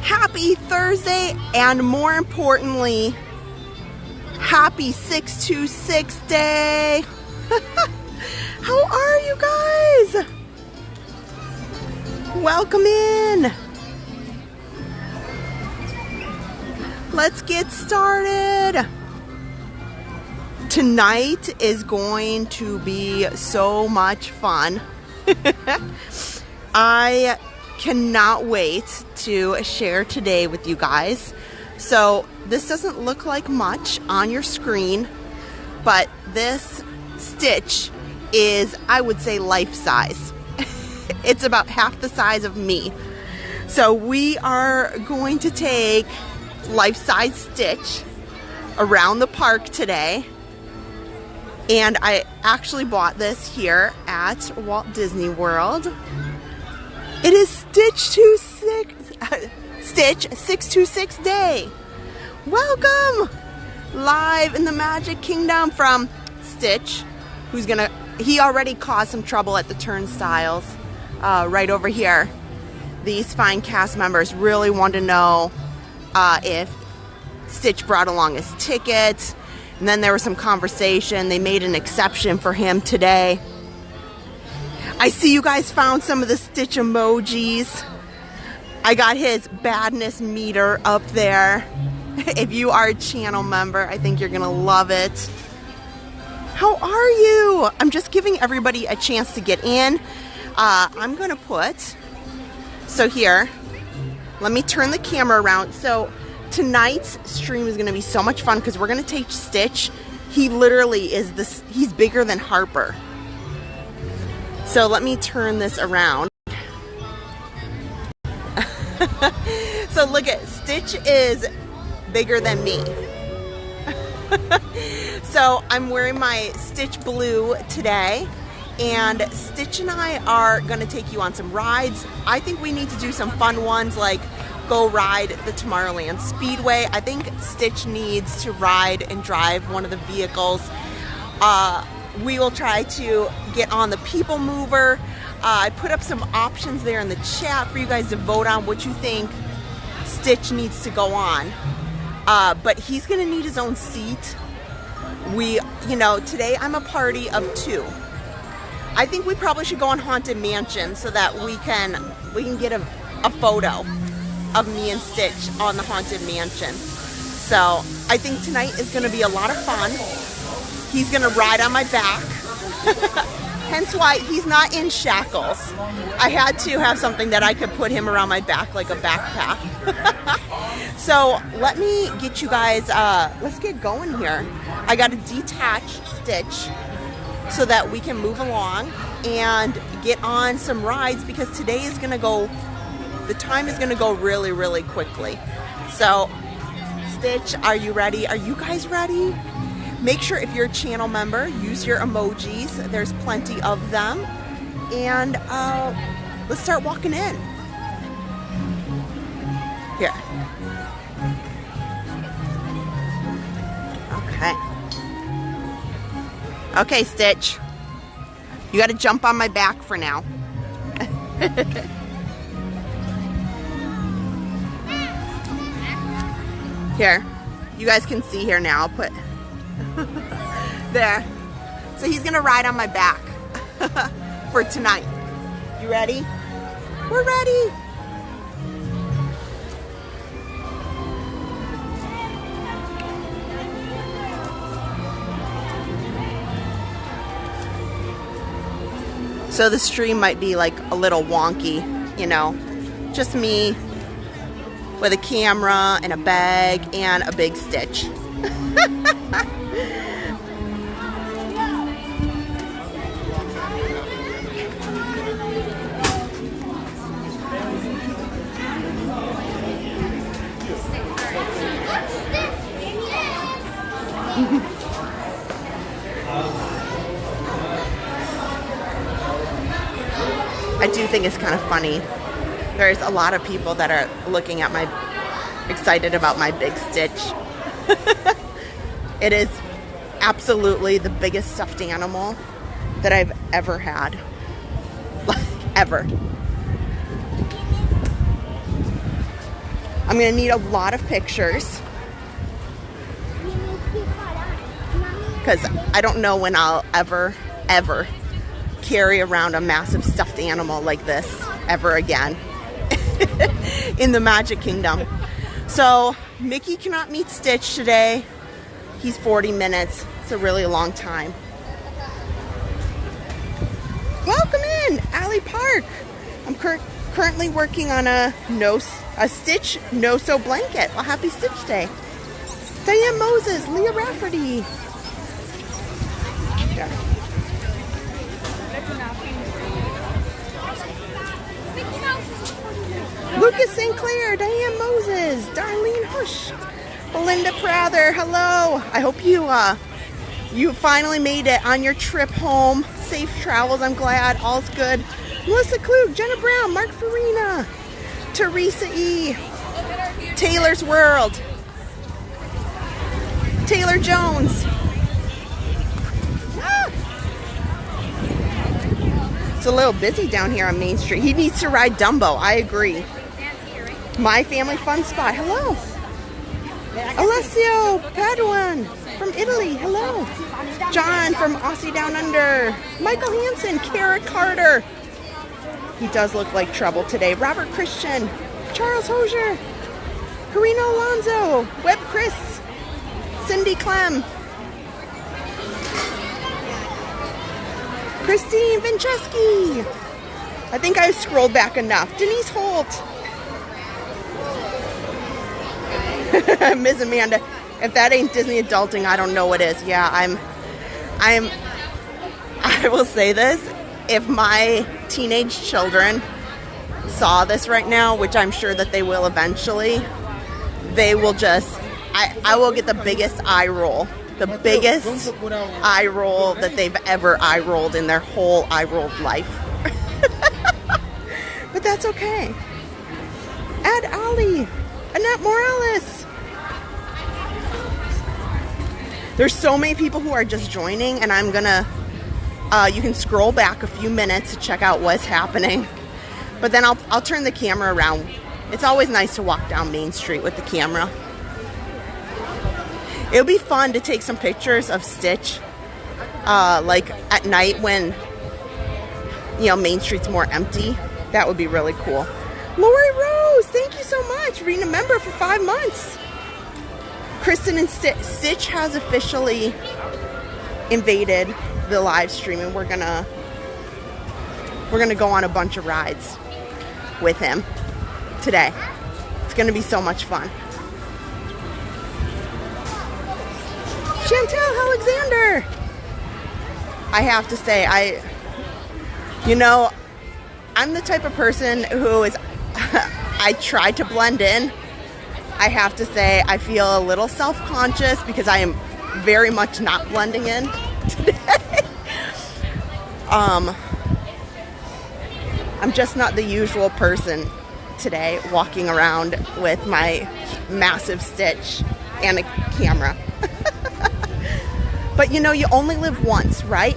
Happy Thursday, and more importantly, happy 626 day. How are you guys? Welcome in. Let's get started. Tonight is going to be so much fun. I cannot wait to share today with you guys. So this doesn't look like much on your screen, but this stitch is, I would say, life size. It's about half the size of me. So we are going to take life-size stitch around the park today. And I actually bought this here at Walt Disney World. It is Stitch 626 Day. Welcome! Live in the Magic Kingdom from Stitch, he already caused some trouble at the turnstiles right over here. These fine cast members really want to know if Stitch brought along his ticket. And then there was some conversation. They made an exception for him today. I see you guys found some of the Stitch emojis. I got his badness meter up there. If you are a channel member, I think you're gonna love it. How are you? I'm just giving everybody a chance to get in. I'm gonna so here, let me turn the camera around. So tonight's stream is going to be so much fun because we're going to take Stitch. He literally is he's bigger than Harper. So let me turn this around. So look at, Stitch is bigger than me. So I'm wearing my Stitch blue today. And Stitch and I are going to take you on some rides. I think we need to do some fun ones, like go ride the Tomorrowland Speedway. I think Stitch needs to ride and drive one of the vehicles. We will try to get on the People Mover. I put up some options there in the chat for you guys to vote on what you think Stitch needs to go on. But he's going to need his own seat. Today I'm a party of 2. I think we probably should go on Haunted Mansion so that we can get a photo of me and Stitch on the Haunted Mansion. So I think tonight is going to be a lot of fun. He's going to ride on my back. Hence why he's not in shackles. I had to have something that I could put him around my back like a backpack. So let me get you guys, let's get going here. I got to detach Stitch so that we can move along and get on some rides, because today is going to go, the time is going to go really, really quickly. So, Stitch, are you ready? Are you guys ready? Make sure if you're a channel member, use your emojis. There's plenty of them. And let's start walking in. Here. Okay. Okay, Stitch. You got to jump on my back for now. Here. You guys can see here now. I'll put there. So he's going to ride on my back for tonight. You ready? We're ready. So the stream might be like a little wonky, just me with a camera and a bag and a big Stitch. I do think it's kind of funny. There's a lot of people that are looking at excited about my big Stitch. It is absolutely the biggest stuffed animal that I've ever had. ever. I'm gonna need a lot of pictures because I don't know when I'll ever carry around a massive stuffed animal like this ever again in the Magic Kingdom. So Mickey cannot meet Stitch today. He's 40 minutes. It's a really long time. Welcome in, Alley Park. I'm currently working on a Stitch no-sew blanket. Well, happy Stitch Day. Diane Moses, Leah Rafferty. Yeah. Lucas St. Clair, Diane Moses, Darlene Hush, Belinda Prather, hello. I hope you finally made it on your trip home. Safe travels, I'm glad. All's good. Melissa Klug, Jenna Brown, Mark Farina, Teresa E, Taylor's World, Taylor Jones. It's a little busy down here on Main Street. He needs to ride Dumbo, I agree. My Family Fun Spot, hello. Alessio Paduan from Italy, hello. John from Aussie Down Under. Michael Hansen, Kara Carter. He does look like trouble today. Robert Christian, Charles Hosier, Karina Alonso, Webb Chris, Cindy Clem, Christine Vincheski. I think I scrolled back enough. Denise Holt. Ms. Amanda, if that ain't Disney adulting, I don't know what is. Yeah, I will say this, if my teenage children saw this right now, which I'm sure that they will eventually, they will just, I will get the biggest eye roll. The biggest eye roll that they've ever eye rolled in their whole eye rolled life. But that's okay. Ed Ali, Annette Morales. There's so many people who are just joining, and I'm gonna, you can scroll back a few minutes to check out what's happening. But then I'll turn the camera around. It's always nice to walk down Main Street with the camera. It'll be fun to take some pictures of Stitch, like at night when, you know, Main Street's more empty. That would be really cool. Lori Rose, thank you so much. Being a member for 5 months. Kristen and Stitch has officially invaded the live stream, and we're gonna go on a bunch of rides with him today. It's gonna be so much fun. Chantel Alexander. I have to say, I'm the type of person who is, I try to blend in. I have to say, I feel a little self-conscious because I am very much not blending in today. I'm just not the usual person today walking around with my massive Stitch and a camera. But you know, you only live once, right?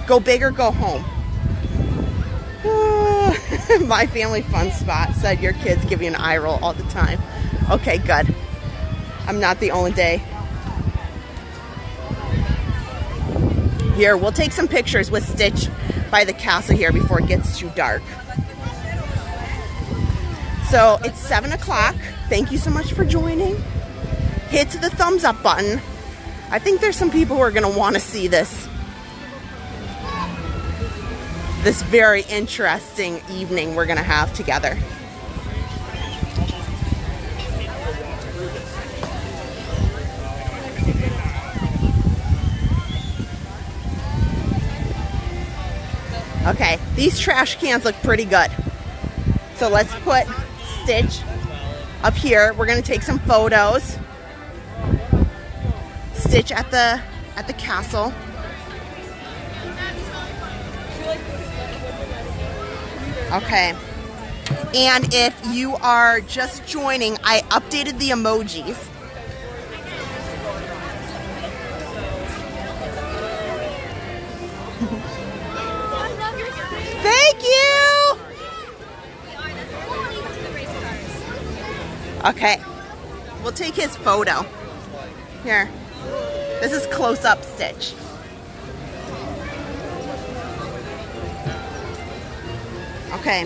Go big or go home. My Family Fun Spot said your kids give you an eye roll all the time. Okay, good. I'm not the only day. Here, we'll take some pictures with Stitch by the castle here before it gets too dark. So it's 7 o'clock. Thank you so much for joining. Hit the thumbs up button. I think there's some people who are going to want to see this very interesting evening we're going to have together. Okay, these trash cans look pretty good. So let's put Stitch up here. We're going to take some photos. Stitch at the castle. Okay. And if you are just joining, I updated the emojis. Okay, we'll take his photo. Here, this is close-up Stitch. Okay.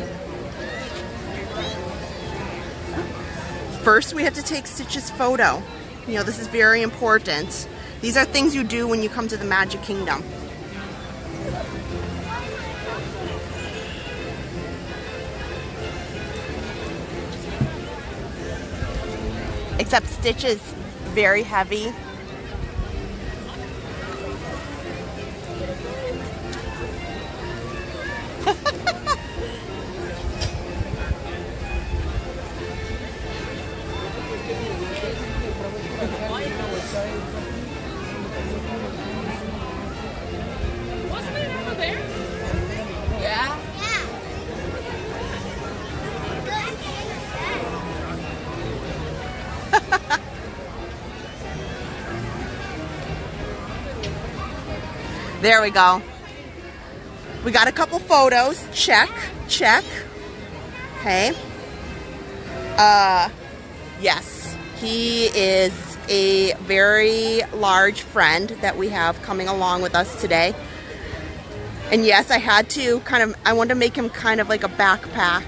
First, we have to take Stitch's photo. You know, this is very important. These are things you do when you come to the Magic Kingdom. Except Stitch is very heavy. There we go. We got a couple photos. Check, check. Okay. Yes, he is a very large friend that we have coming along with us today. And yes, I had to I wanted to make him kind of like a backpack.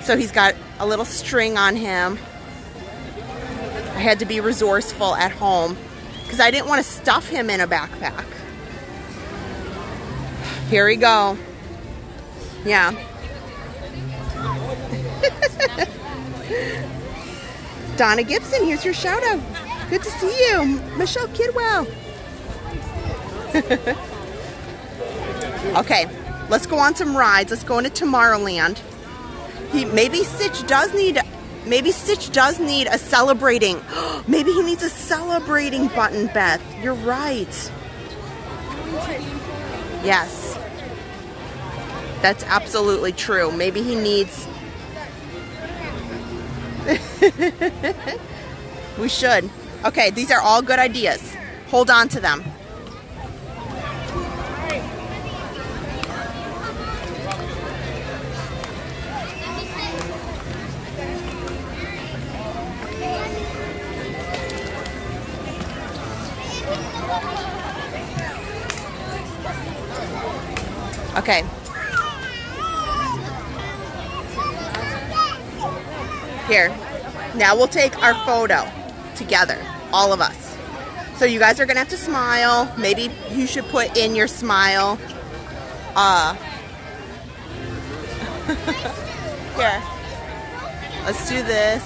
So he's got a little string on him. I had to be resourceful at home because I didn't want to stuff him in a backpack. Here we go. Yeah. Donna Gibson, here's your shout out. Good to see you. Michelle Kidwell. Okay, let's go on some rides. Let's go into Tomorrowland. Maybe Stitch does need a celebrating. Maybe he needs a celebrating button, Beth. You're right. Yes. That's absolutely true. Maybe he needs... We should. Okay, these are all good ideas. Hold on to them. Okay. Here. Now we'll take our photo together, all of us. So you guys are gonna have to smile. Maybe you should put in your smile. Here. Let's do this.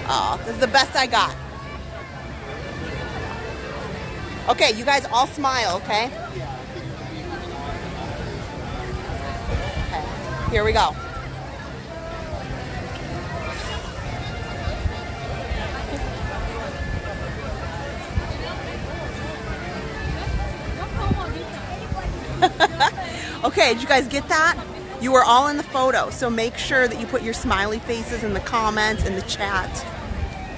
Oh, this is the best I got. Okay, you guys all smile, okay? Okay, here we go. Okay, did you guys get that? You were all in the photo, so make sure that you put your smiley faces in the comments, in the chat.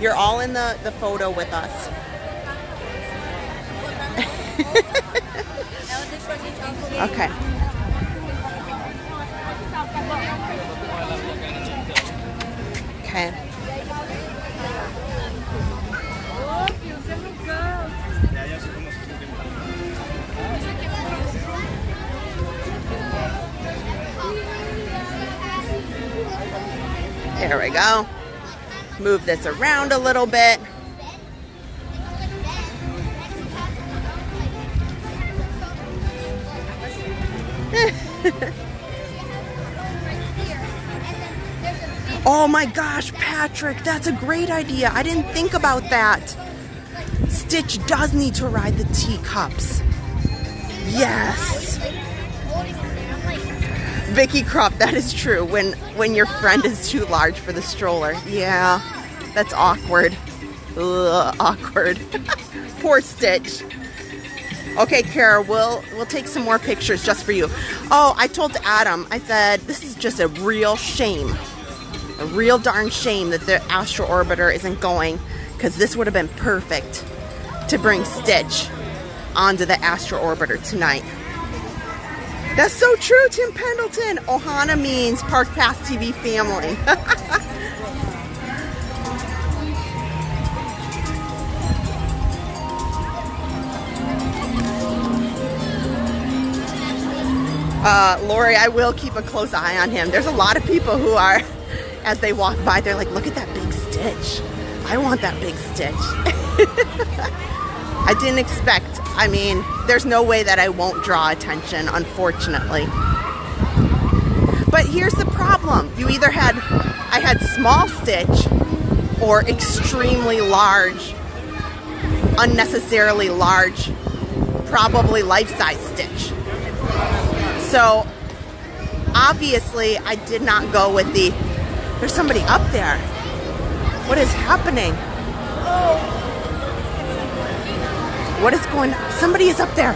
You're all in the photo with us. Okay. Okay. There we go. Move this around a little bit. Oh my gosh, Patrick, that's a great idea. I didn't think about that. Stitch does need to ride the teacups. Yes. Vicky Krupp, that is true. When your friend is too large for the stroller. Yeah, that's awkward. Ugh, awkward. Poor Stitch. Okay, Kara, we'll take some more pictures just for you. Oh, I told Adam, I said, this is just a real shame. A real darn shame that the Astro Orbiter isn't going, because this would have been perfect to bring Stitch onto the Astro Orbiter tonight. That's so true, Tim Pendleton. Ohana means Park Pass TV family. Lori, I will keep a close eye on him. There's a lot of people who are, as they walk by, they're like, look at that big Stitch. I want that big Stitch. I didn't expect, I mean, there's no way that I won't draw attention, unfortunately. But here's the problem. You either had, I had small Stitch or extremely large, unnecessarily large, probably life-size Stitch. So, obviously, I did not go with the, there's somebody up there. What is happening? What is going on? Somebody is up there.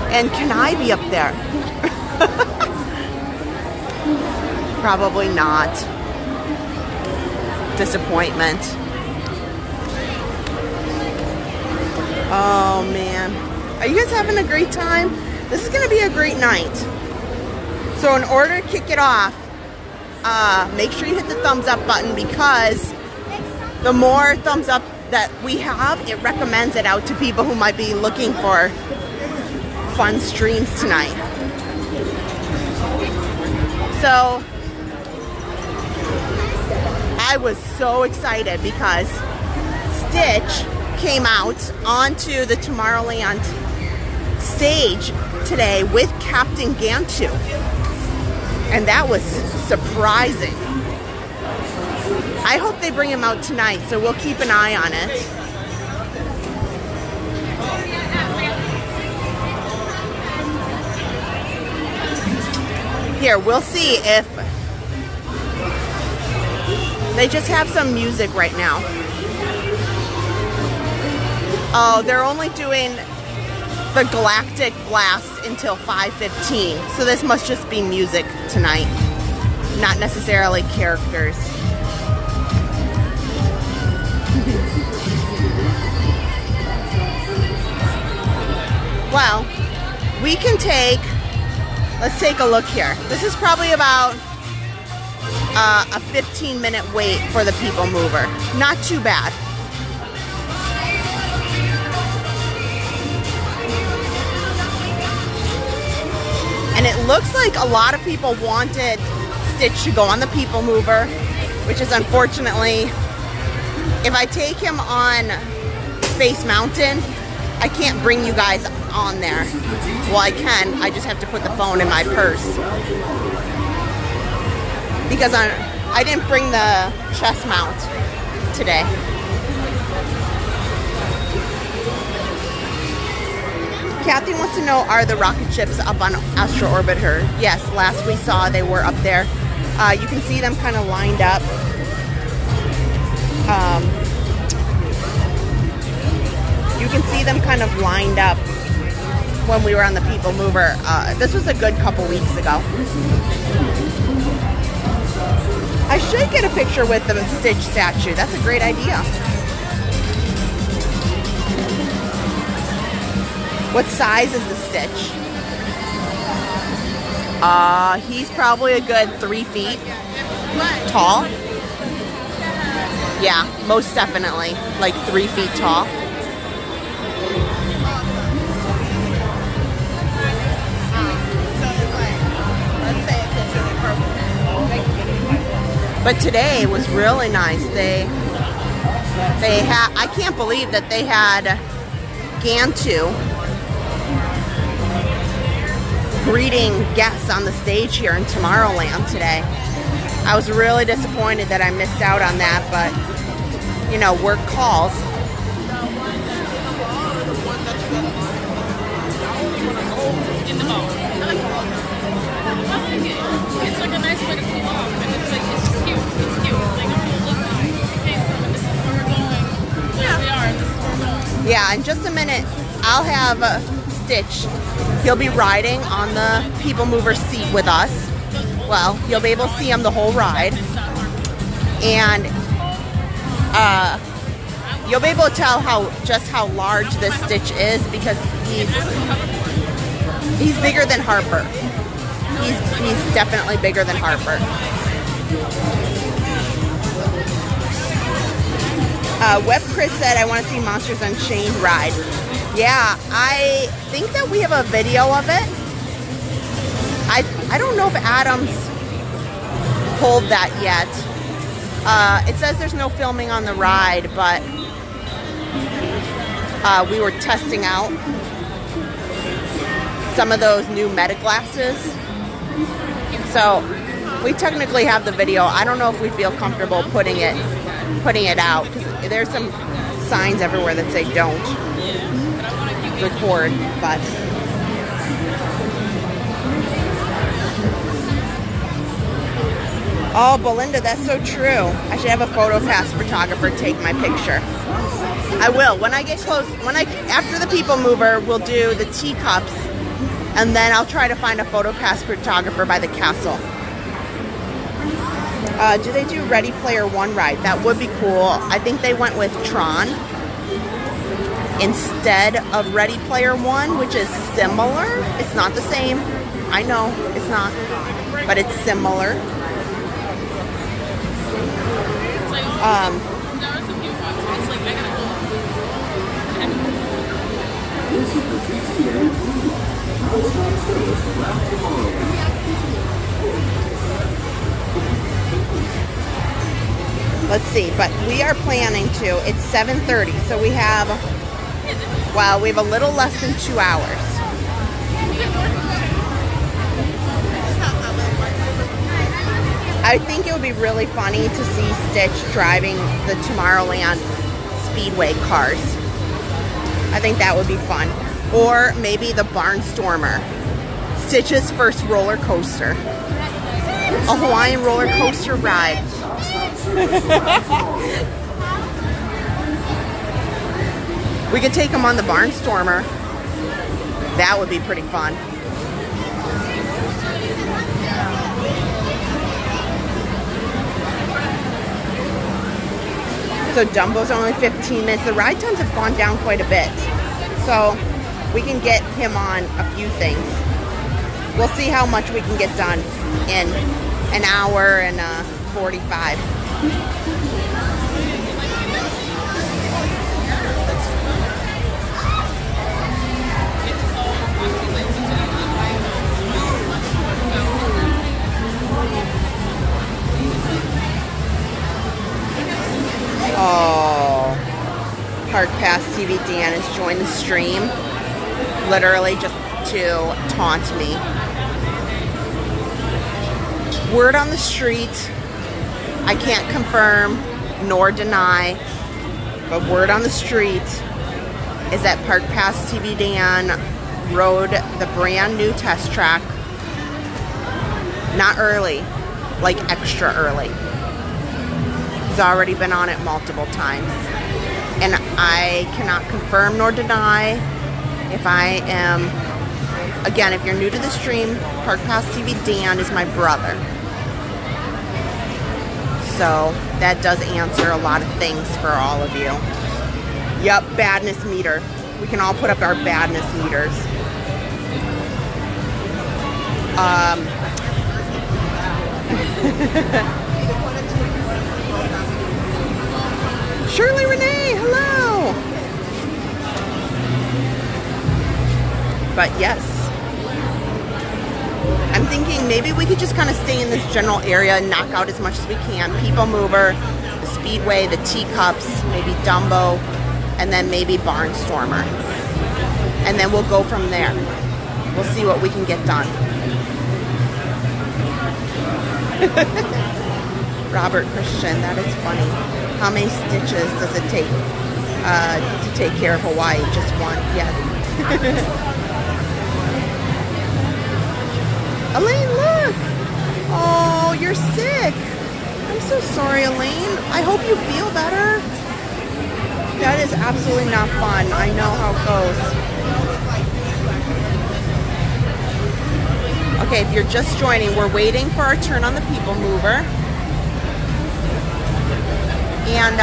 And can I be up there? Probably not. Disappointment. Oh, man. Are you guys having a great time? This is going to be a great night. So in order to kick it off, make sure you hit the thumbs up button, because the more thumbs up that we have, it recommends it out to people who might be looking for fun streams tonight. So I was so excited because Stitch came out onto the Tomorrowland stage today with Captain Gantu, and that was surprising. I hope they bring him out tonight, so we'll keep an eye on it. Here, we'll see if they just have some music right now. Oh, they're only doing the Galactic Blast until 5:15, so this must just be music tonight, not necessarily characters. Well, we can take, let's take a look here. This is probably about a 15-minute wait for the People Mover. Not too bad. And it looks like a lot of people wanted Stitch to go on the People Mover, which is unfortunately, if I take him on Space Mountain, I can't bring you guys on there. Well, I can, I just have to put the phone in my purse. Because I didn't bring the chest mount today. Kathy wants to know, are the rocket ships up on Astro Orbiter? Yes, last we saw they were up there. You can see them kind of lined up. You can see them kind of lined up when we were on the People Mover. This was a good couple weeks ago. I should get a picture with the Stitch statue. That's a great idea. What size is the Stitch? He's probably a good 3 feet tall. Yeah, most definitely. Like 3 feet tall. But today was really nice. They had, I can't believe that they had Gantu greeting guests on the stage here in Tomorrowland today. I was really disappointed that I missed out on that, but you know, work calls. It's like a nice way to cool off, and it's like, it's cute, it's cute. It's like, oh, look, we came from, and this is where we're going. Here we are, and this is where we're going. Yeah, in just a minute, I'll have Stitch. He'll be riding on the People Mover seat with us. Well, you'll be able to see him the whole ride. And you'll be able to tell just how large this Stitch is, because He's bigger than Harper. He's definitely bigger than Harper. Web Chris said, I want to see Monsters Unchained ride. Yeah, I think that we have a video of it. I don't know if Adam's pulled that yet. It says there's no filming on the ride, but we were testing out some of those new Meta glasses. So we technically have the video. I don't know if we feel comfortable putting it out, because there's some signs everywhere that say don't record, but oh, Belinda, that's so true. I should have a photo pass photographer take my picture. I will. When I get close, after the people mover, we'll do the teacups, and then I'll try to find a photo pass photographer by the castle. Do they do Ready Player One ride? That would be cool. I think they went with Tron instead of Ready Player One, which is similar. It's not the same. I know, it's not. But it's similar. Let's see, but we are planning to. It's 7:30, so we have, well, we have a little less than 2 hours. I think it would be really funny to see Stitch driving the Tomorrowland Speedway cars. I think that would be fun. Or maybe the Barnstormer, Stitch's first roller coaster. A Hawaiian roller coaster ride. We could take him on the Barnstormer. That would be pretty fun. So Dumbo's only 15 minutes. The ride times have gone down quite a bit. So we can get him on a few things. We'll see how much we can get done in an hour and 45. Oh, Park Pass TV Dan has joined the stream, literally just to taunt me. Word on the street, I can't confirm nor deny, but word on the street is that Park Pass TV Dan rode the brand new test track, not early, like extra early. He's already been on it multiple times, and I cannot confirm nor deny if I am, again, if you're new to the stream, Park Pass TV Dan is my brother. So that does answer a lot of things for all of you. Yup, badness meter. We can all put up our badness meters. Shirley Renee, hello! But yes, I'm thinking maybe we could just kind of stay in this general area and knock out as much as we can. People Mover, the Speedway, the teacups, maybe Dumbo, and then maybe Barnstormer. And then we'll go from there. We'll see what we can get done. Robert Christian, that is funny. How many stitches does it take to take care of Hawaii? Just one, yes. Elaine, look! Oh, you're sick. I'm so sorry, Elaine. I hope you feel better. That is absolutely not fun. I know how it goes. Okay, if you're just joining, we're waiting for our turn on the People Mover. And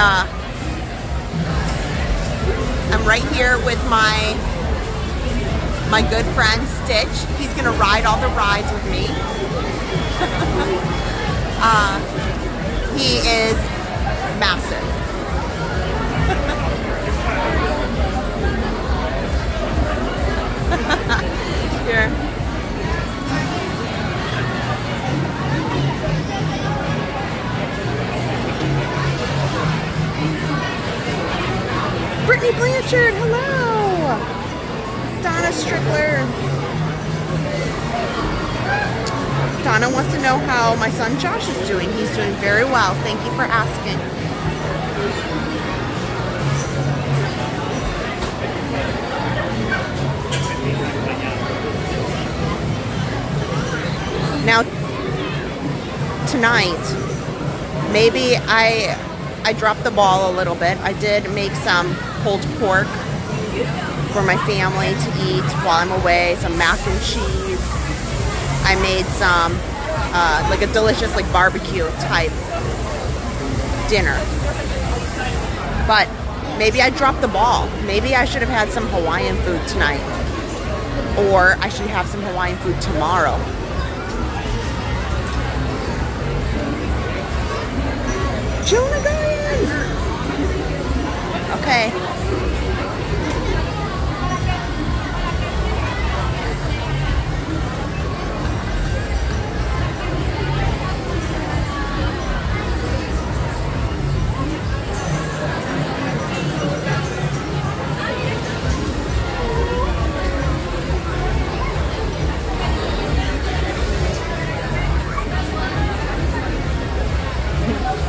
I'm right here with my my good friend Stitch. He's gonna ride all the rides with me. He is massive. Here. Brittany Blanchard, hello. Donna Strickler. Donna wants to know how my son Josh is doing. He's doing very well. Thank you for asking. Now, tonight, maybe I dropped the ball a little bit. I did make some pulled pork for my family to eat while I'm away, some mac and cheese. I made some, like a delicious like barbecue type dinner. But maybe I dropped the ball. Maybe I should have had some Hawaiian food tonight. Or I should have some Hawaiian food tomorrow. Jonah Guyan! Okay.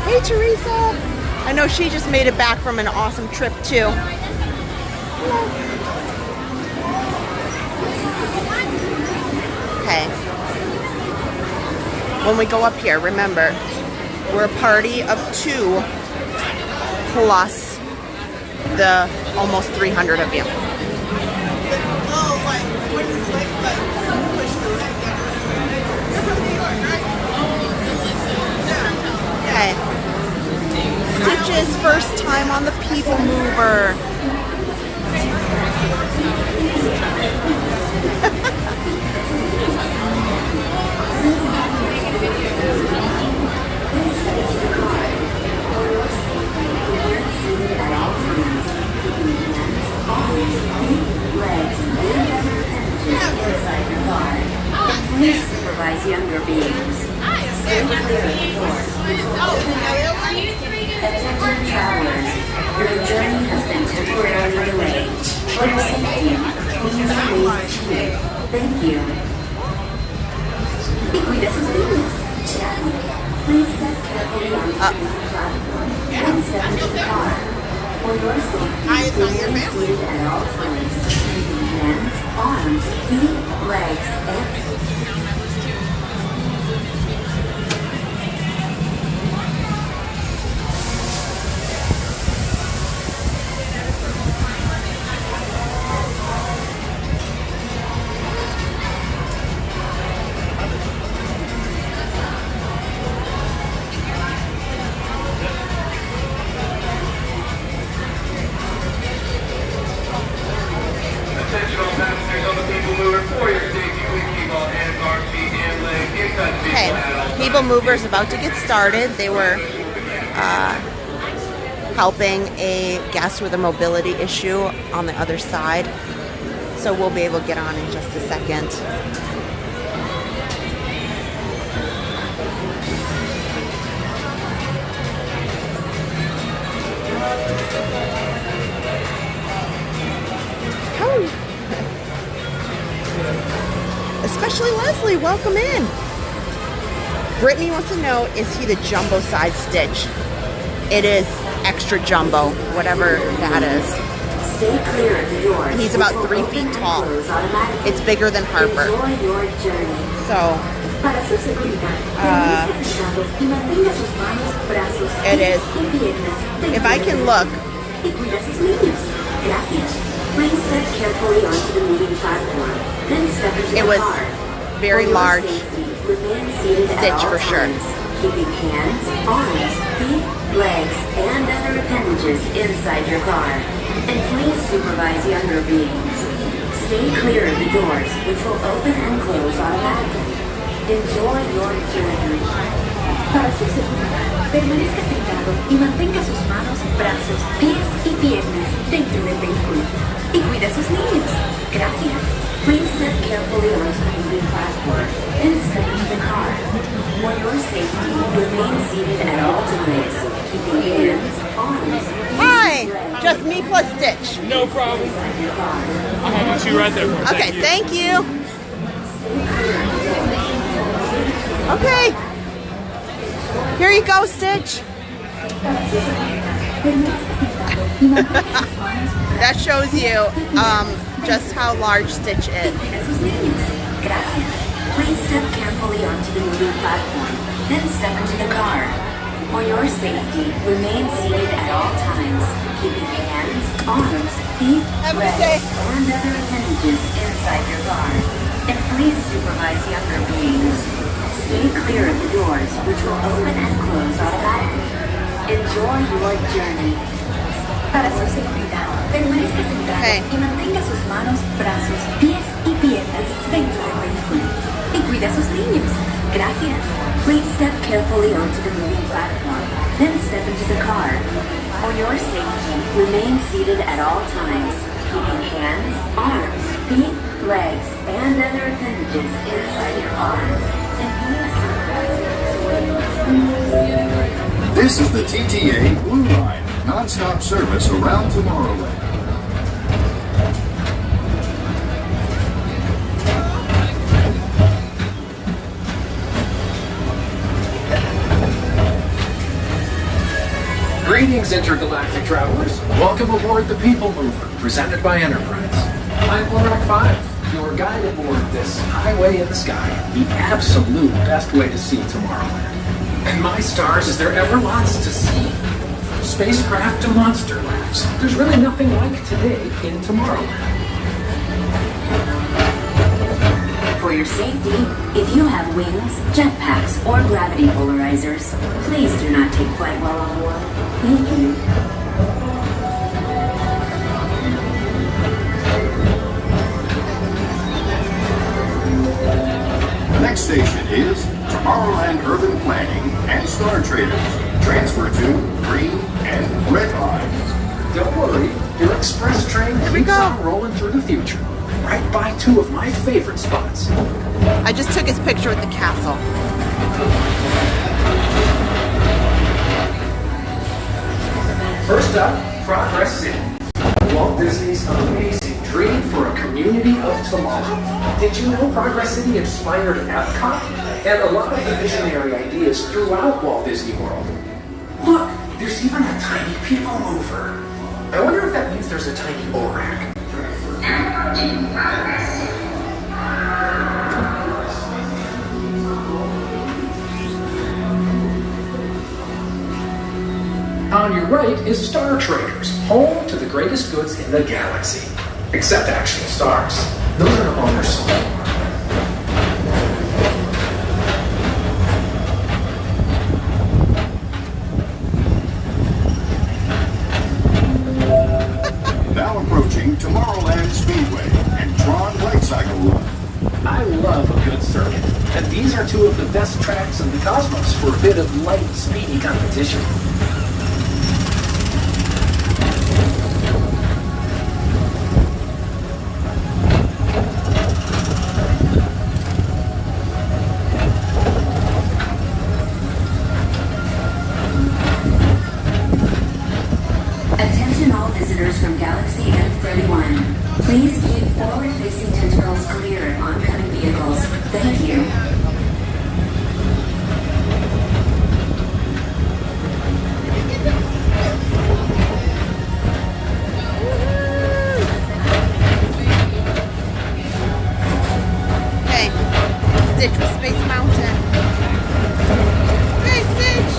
Hey Teresa! I know she just made it back from an awesome trip too. Hello. Okay. When we go up here, remember, we're a party of 2 plus the almost 300 of you. Okay. Stitch's first time on the People Mover. Please supervise younger beings. Stay clear of the door. Attention travelers, your journey has been temporarily delayed. For your safety, please remain seated. Thank you. Please step carefully onto the platform and step into the car. For your safety, remain seated at all times. Keeping hands, arms, feet, legs, and People Mover's about to get started. They were helping a guest with a mobility issue on the other side. So we'll be able to get on in just a second. Oh. Especially Leslie, welcome in. Brittany wants to know, is he the jumbo size Stitch? It is extra jumbo, whatever that is. Stay clear of the doors. He's about 3 feet tall. It's bigger than Harper. So, it is. If I can look. Please step carefully onto the moving platform. Then step into the car. It was very large. Stitch for sure. Keeping hands, arms, feet, legs, and other appendages inside your car. And please supervise younger beings. Stay clear of the doors, which will open and close automatically. Enjoy your journey. Para su seguridad, permanezca sentado y mantenga sus manos, brazos, pies y piernas dentro del vehículo. Y cuida a sus niños. Gracias. Please step carefully onto the moving platform, then step into the car. For your safety, remain seated at all times, keeping hands, arms, Hi, just me plus Stitch. No problem. I'll have you right there. Okay, thank you. Okay. Here you go, Stitch. That shows you just how large Stitch is. Gracias. Please step carefully onto the moving platform, then step into the car. For your safety, remain seated at all times, keeping hands, arms, feet, legs, and other appendages inside your car. And please supervise younger beings. Stay clear of the doors, which will open and close automatically. Enjoy your journey. Para su seguridad, permanezca sentado y mantenga sus manos, brazos, pies y piernas dentro del vehículo. Y cuida a sus niños. Gracias. Please step carefully onto the moving platform, then step into the car. For your safety, remain seated at all times, keeping hands, arms, feet, legs, and other appendages inside your car. This is the TTA Blue Line, non-stop service around Tomorrowland. Greetings, intergalactic travelers. Welcome aboard the People Mover, presented by Enterprise. I'm Nawrocki 5, your guide aboard this highway in the sky, the absolute best way to see Tomorrowland. And my stars, is there ever lots to see? From spacecraft to monster labs, there's really nothing like today in Tomorrowland. For your safety, if you have wings, jetpacks, or gravity polarizers, please do not take flight while on board. Thank you. The next station is Tomorrowland Urban Planning and Star Traders. Transfer to green and red lines. Don't worry, your express train keeps on rolling through the future, right by two of my favorite spots. I just took his picture with the castle. First up, Progress City. Walt Disney's amazing dream for a community of tomorrow. Did you know Progress City inspired Epcot and a lot of the visionary ideas throughout Walt Disney World? Look, there's even a tiny people mover. I wonder if that means there's a tiny ORAC. On your right is Star Traders, home to the greatest goods in the galaxy. Except actual stars. Those are no longer sold. Now approaching Tomorrowland Speedway and Tron Light Cycle Run. I love a good circuit, and these are two of the best tracks in the cosmos for a bit of light, speedy competition. Attention all visitors from Galaxy M31. Please keep forward-facing tentacles clear of oncoming vehicles. Thank you. Okay, Stitch with Space Mountain. Hey, Stitch!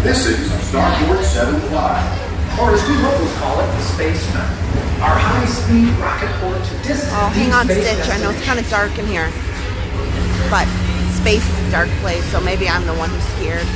This is Starport 75. Or as we locals call it, the Space Mountain. Our high-speed rocket port to distant Oh, hang on, space Stitch. I know it's kind of dark in here. But space is a dark place, so maybe I'm the one who's scared.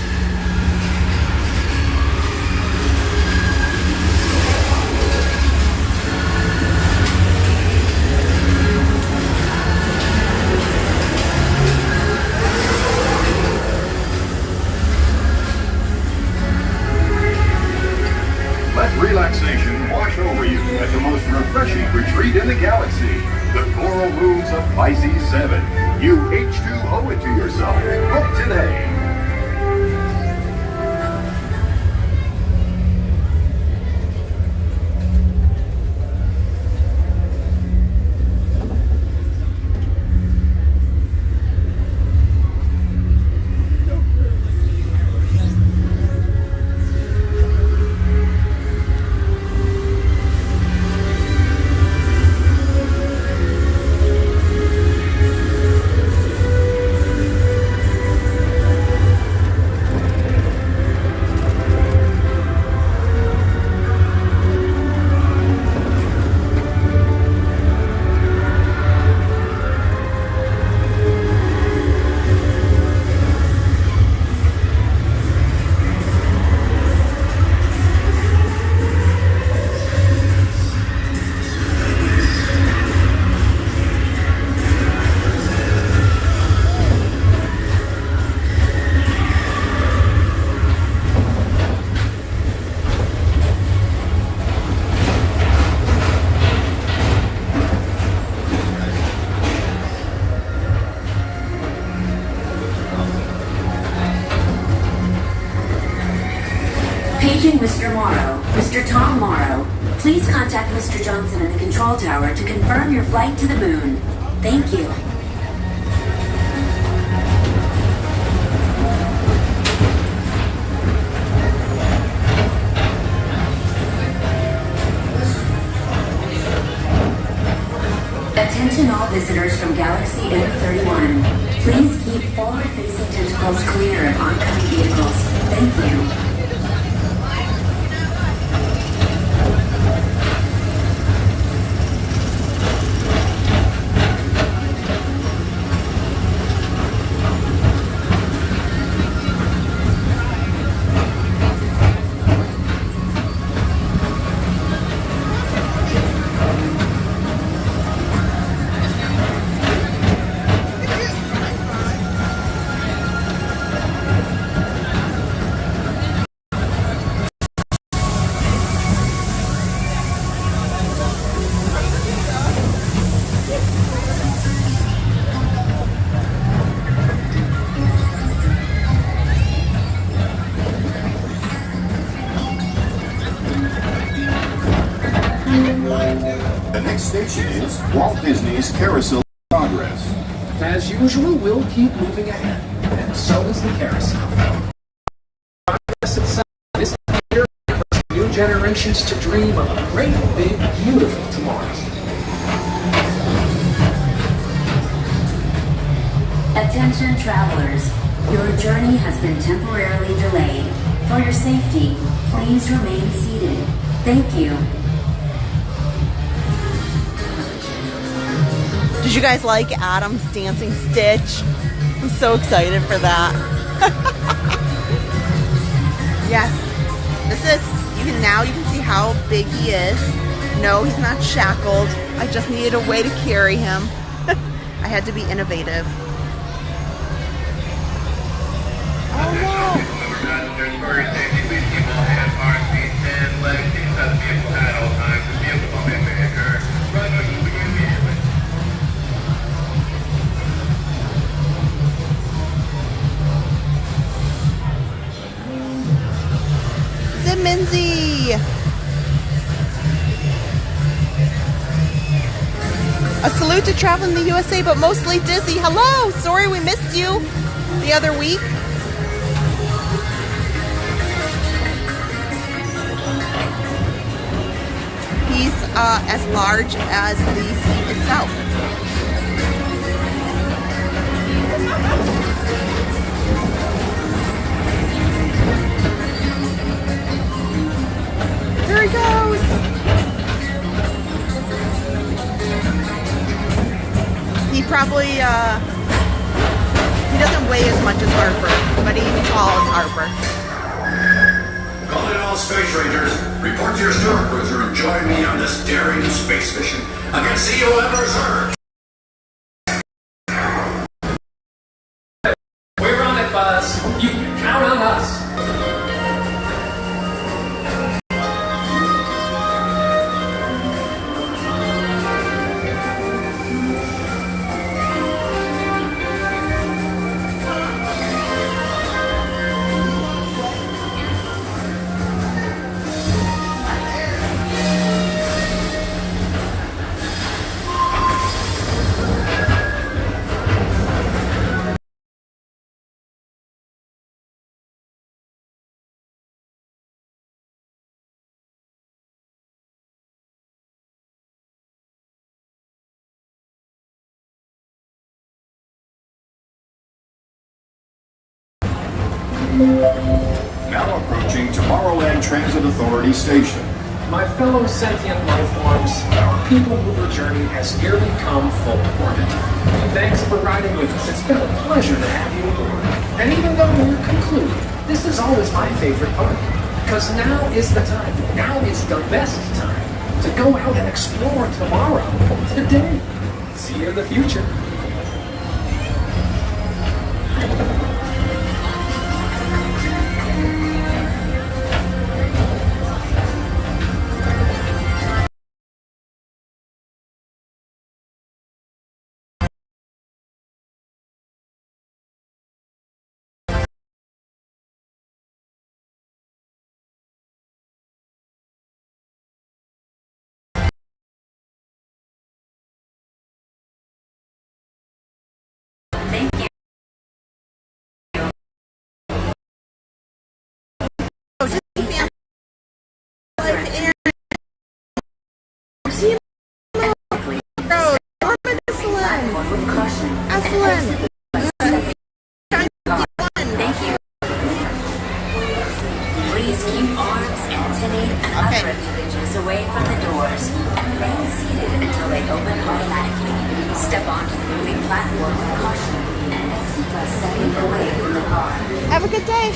most refreshing retreat in the galaxy, the coral moons of Pisces 7. You H2O it to yourself. Book today. Paging Mr. Morrow. Mr. Tom Morrow, please contact Mr. Johnson in the control tower to confirm your flight to the moon. Thank you. Attention all visitors from Galaxy M31. Please keep forward-facing tentacles clear of oncoming vehicles. Thank you. The next station is Walt Disney's Carousel Progress. As usual, we'll keep moving ahead, and so is the carousel. Progress itself is here for new generations to dream of a great, big, beautiful tomorrow. Attention travelers, your journey has been temporarily delayed. For your safety, please remain seated. Thank you. Did you guys like Adam's dancing Stitch? I'm so excited for that. Yes, this is, you can see how big he is. No, he's not shackled. I just needed a way to carry him. I had to be innovative. Oh no! Minzy! A salute to travel in the USA, but mostly Disney. Hello! Sorry we missed you the other week. He's as large as the seat itself. There he goes! He probably, he doesn't weigh as much as Harper, but he's tall as Harper. Call in all space rangers. Report to your star cruiser and join me on this daring space mission against the UMers. We're on it, Buzz. You can count on us. Now approaching Tomorrowland Transit Authority Station. My fellow sentient life forms, our people mover journey has nearly come full orbit. Thanks for riding with us. It's been a pleasure to have you aboard. And even though we're concluding, this is always my favorite part. Because now is the time, now is the best time to go out and explore tomorrow, today. See you in the future. Please keep arms, antennae, and other appendages away from the doors and remain seated until they open automatically. Step onto the moving platform with caution and exit by stepping away from the car. Have a good day.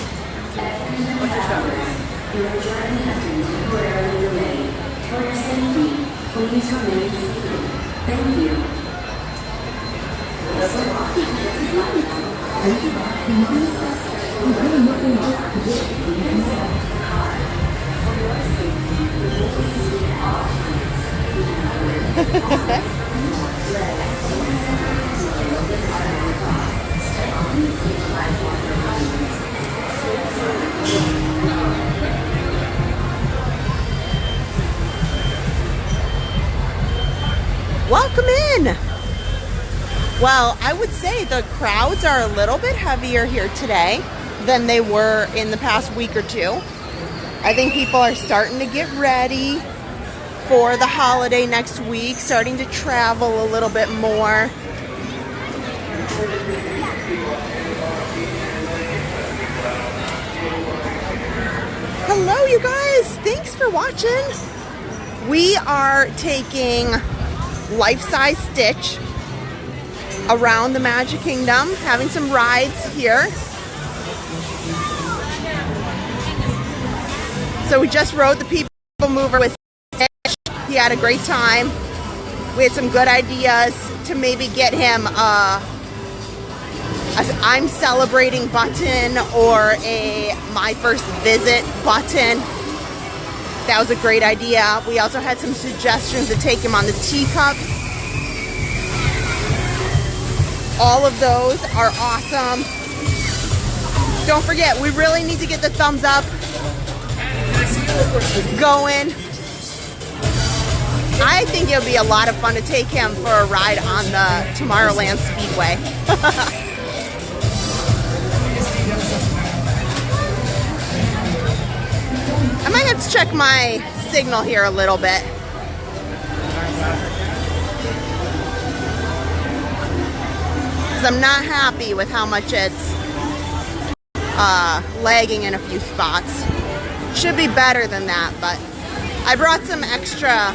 Your journey has been temporarily delayed. For your safety, please remain seated. Thank you. Welcome in. Well, I would say the crowds are a little bit heavier here today than they were in the past week or two. I think people are starting to get ready for the holiday next week, starting to travel a little bit more. Hello, you guys. Thanks for watching. We are taking life-size Stitch around the Magic Kingdom, having some rides here. So we just rode the People Mover with Stitch. He had a great time. We had some good ideas to maybe get him a I'm celebrating button or a my first visit button. That was a great idea. We also had some suggestions to take him on the teacups. All of those are awesome. Don't forget, we really need to get the thumbs up going. I think it'll be a lot of fun to take him for a ride on the Tomorrowland Speedway. I might have to check my signal here a little bit. Because I'm not happy with how much it's lagging in a few spots. Should be better than that, but I brought some extra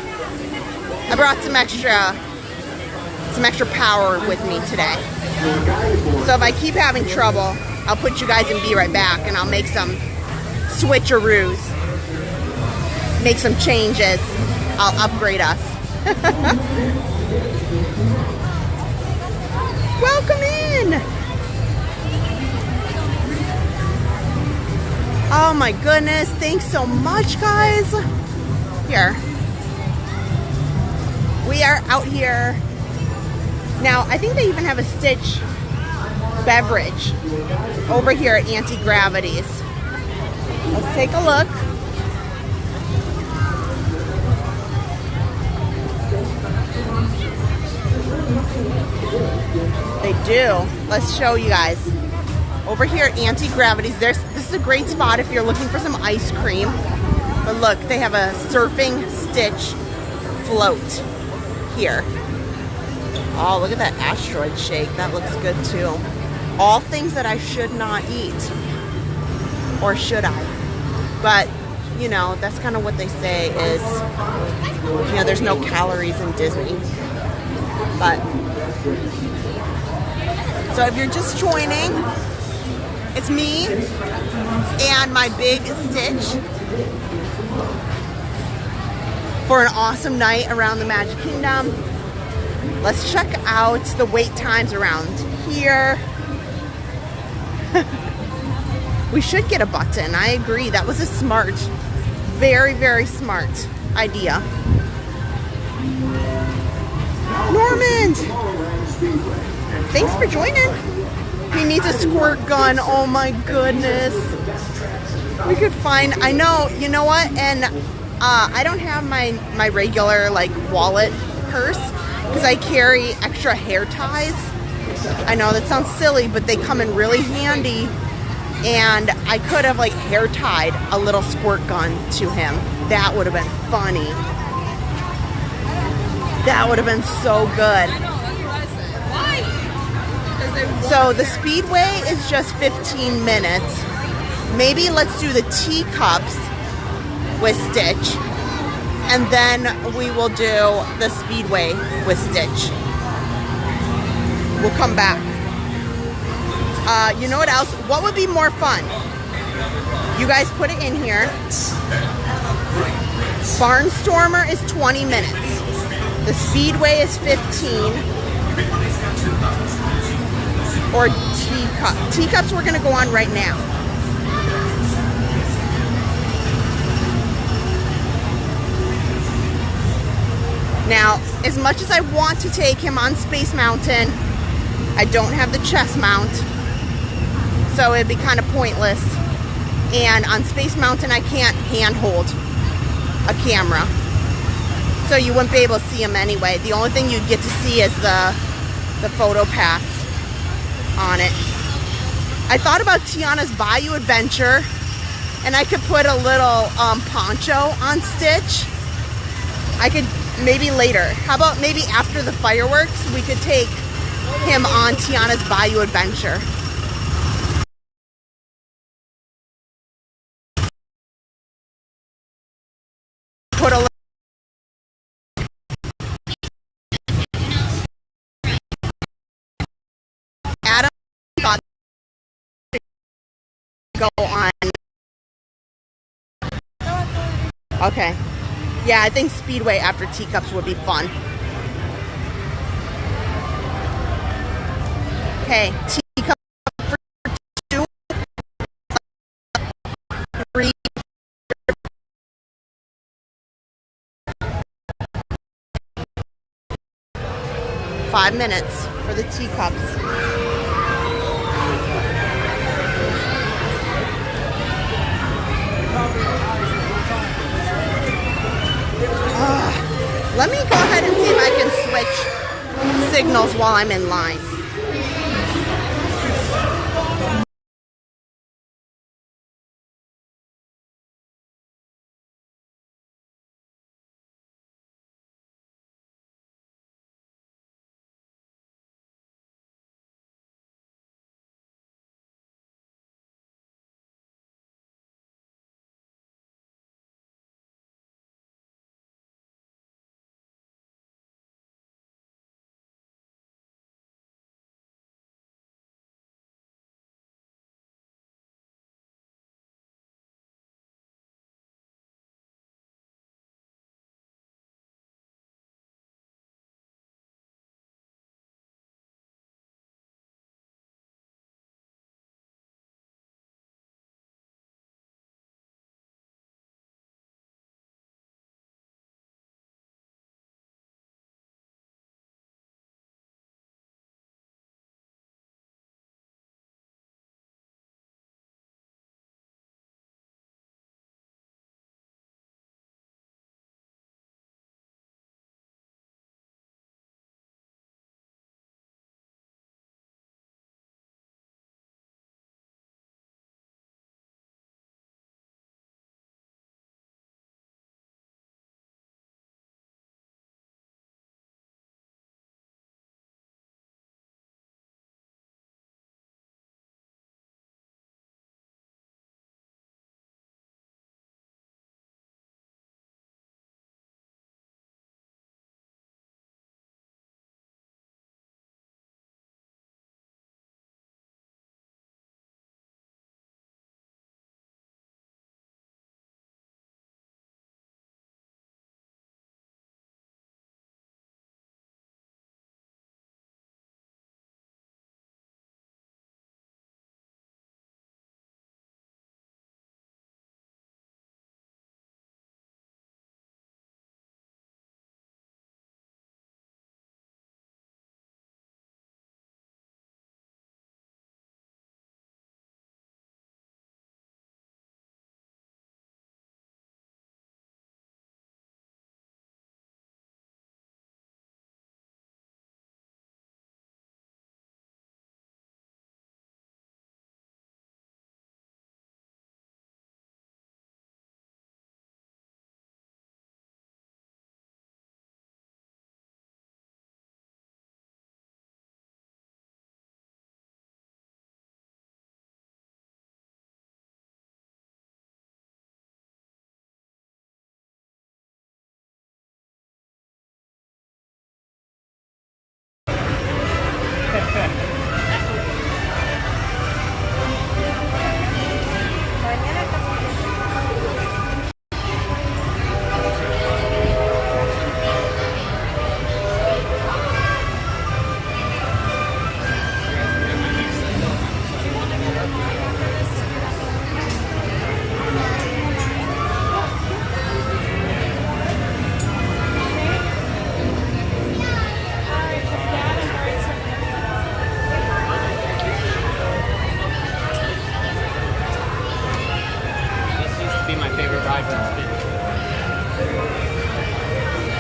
power with me today. So if I keep having trouble, I'll put you guys in Be Right Back and I'll make some switcheroos. Make some changes. I'll upgrade us. Welcome in. Oh my goodness. Thanks so much, guys. Here. We are out here. Now, I think they even have a Stitch beverage over here at Anti-Gravity's. Let's take a look. They do. Let's show you guys. Over here at Anti-Gravity's, this is a great spot if you're looking for some ice cream. But look, they have a surfing Stitch float here. Oh, look at that asteroid shake. That looks good too. All things that I should not eat. or should I? But, you know, that's kind of what they say is, you know, there's no calories in Disney. But, so if you're just joining, it's me and my big Stitch for an awesome night around the Magic Kingdom. Let's check out the wait times around here. We should get a button. I agree. That was a smart, very, very smart idea. Norman! Thanks for joining. He needs a squirt gun. Oh my goodness. We could find, I know, you know what? And I don't have my regular like wallet purse because I carry extra hair ties. I know that sounds silly, but they come in really handy. And I could have like hair tied a little squirt gun to him. That would have been funny. That would have been so good. I know, that's what I said. Why? So the Speedway is just 15 minutes. Maybe let's do the teacups with Stitch. And then we will do the Speedway with Stitch. We'll come back. You know what else? What would be more fun? You guys put it in here. Barnstormer is 20 minutes. The Speedway is 15. Or teacup. Teacups we're going to go on right now. Now, as much as I want to take him on Space Mountain, I don't have the chest mount. So it'd be kind of pointless. And on Space Mountain, I can't handhold a camera. So you wouldn't be able to see him anyway. The only thing you'd get to see is the photo pass on it. I thought about Tiana's Bayou Adventure, and I could put a little poncho on Stitch. I could maybe later. How about maybe after the fireworks, we could take him on Tiana's Bayou Adventure. Put a little Adam thought to go on. Okay. Yeah, I think Speedway after teacups would be fun. Okay, teacup for 2, 3. Five minutes for the teacups. Let me go ahead and see if I can switch signals while I'm in line.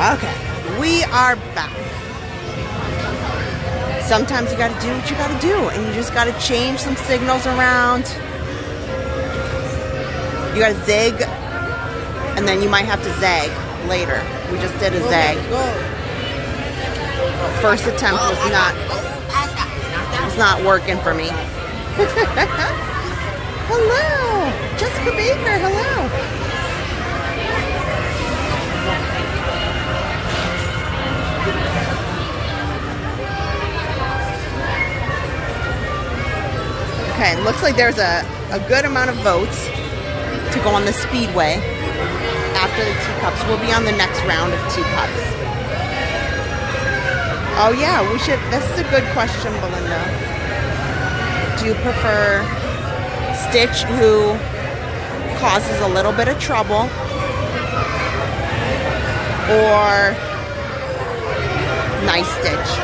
Okay, we are back. Sometimes you gotta do what you gotta do, and you just gotta change some signals around. You gotta zig, and then you might have to zag later. We just did a zag. First attempt was not working for me. Hello, Jessica Baker. Hello. Okay, looks like there's a good amount of votes to go on the speedway after the teacups. We'll be on the next round of teacups. Oh yeah, we should. This is a good question, Belinda. Do you prefer Stitch, who causes a little bit of trouble, or nice Stitch?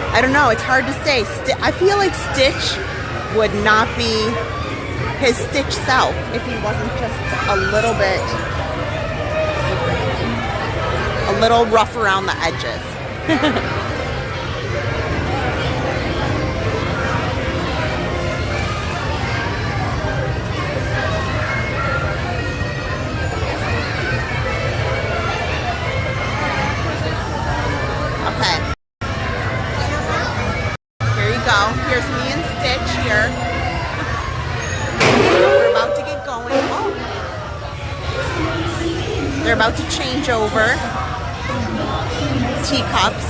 I don't know, it's hard to say. I feel like Stitch would not be his Stitch self if he wasn't just a little rough around the edges. Okay. Here's me and Stitch here. We're about to get going. Oh. They're about to change over teacups.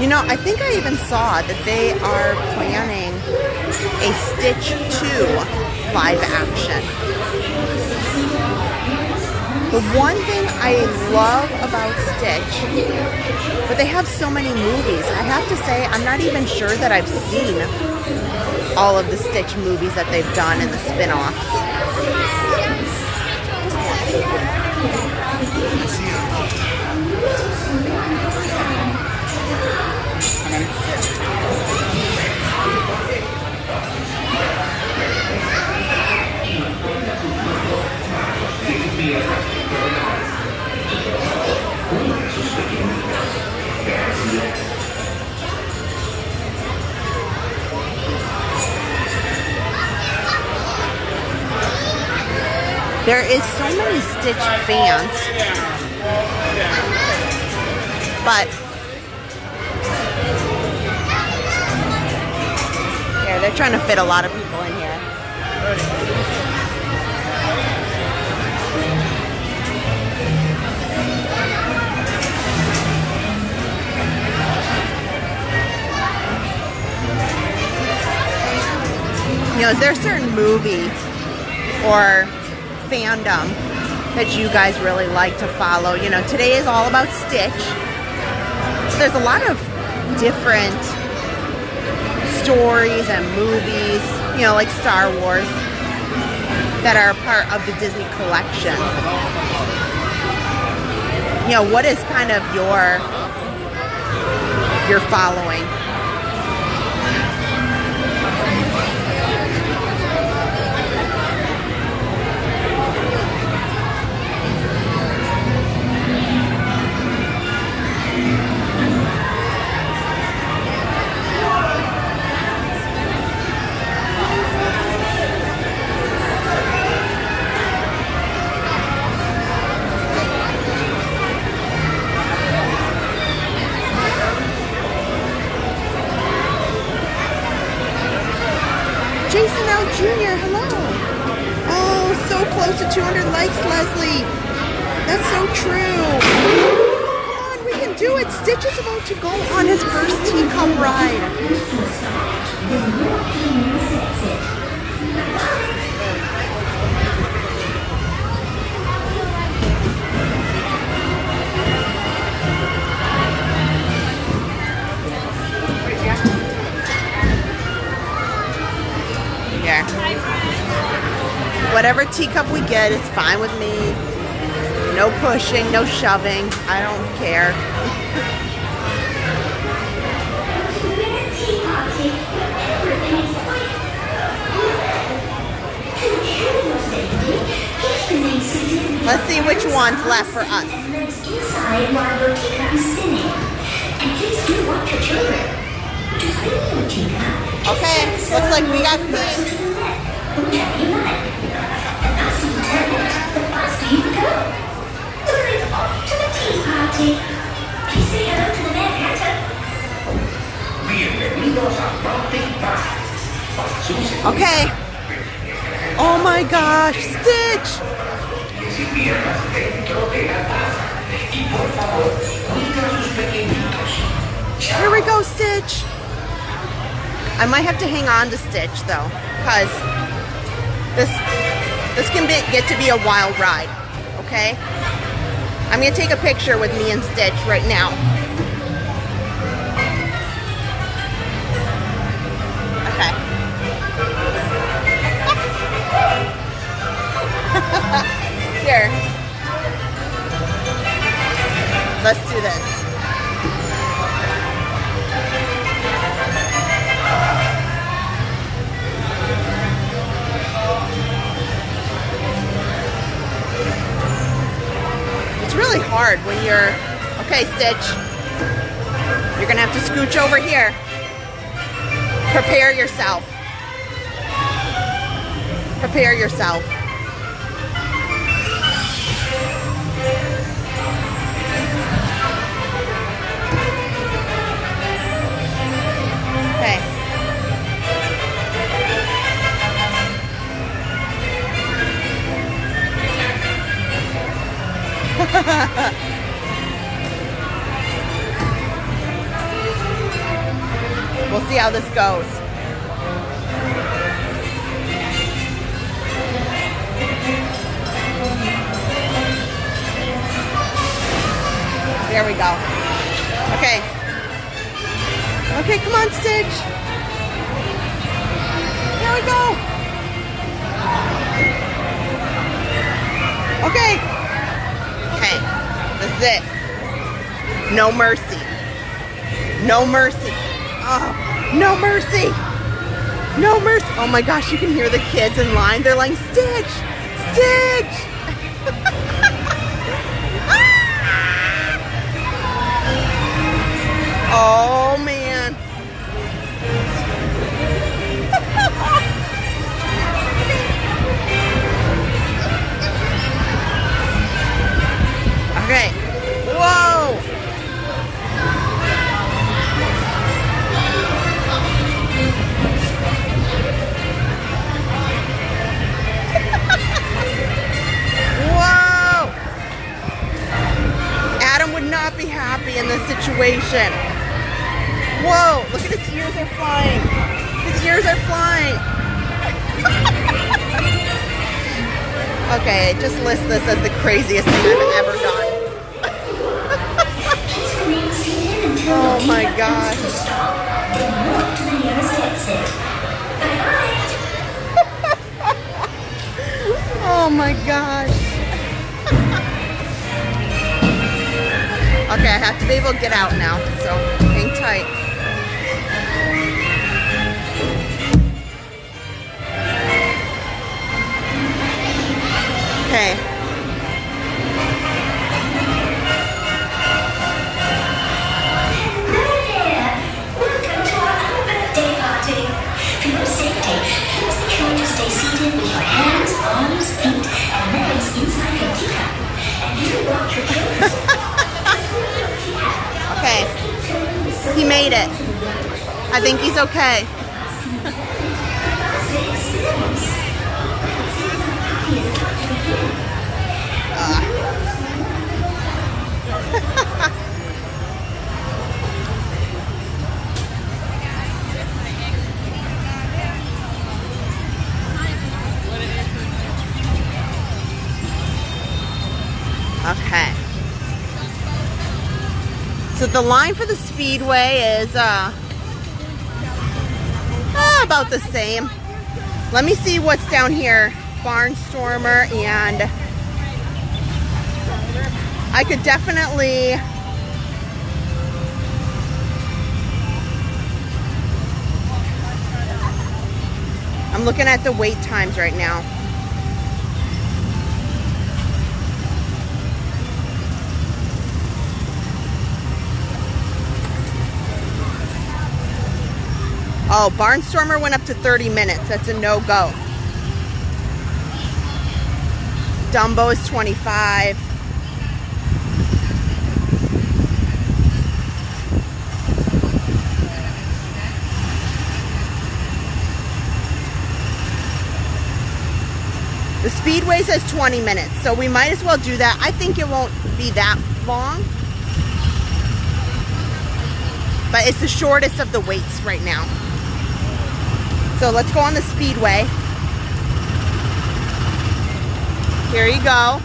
You know, I think I even saw that they are planning a Stitch 2 live action. The one thing I love about Stitch, but they have so many movies. I have to say, I'm not even sure that I've seen all of the Stitch movies that they've done in the spin-offs. There is so many Stitch fans, but yeah, they're trying to fit a lot of people in here. You know, is there a certain movie or fandom that you guys really like to follow? You know, today is all about Stitch. There's a lot of different stories and movies, you know, like Star Wars, that are a part of the Disney collection. You know, what is kind of your following? Junior, hello. Oh, so close to 200 likes, Leslie. That's so true. Come on, we can do it. Stitch is about to go on his first teacup ride. Whatever teacup we get is fine with me. No pushing, no shoving. I don't care. Let's see which one's left for us. Okay, looks like we got pink. Okay. Oh my gosh, Stitch! Here we go, Stitch! I might have to hang on to Stitch though, because this can get to be a wild ride, okay? I'm gonna take a picture with me and Stitch right now. Okay. Here. Let's do this. It's really hard when you're... Okay, Stitch. You're gonna have to scooch over here. Prepare yourself. Prepare yourself. Okay. We'll see how this goes. There we go. Okay. Okay, come on, Stitch. There we go. Okay. Okay. This is it. No mercy. No mercy. Oh, no mercy. No mercy. Oh my gosh, you can hear the kids in line. They're like, Stitch! Stitch! Oh man. situation. Whoa, look at his ears are flying. His ears are flying. Okay, just list this as the craziest thing I've ever done. Oh my gosh. Oh my gosh. Okay, I have to be able to get out now, so hang tight. Okay. Welcome to our birthday party. For your safety, please be sure to stay seated with your hands, arms, feet, and legs inside your teacup. And do watch your clothes. Okay. He made it. I think he's okay. Okay. So the line for the speedway is about the same. Let me see what's down here. Barnstormer, and I could definitely I'm looking at the wait times right now. Oh, Barnstormer went up to 30 minutes. That's a no-go. Dumbo is 25. The Speedway says 20 minutes, so we might as well do that. I think it won't be that long, but it's the shortest of the waits right now. So let's go on the Speedway. Here you go.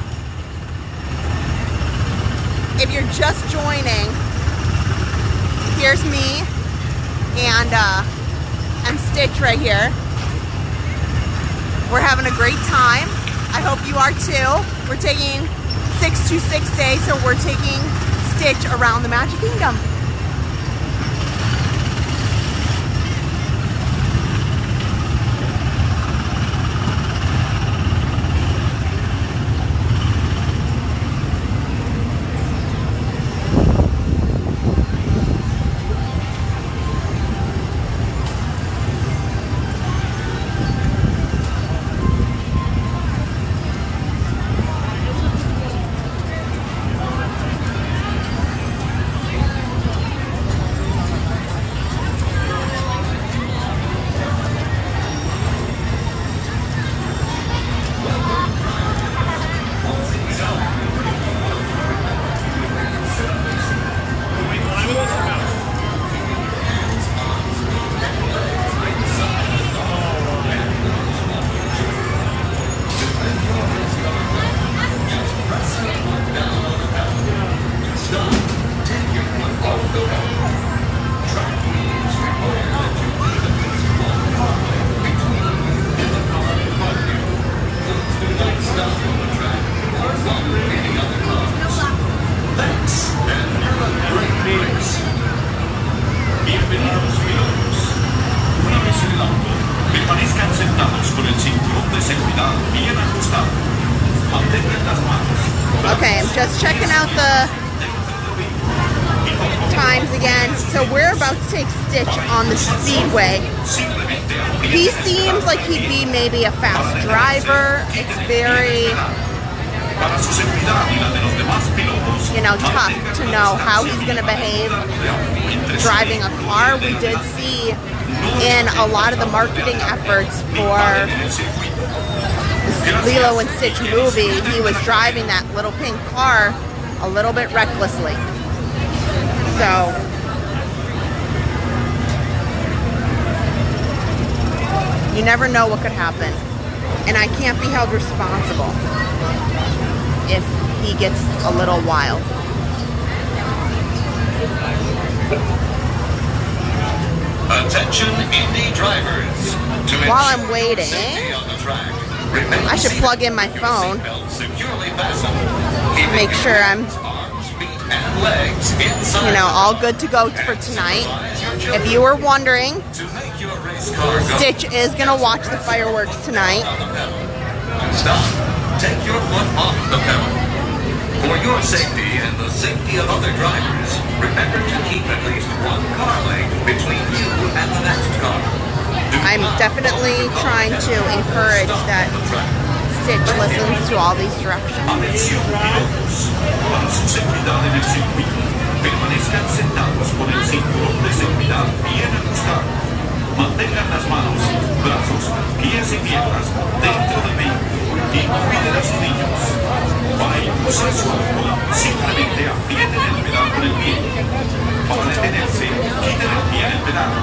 If you're just joining, here's me and Stitch right here. We're having a great time. I hope you are too. We're taking 626 days, so we're taking Stitch around the Magic Kingdom. Okay, I'm just checking out the times again. So we're about to take Stitch on the Speedway. He seems like he'd be maybe a fast driver. It's very, you know, tough to know how he's going to behave driving a car. We did see in a lot of the marketing efforts for Lilo and Stitch movie, he was driving that little pink car a little bit recklessly. So you never know what could happen. And I can't be held responsible if he gets a little wild. Attention indie drivers. While I'm waiting, I should plug in my phone. Make sure I'm, you know, all good to go for tonight. If you were wondering, Stitch is going to watch the fireworks tonight. Stop. Take your foot off the pedal. For your safety and the safety of other drivers, remember to keep at least one car length between you and the next car. I'm definitely trying to encourage that Stitch listens to all these directions. Atención pilotos, para su seguridad en el circuito, permanezcan sentados con el cinturón de seguridad bien ajustado. Mantengan las manos, brazos, pies y piernas dentro del vehículo y cuiden a sus niños. Para impulsar su auto, simplemente aprieten el pedal con el pie. Para detenerse, quiten el pie del pedal.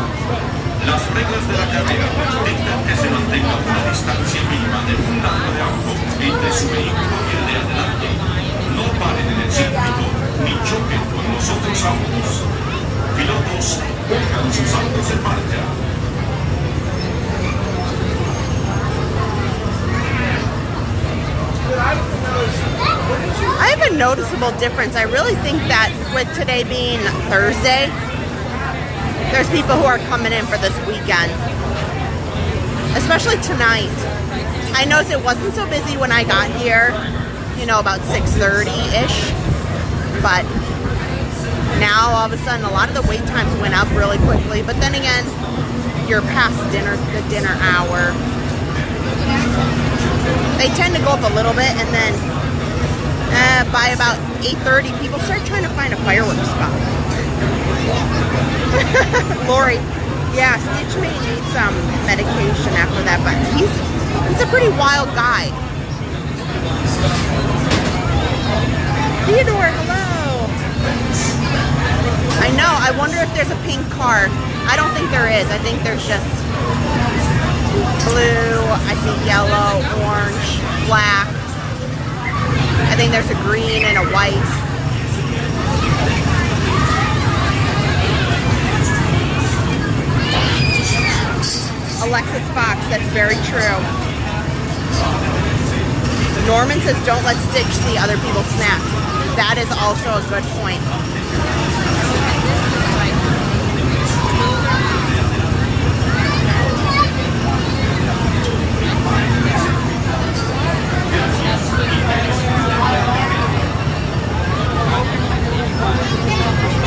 Las reglas de la carrera dictan que se mantenga una distancia mínima de un lado de auto entre su vehículo y el de adelante. No paren en el circuito ni choquen con los otros autos. Pilotos, pongan sus autos en marcha. I have a noticeable difference. I really think that with today being Thursday, there's people who are coming in for this weekend, especially tonight. I noticed it wasn't so busy when I got here, you know, about 6:30-ish, but now all of a sudden a lot of the wait times went up really quickly. But then again, you're past dinner, the dinner hour. They tend to go up a little bit, and then by about 8:30, people start trying to find a fireworks spot. Lori, yeah, Stitch may need some medication after that, but he's a pretty wild guy. Theodore, hello. I know, I wonder if there's a pink car. I don't think there is. I think there's just blue, I see yellow, orange, black. I think there's a green and a white. Alexis Fox, that's very true. Norman says don't let Stitch see other people's snaps. That is also a good point.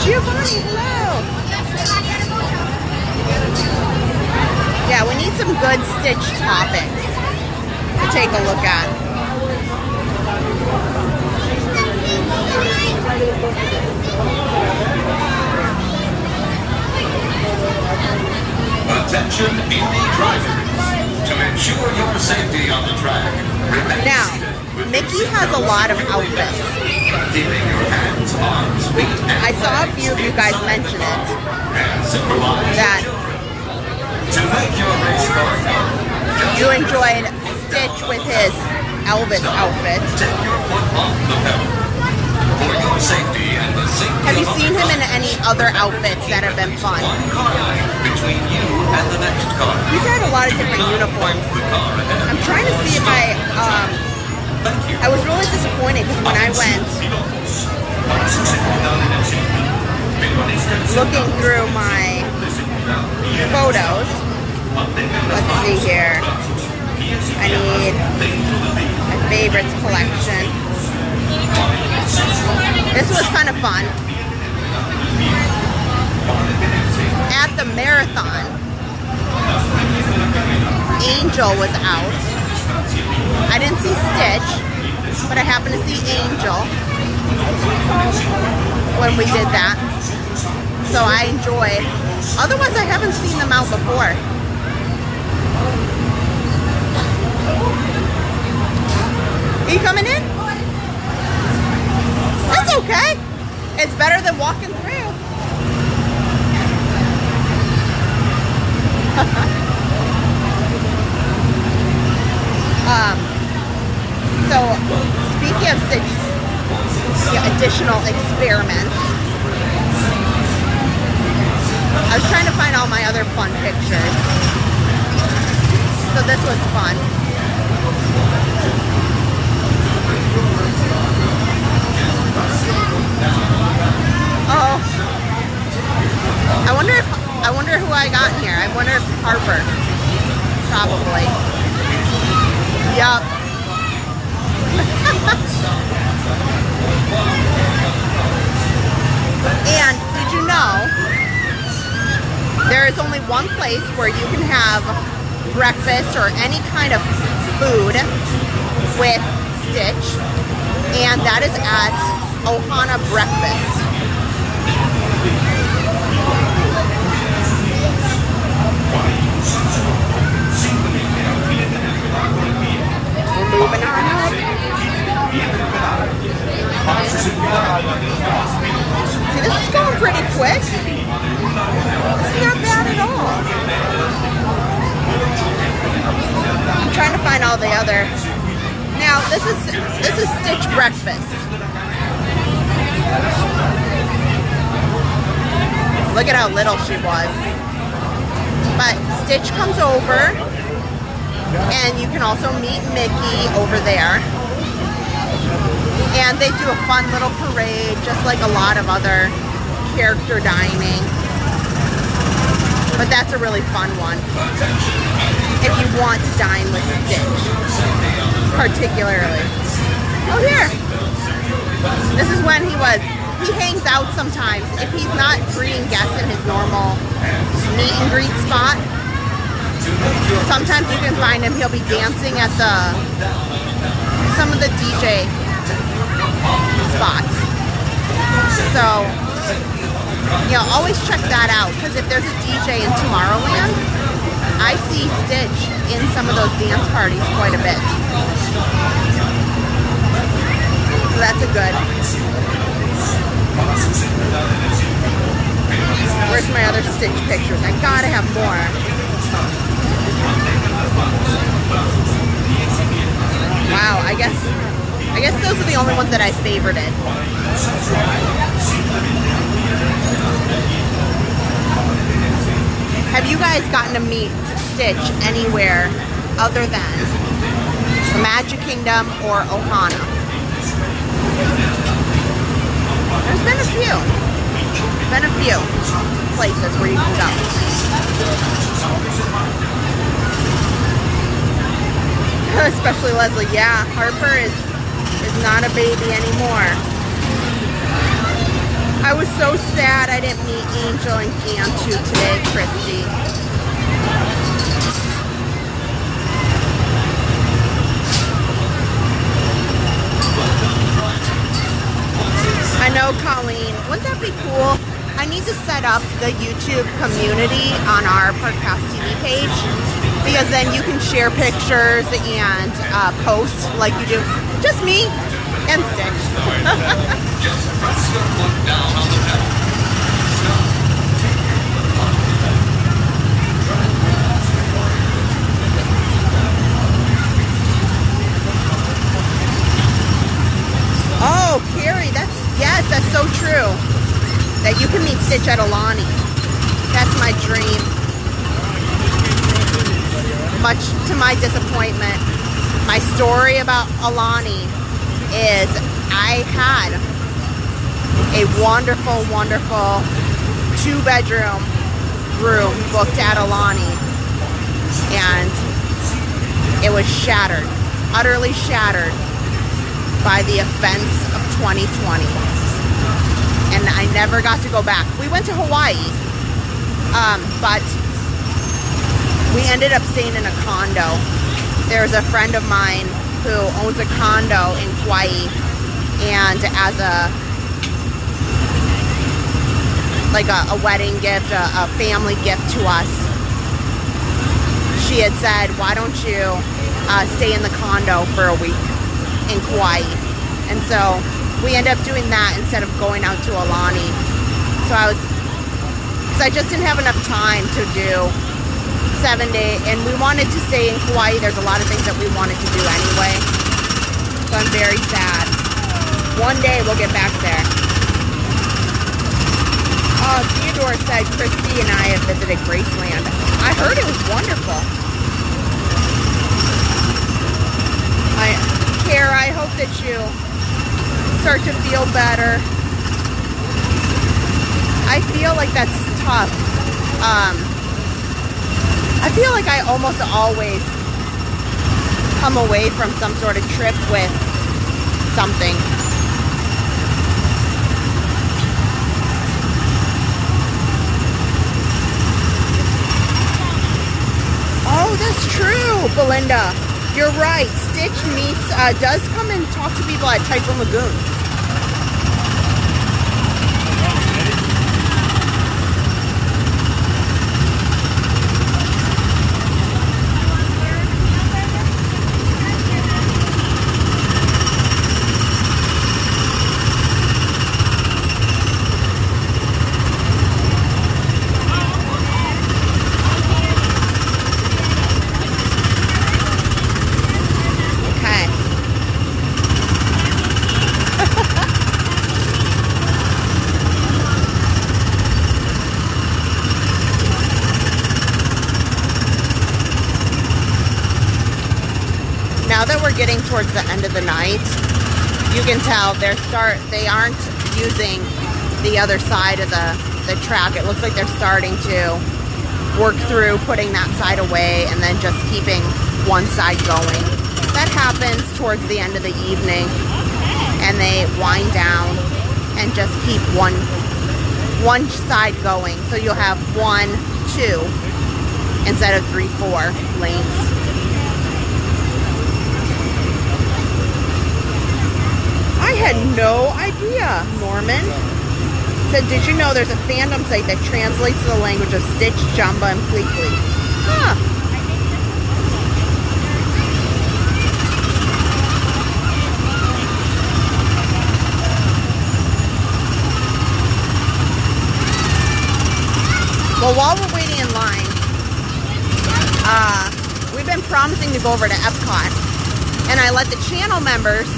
Giovanni, hello. Yeah, we need some good Stitch topics to take a look at. Attention indie drivers. To ensure your safety on the track, remain Now, seated. Mickey has a lot of outfits. Keeping your hands, arms, feet, and I saw a few of you guys mention it, that to make your race car go, you enjoyed Stitch with his Elvis outfit. take your foot off the pedal. For your safety and the safety Have you of seen him in others, any other outfits that have been fun? one car length between you and the next car. He's had a lot of different uniforms. The car ahead. I'm trying to see if Thank you. I was really disappointed because when I went looking through my photos, let's see here, I need my favorites collection. This was kind of fun. At the marathon, Angel was out. I didn't see Stitch, but I happened to see Angel when we did that. So I enjoyed. Otherwise, I haven't seen them out before. Are you coming in? That's okay. It's better than walking through. other fun pictures. So this was fun. Oh, I wonder who I got in here. I wonder if Harper. Probably. Yup. And did you know there is only one place where you can have breakfast or any kind of food with Stitch, and that is at Ohana Breakfast. We're moving on up. See, this is going pretty quick. It's not bad at all. I'm trying to find all the other. Now this is Stitch breakfast. Look at how little she was. But Stitch comes over, and you can also meet Mickey over there. And they do a fun little parade, just like a lot of other character dining. But that's a really fun one if you want to dine with Stitch, particularly. Oh, here. This is when he hangs out sometimes. If he's not greeting guests in his normal meet and greet spot, sometimes you can find him. He'll be dancing at some of the DJ spots. So, you know, always check that out, because if there's a DJ in Tomorrowland, I see Stitch in some of those dance parties quite a bit. So that's a good. Where's my other Stitch pictures? I gotta have more. Wow, I guess those are the only ones that I favorited. Have you guys gotten to meet Stitch anywhere other than the Magic Kingdom or Ohana? There's been a few. There's been a few places where you can go. Especially Leslie. Yeah, Harper is not a baby anymore. I was so sad I didn't meet Angel and Gantu today, Christy. I know, Colleen. Wouldn't that be cool? I need to set up the YouTube community on our Podcast TV page, because then you can share pictures and post like you do. Just me and Stitch. Oh, Carrie, that's so true. That you can meet Stitch at Alani. That's my dream. Much to my disappointment, my story about Alani is I had a wonderful, wonderful 2-bedroom room booked at Alani, and it was shattered, utterly shattered by the events of 2020. And I never got to go back. We went to Hawaii, but we ended up staying in a condo. There's a friend of mine who owns a condo in Kauai, and as a wedding gift, a family gift to us, she had said, why don't you stay in the condo for a week in Kauai? And so we ended up doing that instead of going out to Alani. So because I just didn't have enough time to do 7 days, and we wanted to stay in Kauai. There's a lot of things that we wanted to do anyway. So I'm very sad. One day we'll get back there. Oh, Theodore viewer said Christy and I have visited Graceland. I heard it was wonderful. Kara, I hope that you start to feel better. I feel like that's tough. I feel like I almost always come away from some sort of trip with something. Oh, that's true, Belinda. You're right. Stitch does come and talk to people at Typhoon Lagoon. Now that we're getting towards the end of the night, you can tell they aren't using the other side of the track. It looks like they're starting to work through putting that side away and then just keeping one side going. That happens towards the end of the evening, and they wind down and just keep one side going. So you'll have 1, 2 instead of 3, 4 lanes. I had no idea, Norman. Said, did you know there's a fandom site that translates the language of Stitch, Jumba, and Pleakley? Huh. Well, while we're waiting in line, we've been promising to go over to Epcot, and I let the channel members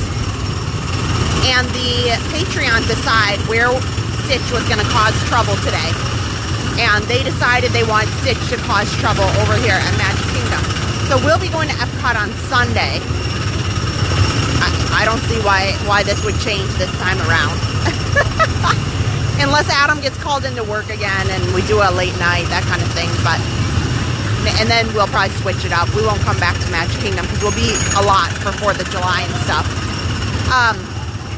and the Patreon decide where Stitch was going to cause trouble today. And they decided they want Stitch to cause trouble over here at Magic Kingdom. So we'll be going to Epcot on Sunday. I don't see why this would change this time around. Unless Adam gets called into work again and we do a late night, that kind of thing. And then we'll probably switch it up. We won't come back to Magic Kingdom because we'll be a lot for 4th of July and stuff.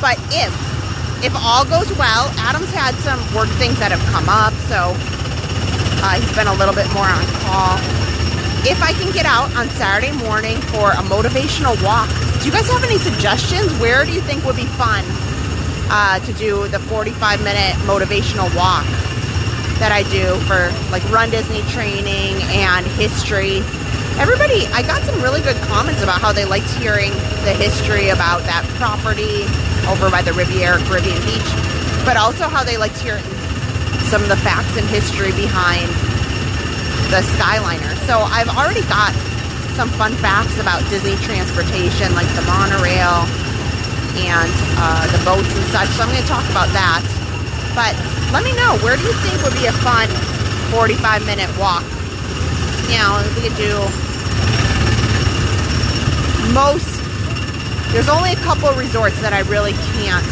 But if all goes well, Adam's had some work things that have come up, so he's been a little bit more on call. If I can get out on Saturday morning for a motivational walk, do you guys have any suggestions? Where do you think would be fun to do the 45-minute motivational walk that I do for like Run Disney training and history? Everybody, I got some really good comments about how they liked hearing the history about that property over by the Riviera Caribbean Beach, but also how they liked hearing some of the facts and history behind the Skyliner. So I've already got some fun facts about Disney transportation, like the monorail and the boats and such, so I'm going to talk about that. But let me know, where do you think would be a fun 45-minute walk? You know, we could do there's only a couple of resorts that I really can't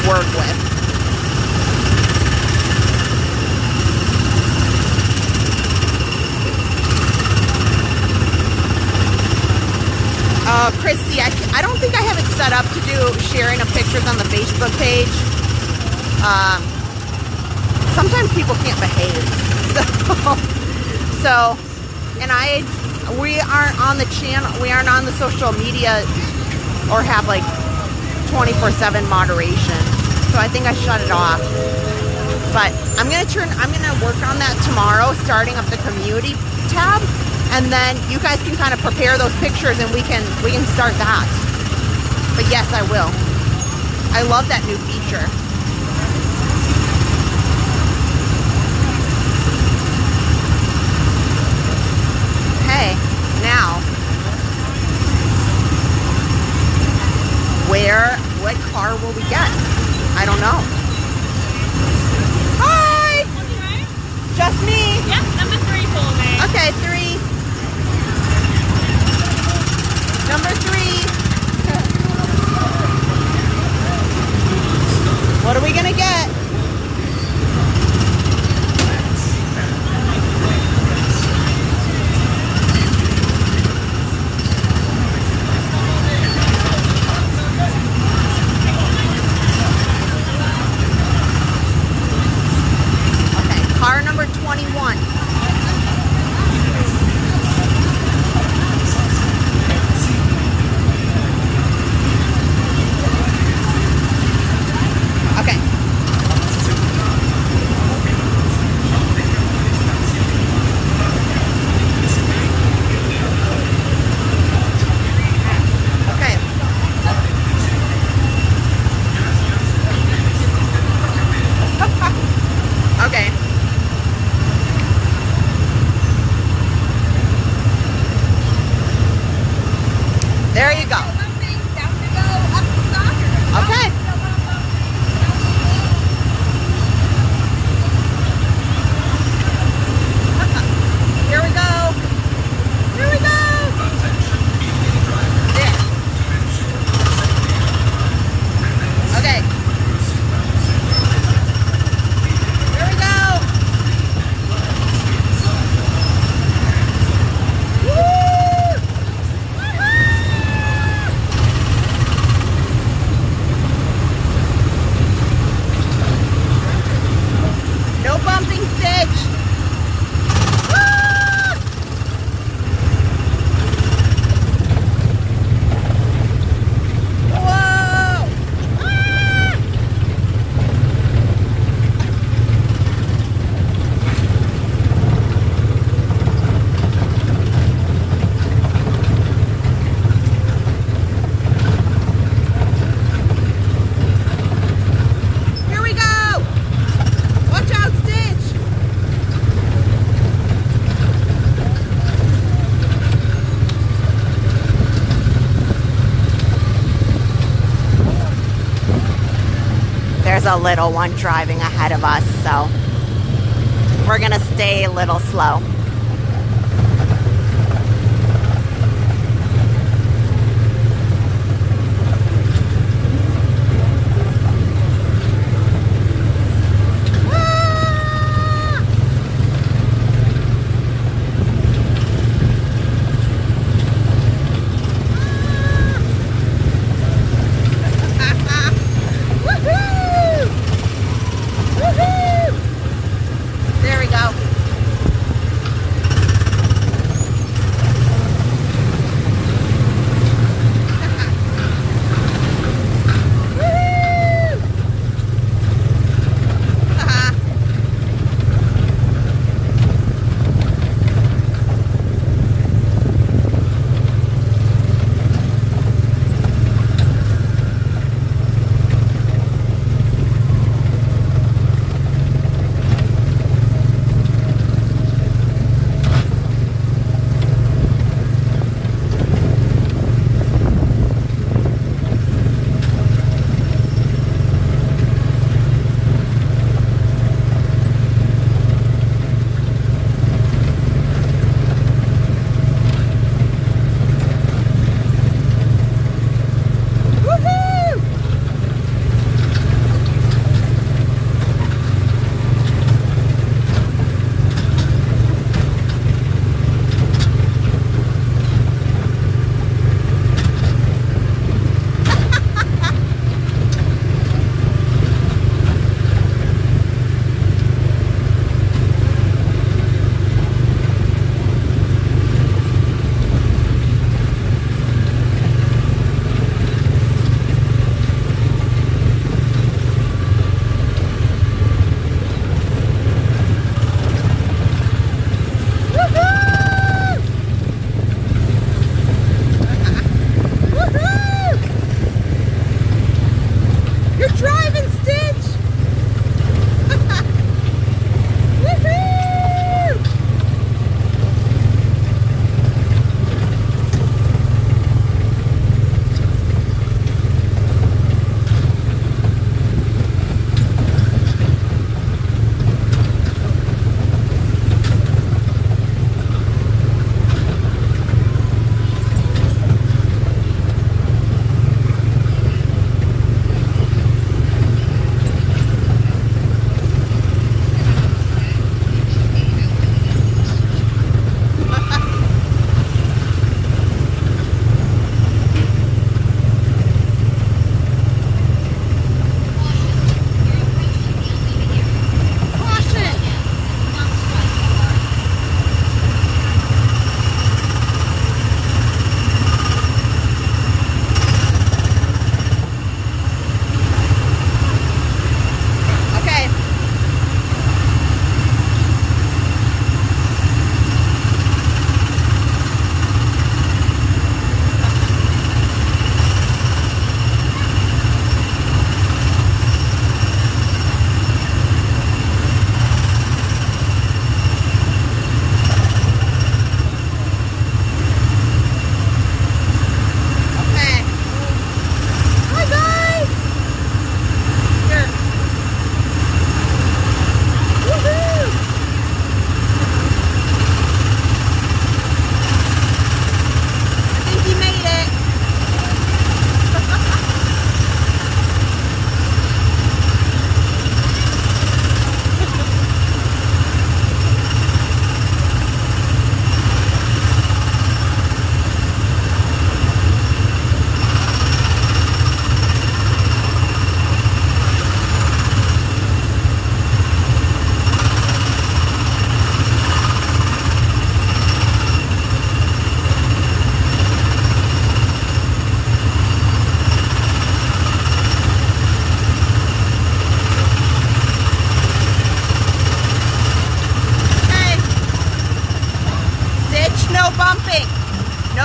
work with. Christy, I don't think I have it set up to do sharing of pictures on the Facebook page. Sometimes people can't behave. So and we aren't on the channel, we aren't on the social media or have like 24/7 moderation. So I think I shut it off. But I'm gonna work on that tomorrow, starting up the community tab, and then you guys can kind of prepare those pictures and we can start that. But yes, I will. I love that new feature. Okay, now what car will we get? I don't know. Hi! Okay. There you go. Okay. Here we go. Here we go. There. Okay. Here we go. Woo! No bumping, Stitch. A little one driving ahead of us, so we're gonna stay a little slow. There we go.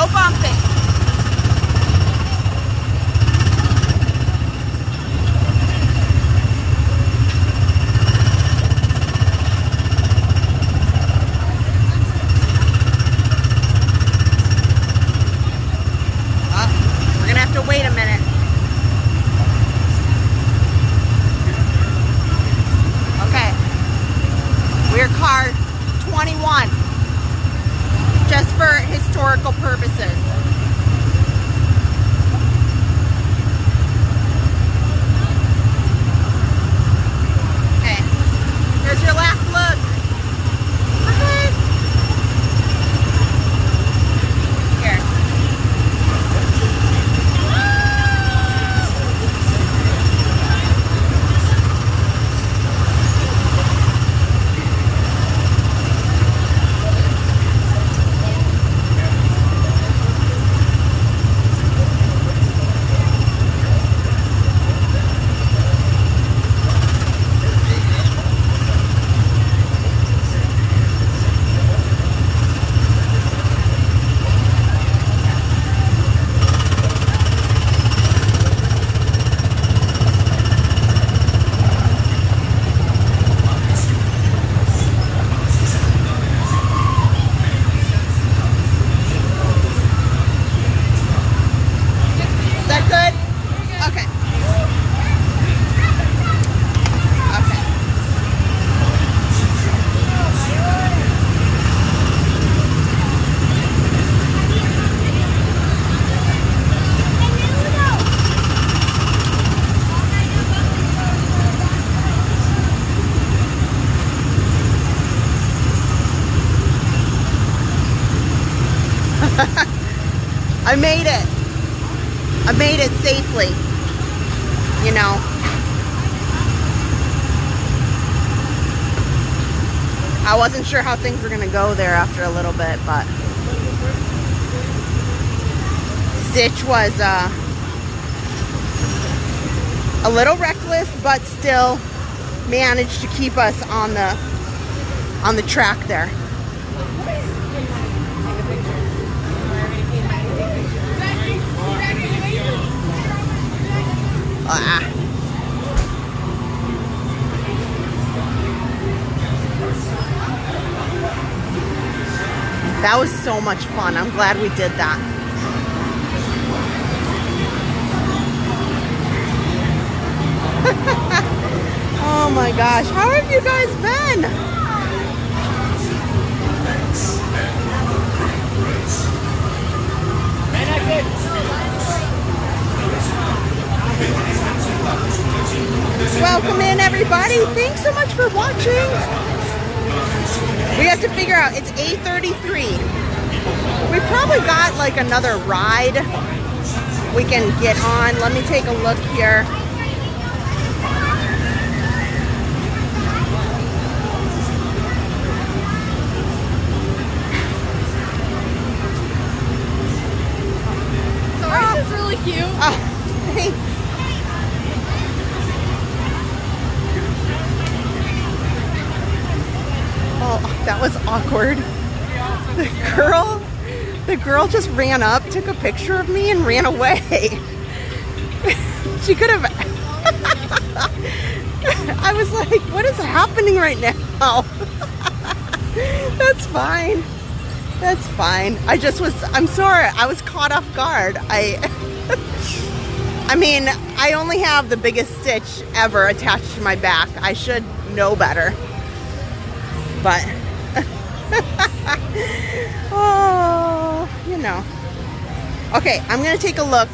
No bumping. We're gonna have to wait a minute. Okay. We're car 21. Just for historical purposes. Okay. Here's your last look. Okay. Here. I made it. I made it safely. You know. I wasn't sure how things were going to go there after a little bit, but Stitch was a little reckless, but still managed to keep us on the track there. That was so much fun. I'm glad we did that. Oh my gosh, how have you guys been? Welcome in, everybody. Thanks so much for watching. We have to figure out, it's 8:33. We probably got like another ride we can get on. Let me take a look here. Sorry, this is really cute. Oh, thanks. Oh, that was awkward. The girl just ran up, took a picture of me, and ran away. She could have. I was like, what is happening right now? That's fine. That's fine. I'm sorry. I was caught off guard. I mean, I only have the biggest stitch ever attached to my back. I should know better. But, oh, you know. Okay, I'm going to take a look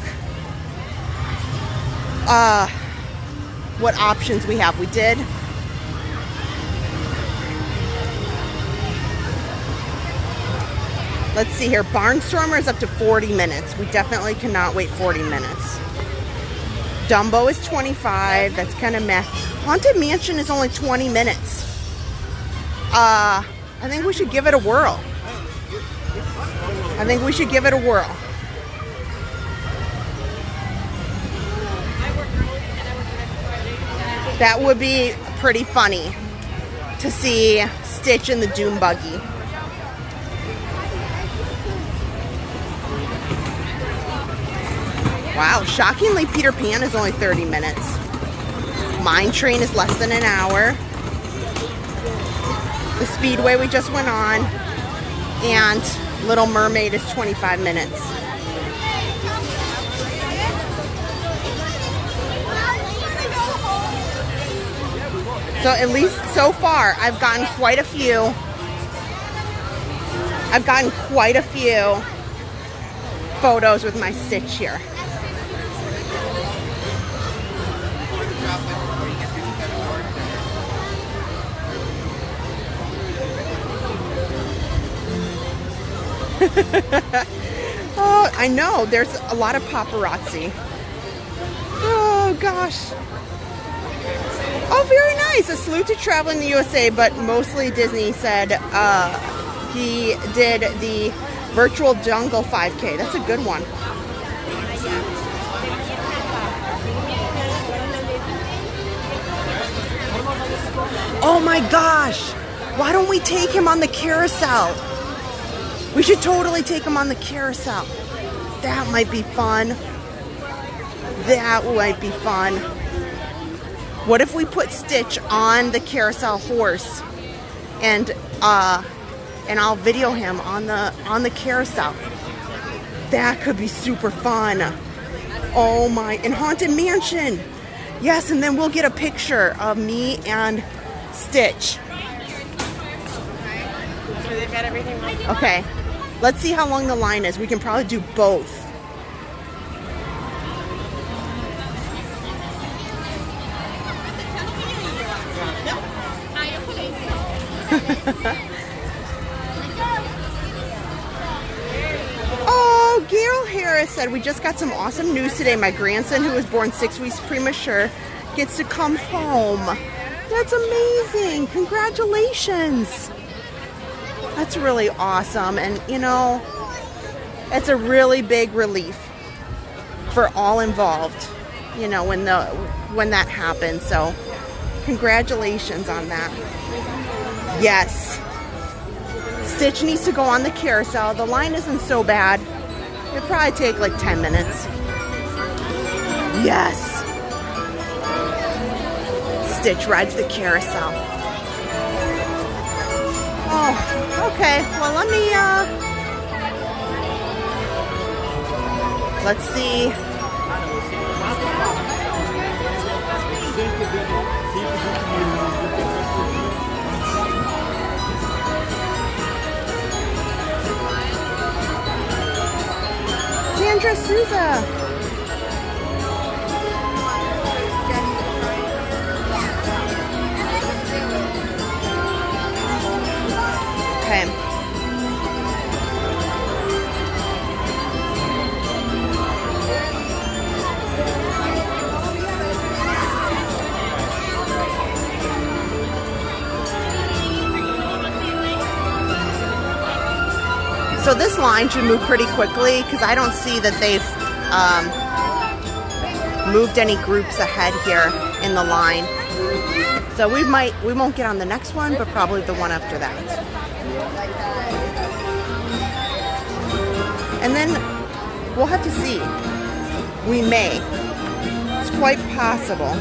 what options we have. We did. Let's see here. Barnstormer is up to 40 minutes. We definitely cannot wait 40 minutes. Dumbo is 25. That's kind of meh. Haunted Mansion is only 20 minutes. I think we should give it a whirl. That would be pretty funny to see Stitch in the Doom Buggy. Wow, shockingly, Peter Pan is only 30 minutes. Mine Train is less than an hour. The Speedway we just went on. And Little Mermaid is 25 minutes. So at least so far, I've gotten quite a few. Photos with my Stitch here. Oh, I know, there's a lot of paparazzi. Oh gosh. Oh, very nice. A salute to travel in the USA, but mostly Disney said he did the virtual jungle 5K. That's a good one. Oh my gosh. Why don't we take him on the carousel? We should totally take him on the carousel. That might be fun. That might be fun. What if we put Stitch on the carousel horse and I'll video him on the carousel. That could be super fun. Oh my, and Haunted Mansion. Yes, and then we'll get a picture of me and Stitch. They've got everything ready. Okay, let's see how long the line is. We can probably do both. Oh, Gail Harris said, we just got some awesome news today. My grandson, who was born 6 weeks premature, gets to come home. That's amazing. Congratulations. That's really awesome. And, you know, it's a really big relief for all involved, you know, when that happens. So, congratulations on that. Yes. Stitch needs to go on the carousel. The line isn't so bad. It'll probably take like 10 minutes. Yes. Stitch rides the carousel. Oh, okay. Well, let's see. Sandra Souza. Okay. So this line should move pretty quickly because I don't see that they've moved any groups ahead here in the line. So we won't get on the next one, but probably the one after that. And then we'll have to see. We may. It's quite possible.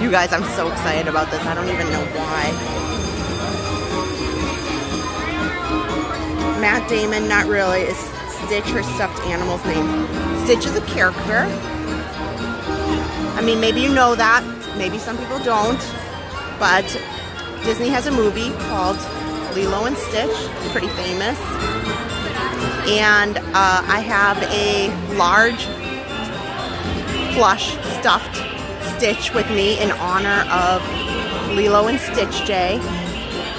You guys, I'm so excited about this. I don't even know why. Matt Damon, not really. Is Stitch her stuffed animal's name? Stitch is a character. I mean, maybe you know that. Maybe some people don't. But Disney has a movie called Lilo and Stitch. Pretty famous. And I have a large plush stuffed Stitch with me in honor of Lilo and Stitch Day.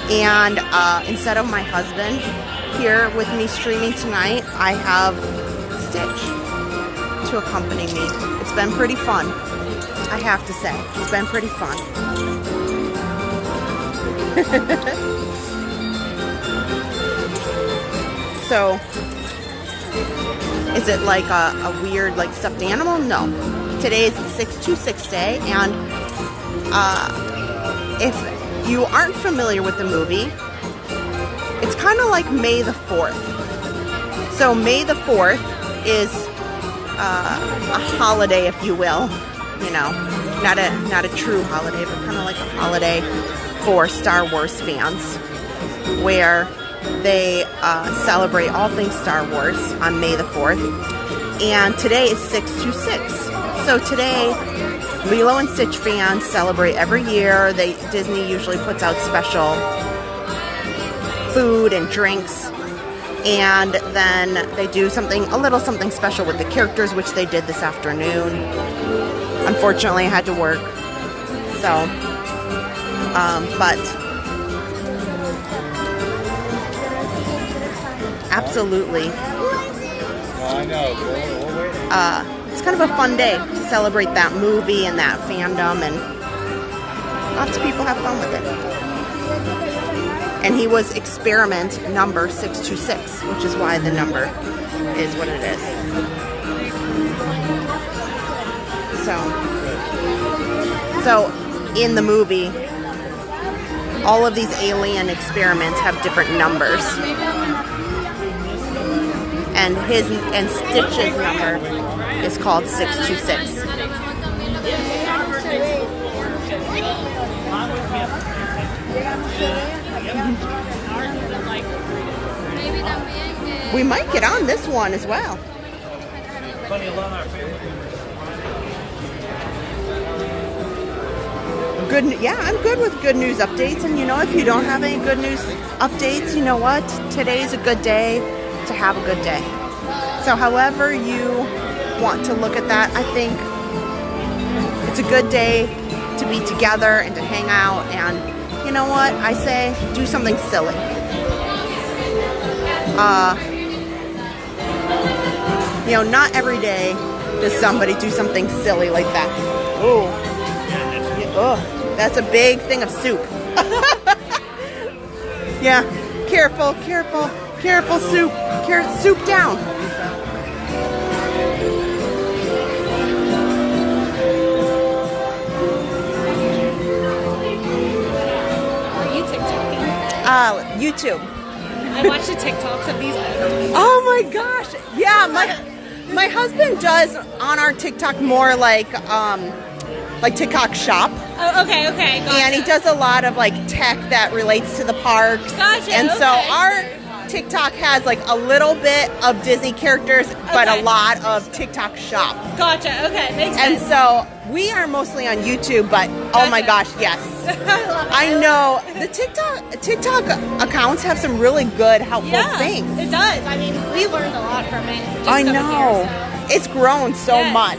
And instead of my husband here with me streaming tonight, I have Stitch to accompany me. It's been pretty fun, I have to say. It's been pretty fun. So, is it like a weird like stuffed animal? No. Today is 626 Day, and if you aren't familiar with the movie, It's kind of like May the 4th. So May the 4th is a holiday, if you will. You know, not a true holiday, but kind of like a holiday for Star Wars fans, where they celebrate all things Star Wars on May the 4th. And today is 626. So today, Lilo and Stitch fans celebrate every year. Disney usually puts out special food and drinks, and then they do a little something special with the characters, which they did this afternoon. Unfortunately, I had to work, so but absolutely, I know. it's kind of a fun day to celebrate that movie and that fandom, and lots of people have fun with it. And he was experiment number 626, which is why the number is what it is. So in the movie, all of these alien experiments have different numbers. And Stitch's number is called 626. We might get on this one as well. Yeah, I'm good with good news updates. And you know, if you don't have any good news updates, you know what? Today's a good day to have a good day. So however you want to look at that, I think it's a good day to be together and to hang out. And you know what? I say do something silly. You know, not every day does somebody do something silly like that. Oh, that's a big thing of soup. Yeah, careful, soup. Soup down. Are you TikToking? YouTube. I watch the TikToks of these items. Oh my gosh. Yeah, my husband does on our TikTok more like TikTok shop. Oh, okay, gotcha. And he does a lot of like tech that relates to the parks. Gotcha. And so our TikTok has like a little bit of Disney characters, but a lot of TikTok shop. Gotcha. Okay, makes And sense. so we are mostly on YouTube, but oh my gosh, yes. I love it. I know the TikTok accounts have some really good, helpful things. It does. I mean, we learned a lot from it. Just I coming know. Here, so. It's grown so Yes. much.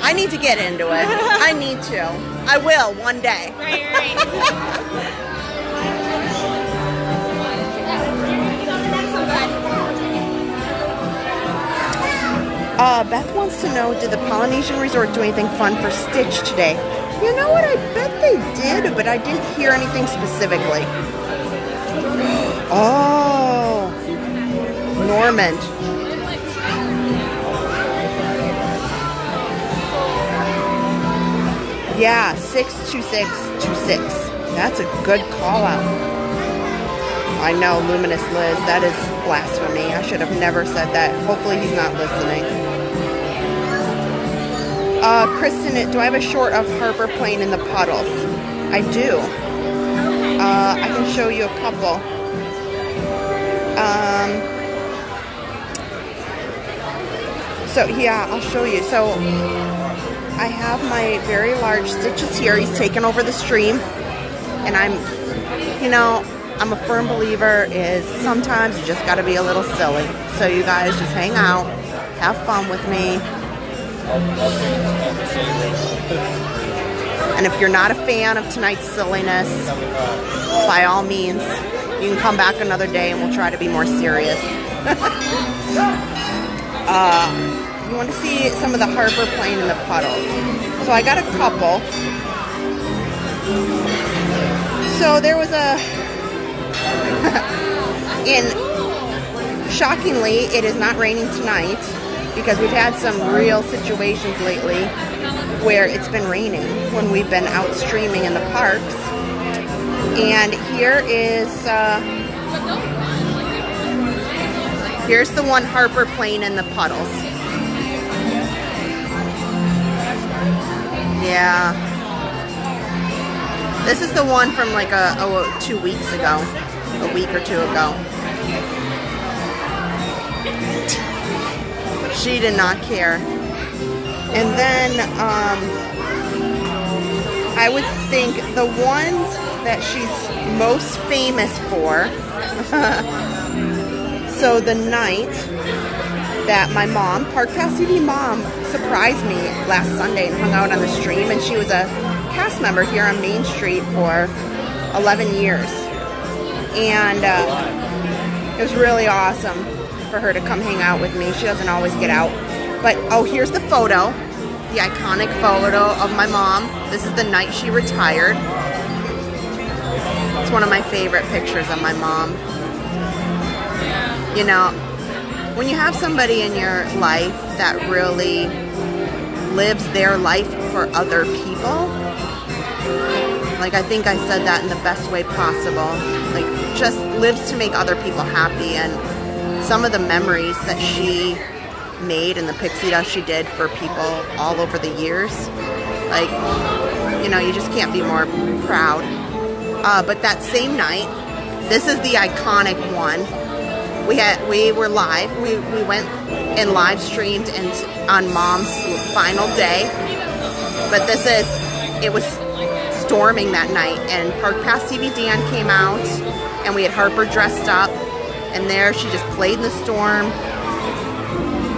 I need to get into it. I need to. I will one day. Right. Beth wants to know, did the Polynesian Resort do anything fun for Stitch today? You know what? I bet they did, but I didn't hear anything specifically. Oh, Normand. Yeah, 62626. That's a good call out. I know, Luminous Liz, that is blasphemy. I should have never said that. Hopefully he's not listening. Kristen, do I have a short of Harper playing in the puddles? I do. I can show you a couple. So yeah, I'll show you. So I have my very large Stitches here. He's taken over the stream. And I'm a firm believer is sometimes you just got to be a little silly. So you guys just hang out, have fun with me. And if you're not a fan of tonight's silliness, by all means, you can come back another day and we'll try to be more serious. You want to see some of the Harper playing in the puddles. So I got a couple. So there was shockingly, it is not raining tonight because we've had some real situations lately where it's been raining when we've been out streaming in the parks. And here is Here's the one Harper playing in the puddles. Yeah. This is the one from like 2 weeks ago. A week or two ago. She did not care. And then I would think the ones that she's most famous for. So the night that my mom, Park Pass TV mom, surprised me last Sunday and hung out on the stream, and she was a cast member here on Main Street for 11 years. And it was really awesome for her to come hang out with me. She doesn't always get out. But, oh, here's the photo. The iconic photo of my mom. This is the night she retired. It's one of my favorite pictures of my mom. You know, when you have somebody in your life that really lives their life for other people, like I think I said that in the best way possible, like just lives to make other people happy, and some of the memories that she made and the pixie dust she did for people all over the years, like, you know, you just can't be more proud. But that same night, this is the iconic one. We were live. We went and live streamed on Mom's final day. But it was storming that night, and Park Pass TV Dan came out, and we had Harper dressed up, and there she just played in the storm.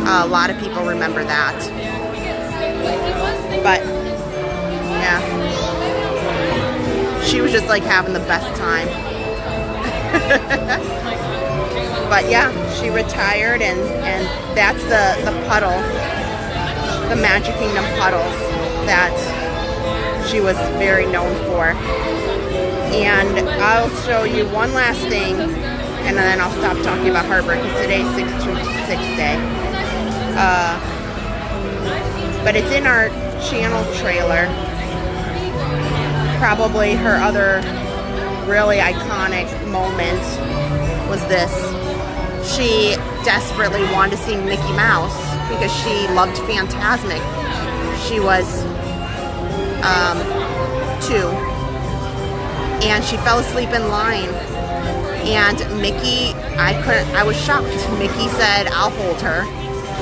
A lot of people remember that. But yeah, she was just like having the best time. But yeah, she retired, and that's the puddle, the Magic Kingdom puddles that she was very known for. And I'll show you one last thing, and then I'll stop talking about Harper because today's 626 day. But it's in our channel trailer. Probably her other really iconic moment was this. She desperately wanted to see Mickey Mouse because she loved Fantasmic. She was 2, and she fell asleep in line. And Mickey, I was shocked. Mickey said, "I'll hold her,"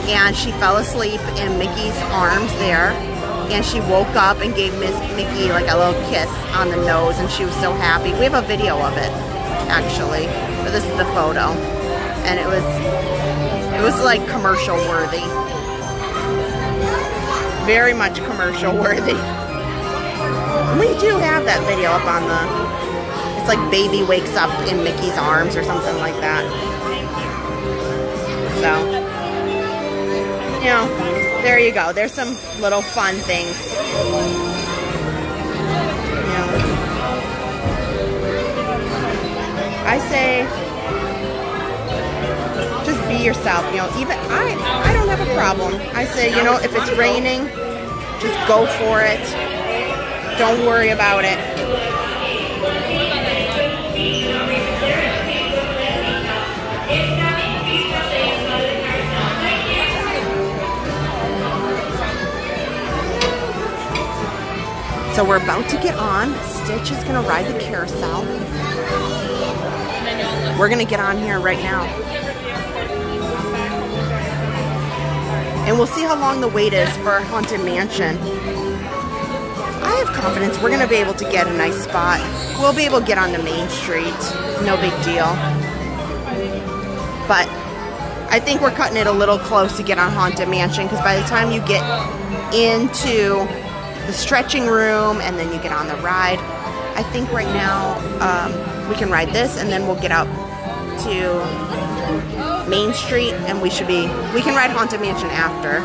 and she fell asleep in Mickey's arms there. And she woke up and gave Mickey like a little kiss on the nose, and she was so happy. We have a video of it, actually, but this is the photo. And it was like commercial worthy. Very much commercial worthy. And we do have that video up on it's like baby wakes up in Mickey's arms or something like that. So, you know, there you go. There's some little fun things. You know, I say, just be yourself, you know. Even I don't have a problem. I say, you know, if it's raining, just go for it. Don't worry about it. So we're about to get on. Stitch is gonna ride the carousel. We're gonna get on here right now. And we'll see how long the wait is for Haunted Mansion. I have confidence we're gonna be able to get a nice spot. We'll be able to get onto Main Street. No big deal. But I think we're cutting it a little close to get on Haunted Mansion, because by the time you get into the stretching room and then you get on the ride, I think right now we can ride this, and then we'll get up to Main Street, and we can ride Haunted Mansion after.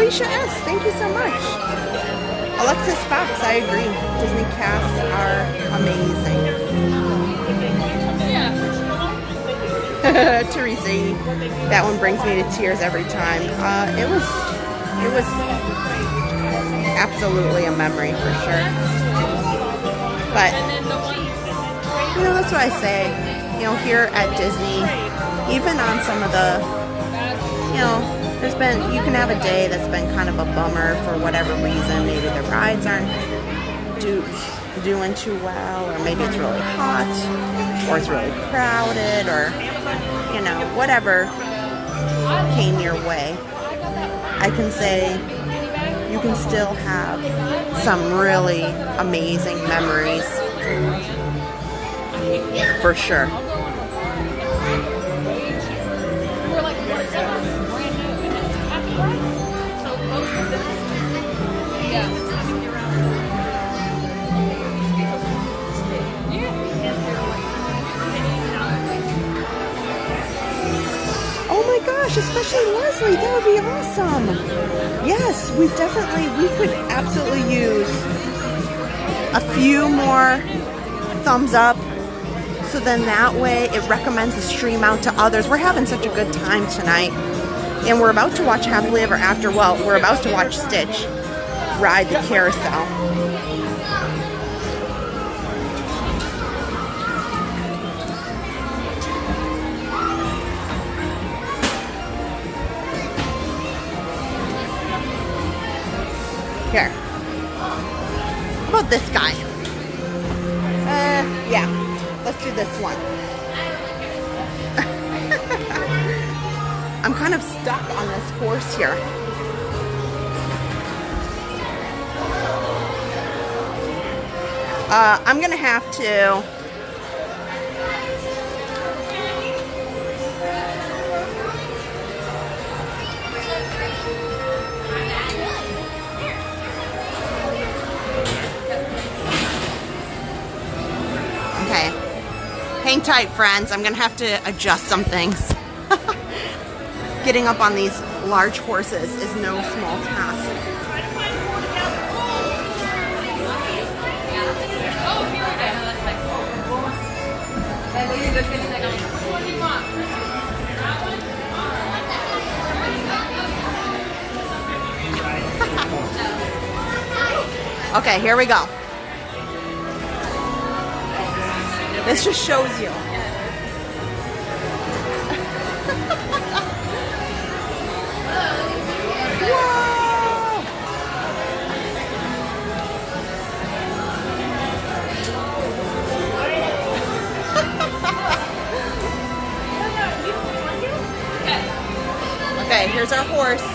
Alicia S., thank you so much. Alexis Fox, I agree. Disney casts are amazing. Teresa, that one brings me to tears every time. It was absolutely a memory for sure. But you know, that's what I say. You know, here at Disney, even on some of the, you know, you can have a day that's been kind of a bummer for whatever reason. Maybe the rides aren't doing too well, or maybe it's really hot, or it's really crowded, or, you know, whatever came your way. I can say you can still have some really amazing memories, for sure. Oh my gosh, especially Leslie, that would be awesome. Yes, we could absolutely use a few more thumbs up, so then that way it recommends the stream out to others. We're having such a good time tonight, and we're about to watch Happily Ever After. Well, we're about to watch Stitch ride the carousel. Here. How about this guy? Yeah. Let's do this one. I'm kind of stuck on this horse here. I'm gonna have to okay. Hang tight, friends. I'm gonna have to adjust some things. Getting up on these large horses is no small task. Okay, here we go. This just shows you. Whoa! Okay, here's our horse.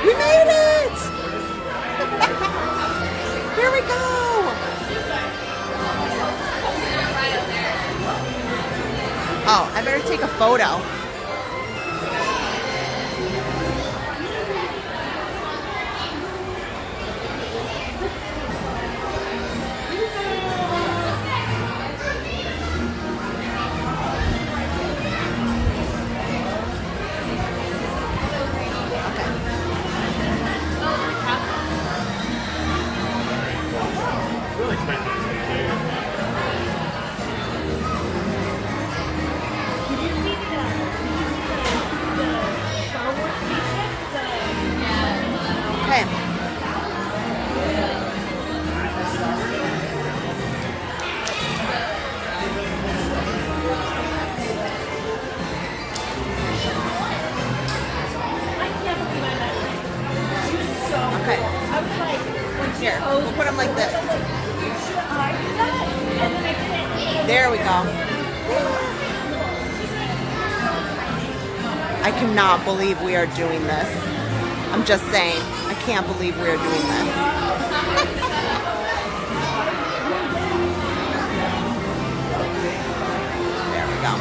We made it! Here we go! Oh, I better take a photo. Here, we'll put them like this. There we go. I cannot believe we are doing this. I'm just saying, I can't believe we are doing this. There we go.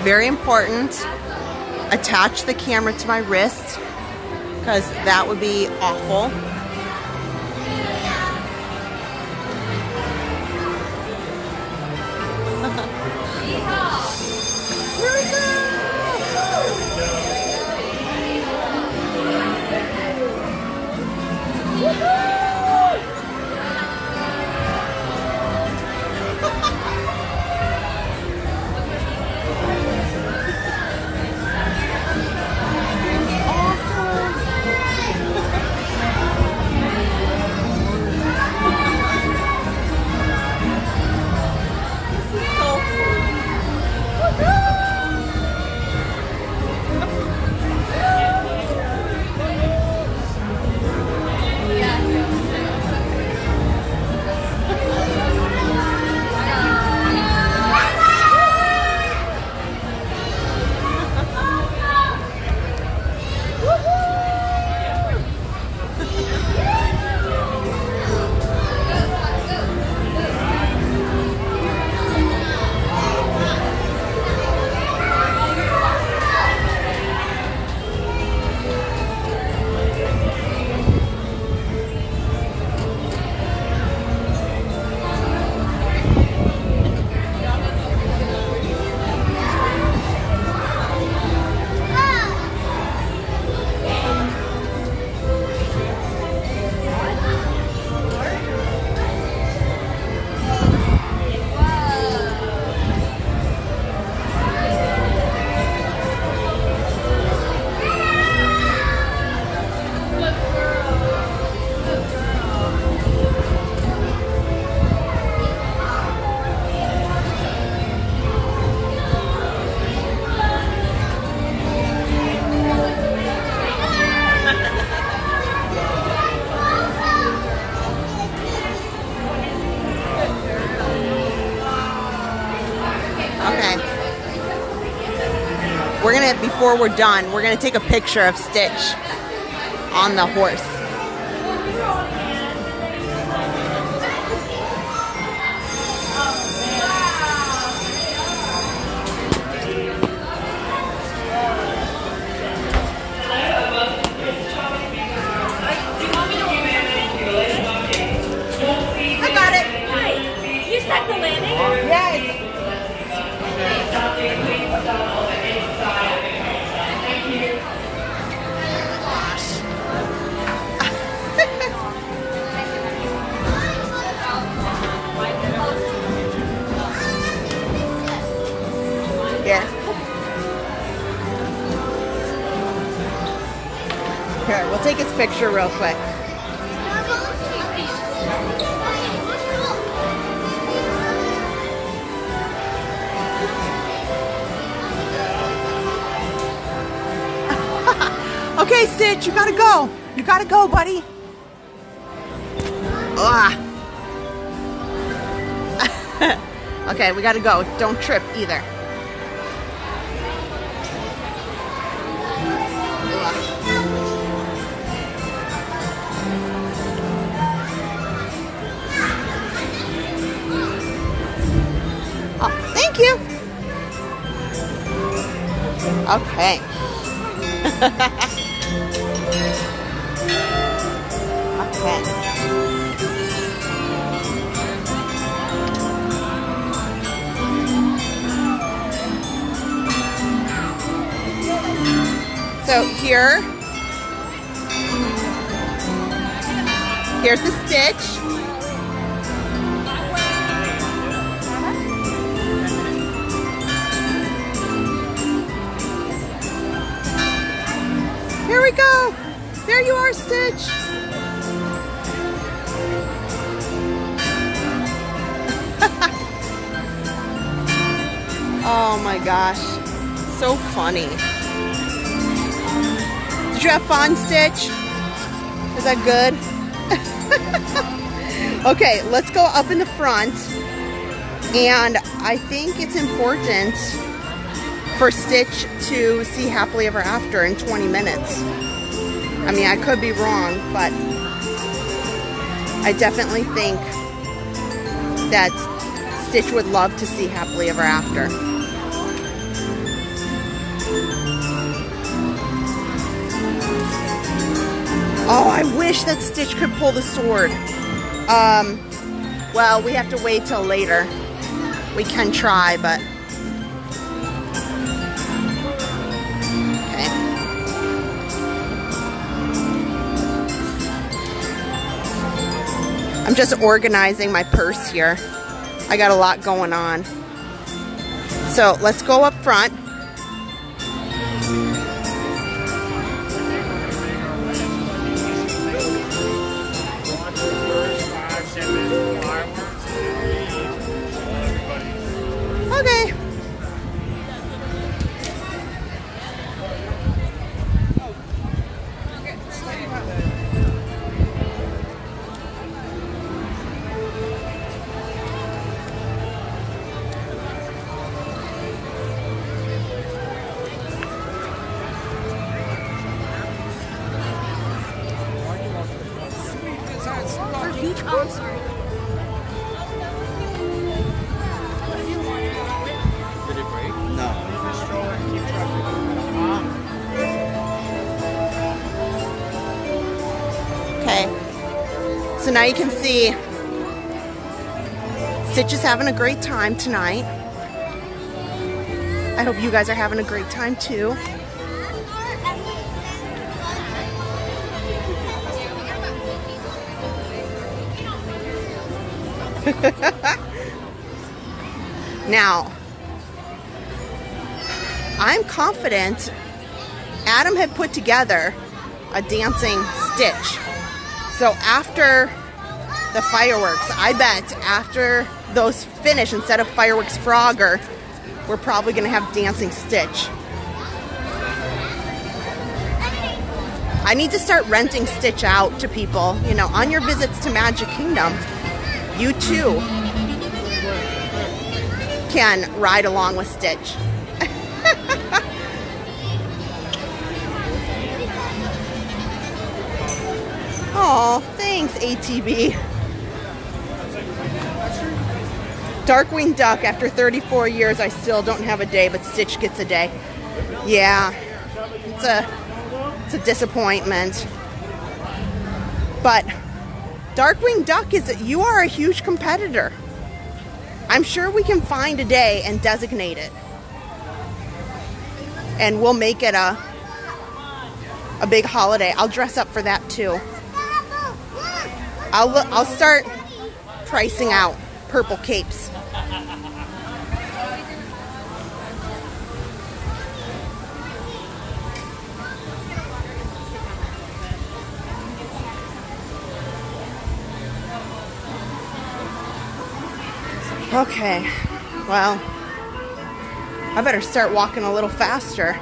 very important, attach the camera to my wrist, because that would be awful. Here we go! We're gonna, before we're done, we're gonna take a picture of Stitch on the horse. I got it. Nice. You set the landing? Yes. Here. Here, we'll take his picture real quick. Okay, Stitch, you gotta go. You gotta go, buddy. Okay, we gotta go. Don't trip either. Oh, thank you. Okay. Okay. So here's the Stitch. Here we go. There you are, Stitch. Oh my gosh, so funny. Did you have fun, Stitch? Was that good? Okay, let's go up in the front. And I think it's important for Stitch to see Happily Ever After in 20 minutes. I mean, I could be wrong, but I definitely think that Stitch would love to see Happily Ever After. Oh, I wish that Stitch could pull the sword. Well, we have to wait till later. We can try, but... Okay. I'm just organizing my purse here. I got a lot going on. So, let's go up front. Okay. So now you can see Stitch is having a great time tonight. I hope you guys are having a great time too. Now, I'm confident Adam had put together a dancing Stitch. So after the fireworks, I bet after those finish, instead of fireworks Frogger, we're probably going to have dancing Stitch. I need to start renting Stitch out to people, you know, on your visits to Magic Kingdom. You too can ride along with Stitch. Oh, thanks, ATB. Darkwing Duck, after 34 years, I still don't have a day, but Stitch gets a day. Yeah, it's a disappointment. But Darkwing Duck you are a huge competitor. I'm sure we can find a day and designate it. And we'll make it a big holiday. I'll dress up for that too. I'll start pricing out purple capes. Okay, well, I better start walking a little faster.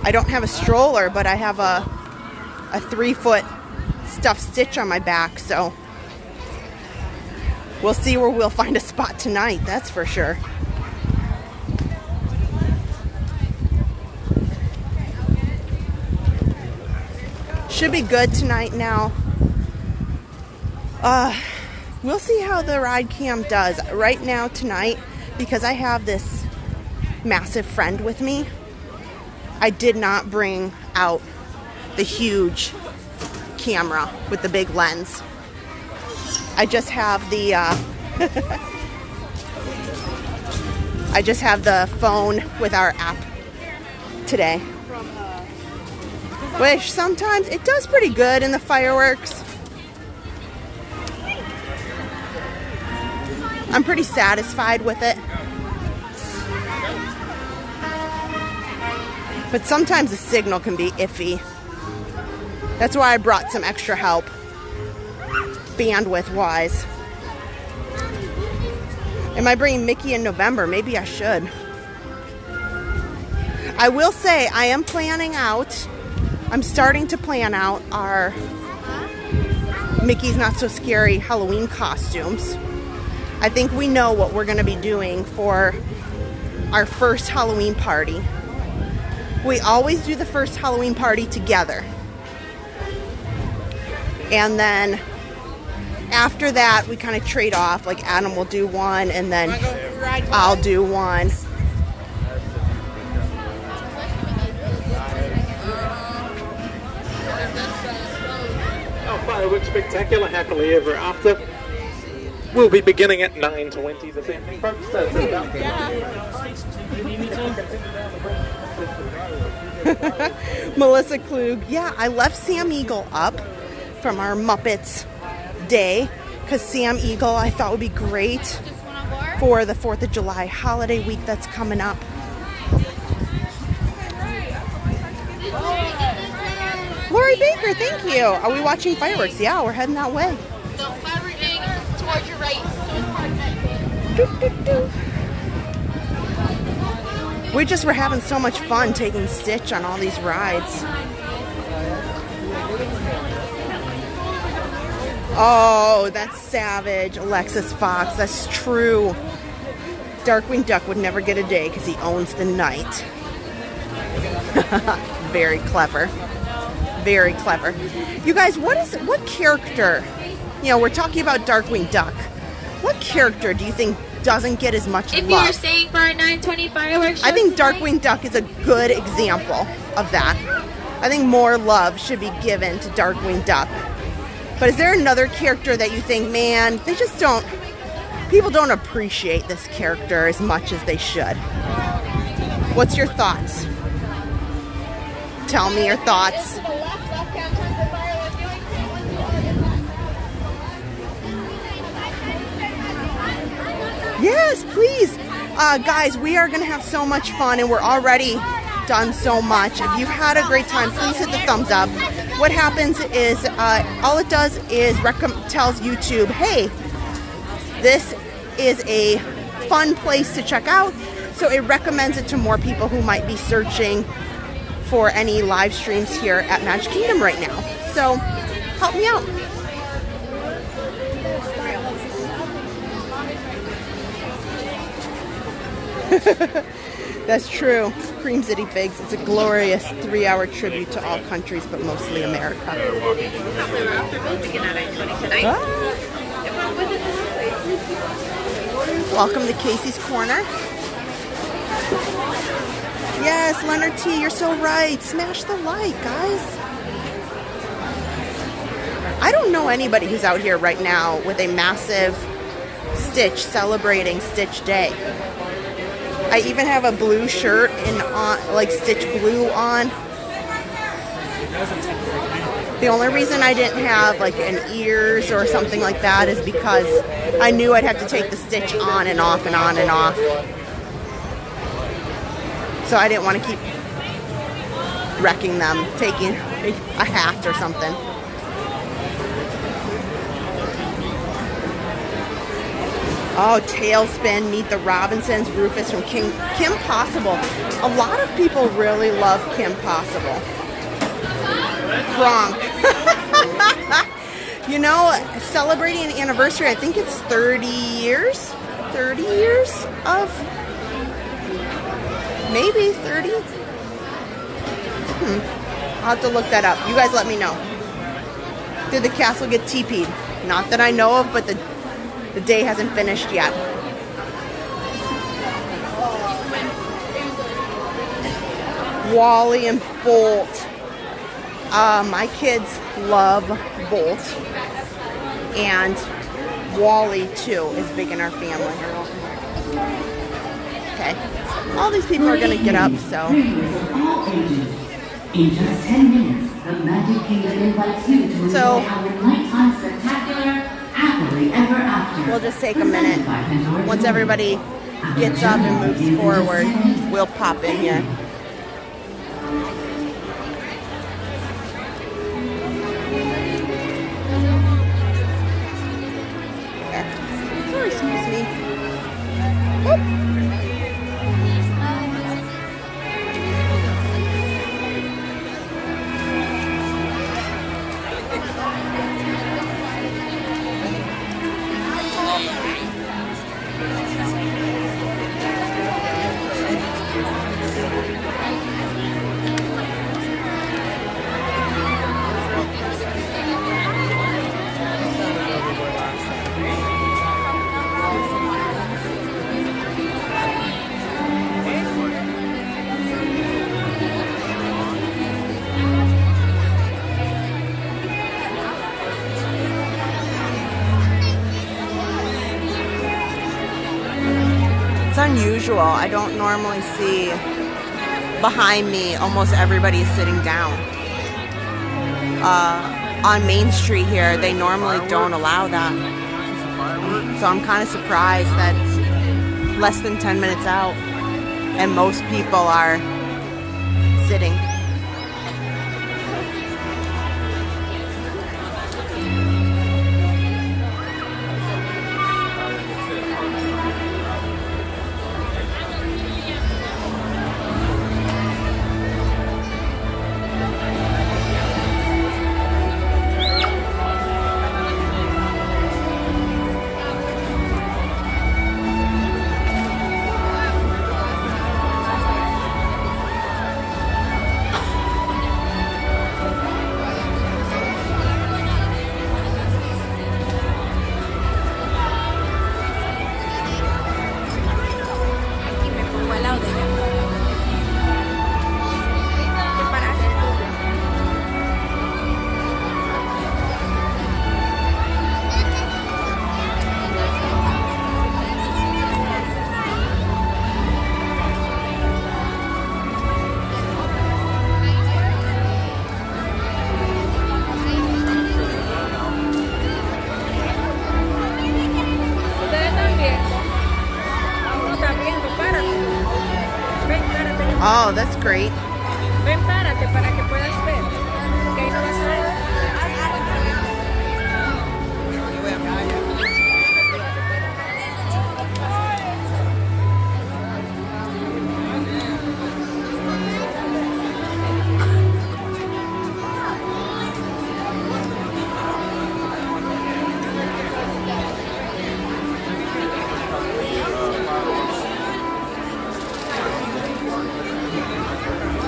I don't have a stroller, but I have a 3-foot stuffed Stitch on my back, so we'll see where we'll find a spot tonight, that's for sure. Should be good tonight now. We'll see how the ride cam does. Right now tonight, because I have this massive friend with me, I did not bring out the huge camera with the big lens. I just have the I just have the phone with our app today, which sometimes it does pretty good in the fireworks. I'm pretty satisfied with it, but sometimes the signal can be iffy. That's why I brought some extra help, bandwidth-wise. Am I bringing Mickey in November? Maybe I should. I will say I am planning out, I'm starting to plan out our Mickey's Not So Scary Halloween costumes. I think we know what we're going to be doing for our first Halloween party. We always do the first Halloween party together. And then after that, we kind of trade off. Like Adam will do one, and then I'll do one. fireworks spectacular happily ever after. We'll be beginning at 9:20 this evening, folks. Melissa Klug, yeah, I left Sam Eagle up from our Muppets day because Sam Eagle I thought would be great for the 4th of July holiday week that's coming up. Lori Baker, thank you. Are we watching fireworks? Yeah, we're heading that way. So everything towards your right. We just were having so much fun taking Stitch on all these rides. Oh, that's savage. Alexis Fox, that's true. Darkwing Duck would never get a day because he owns the night. Very clever. Very clever. You guys, what character, you know, we're talking about Darkwing Duck. What character do you think doesn't get as much love? If you were saying for our 9:20 fireworks show I think tonight, Darkwing Duck is a good example of that. I think more love should be given to Darkwing Duck. But is there another character that you think, man, they just don't, people don't appreciate this character as much as they should? What's your thoughts? Tell me your thoughts. Yes, please. Guys, we are going to have so much fun, and we're already done so much. If you've had a great time, please hit the thumbs up. What happens is, all it does is tells YouTube, hey, this is a fun place to check out. So it recommends it to more people who might be searching for any live streams here at Magic Kingdom right now. So help me out. That's true. Cream City Figs is a glorious 3-hour tribute to all countries, but mostly America. Ah. Welcome to Casey's Corner. Yes, Leonard T, you're so right. Smash the like, guys. I don't know anybody who's out here right now with a massive Stitch celebrating Stitch Day. I even have a blue shirt in like Stitch Blue on. The only reason I didn't have like an ears or something like that is because I knew I'd have to take the Stitch on and off and on and off. So I didn't want to keep wrecking them, taking a hat or something. Oh, Tailspin, Meet the Robinsons, Rufus from Kim Possible. A lot of people really love Kim Possible. Kronk. You know, celebrating an anniversary, I think it's 30 years? 30 years of... Maybe 30? I'll have to look that up. You guys let me know. Did the castle get TP'd? Not that I know of, but the day hasn't finished yet. Wally and Bolt. My kids love Bolt. And Wally, too, is big in our family. Okay. All these people are going to get up, so. In just 10 minutes, the Magic Kingdom invites you to enjoy our nighttime spectacular Happily Ever After. We'll just take a minute. Once everybody gets up and moves forward, we'll pop in here. Sorry, excuse me. Oop. unusual. I don't normally see behind me almost everybody is sitting down. On Main Street here, they normally don't allow that. So I'm kind of surprised that less than 10 minutes out and most people are sitting. Oh, that's great. Ven, párate para que puedas ver. Porque ahí no vas a ver.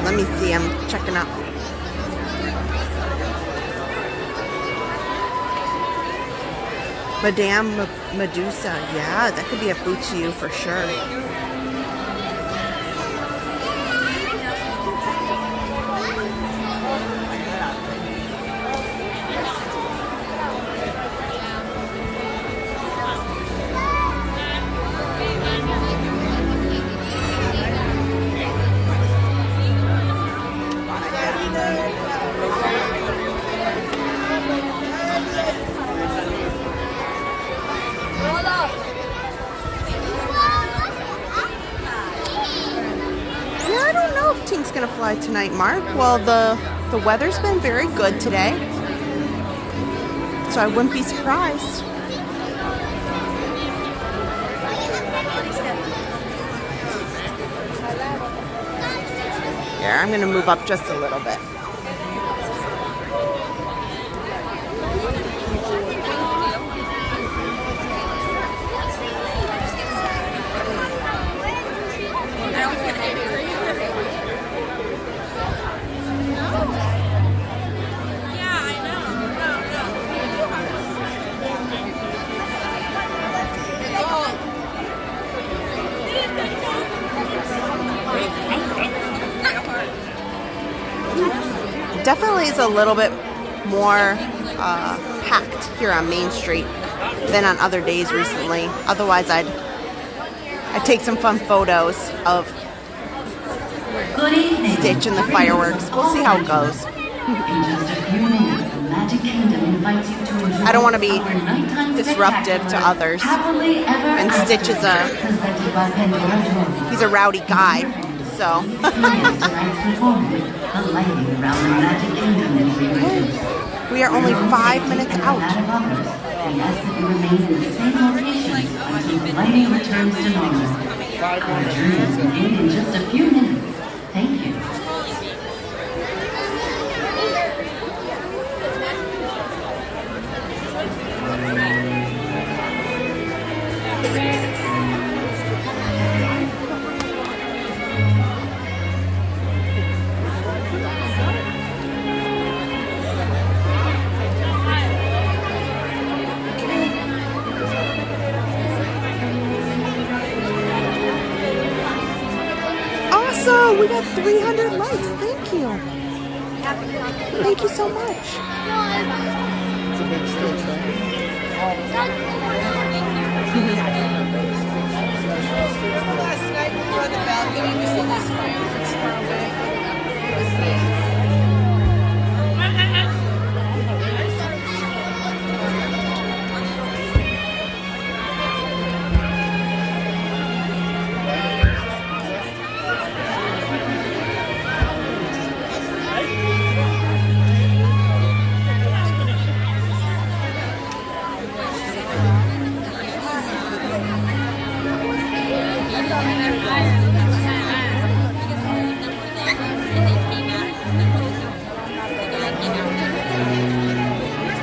Let me see, I'm checking out. Madame Medusa, yeah, that could be a boot to you for sure. Gonna fly tonight, Mark. Well, the weather's been very good today, so I wouldn't be surprised. Here, I'm gonna move up just a little bit. Definitely is a little bit more packed here on Main Street than on other days recently. Otherwise, I'd take some fun photos of Stitch and the fireworks. We'll see how it goes. I don't want to be disruptive to others. And Stitch is he's a rowdy guy, so. We are only 5 minutes out. We ask that you remain in the same location until lighting returns to normal. Our journey will begin in just a few minutes. Thank you. Awesome! We got 300 likes. Thank you. Thank you so much. It's a big Stitch thing. on the balcony, we saw this fireworks far away.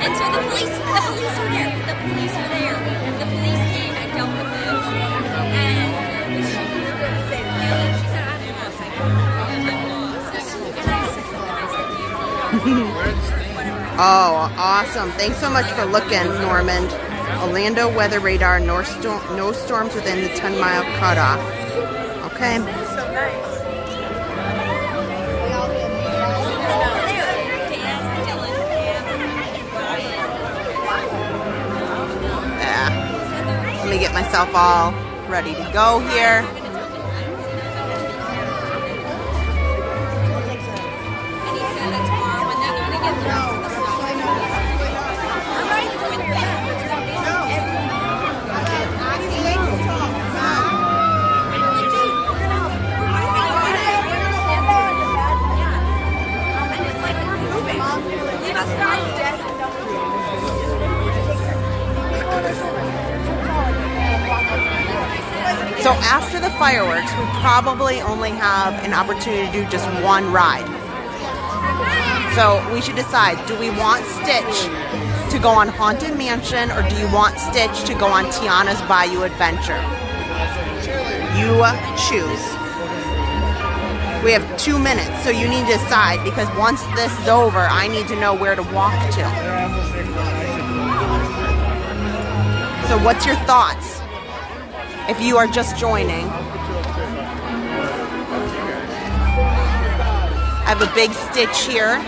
And so the police were there. The police were there. The police came and dealt with this. And she said, Oh, awesome. Thanks so much for looking, Normand. Orlando weather radar, no storms within the 10-mile cutoff. Okay. Yeah. Let me get myself all ready to go here. So after the fireworks, we probably only have an opportunity to do just one ride. So we should decide, do we want Stitch to go on Haunted Mansion, or do you want Stitch to go on Tiana's Bayou Adventure? You choose. We have 2 minutes, so you need to decide, because once this is over, I need to know where to walk to. So what's your thoughts? If you are just joining. I have a big Stitch here.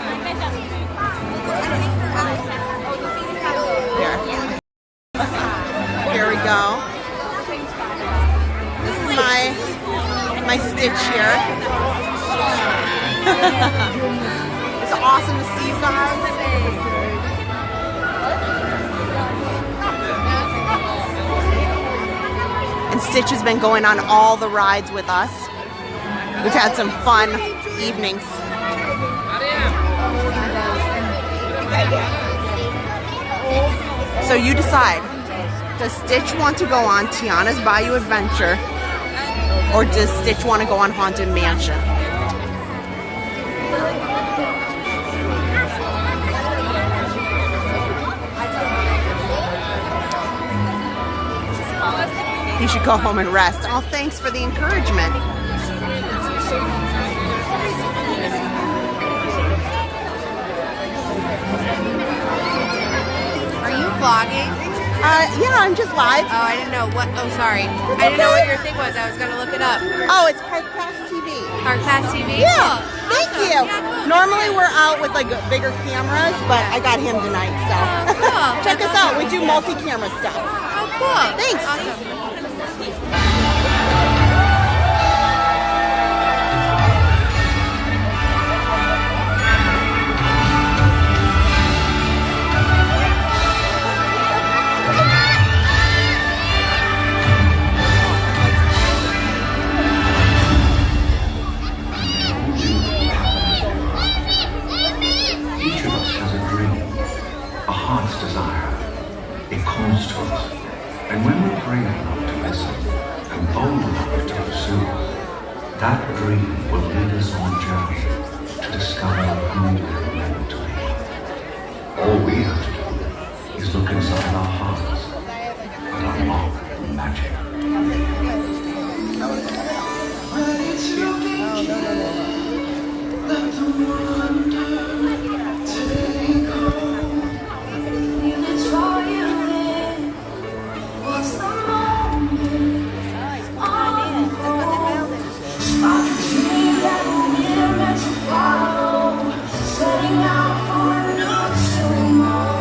Here we go. This is my Stitch here. It's awesome to see you guys. And Stitch has been going on all the rides with us. We've had some fun evenings. So you decide. Does Stitch want to go on Tiana's Bayou Adventure, or does Stitch want to go on Haunted Mansion? You should go home and rest. Oh, thanks for the encouragement. Are you vlogging? Yeah, I'm just live. Oh, I didn't know what. Oh, sorry. I didn't know what your thing was. I was going to look it up. Oh, it's Park Pass TV. Park Pass TV? Yeah. Thank Awesome. you. Yeah, cool. Normally we're out with like bigger cameras, but I got him tonight, so. Oh, cool. Check That's us out. awesome. We do multi-camera stuff. Oh, cool. Thanks. Awesome. Each of us has a dream, a heart's desire. It calls to us. And when we're brave enough to listen and bold enough to pursue, that dream will lead us on a journey to discover who we're meant to be. All we have to do is look inside our hearts and unlock magic. Let the wonder take hold. It's all you need. What's the moment? Spark a dream that we're meant to follow. Setting out for a new tomorrow.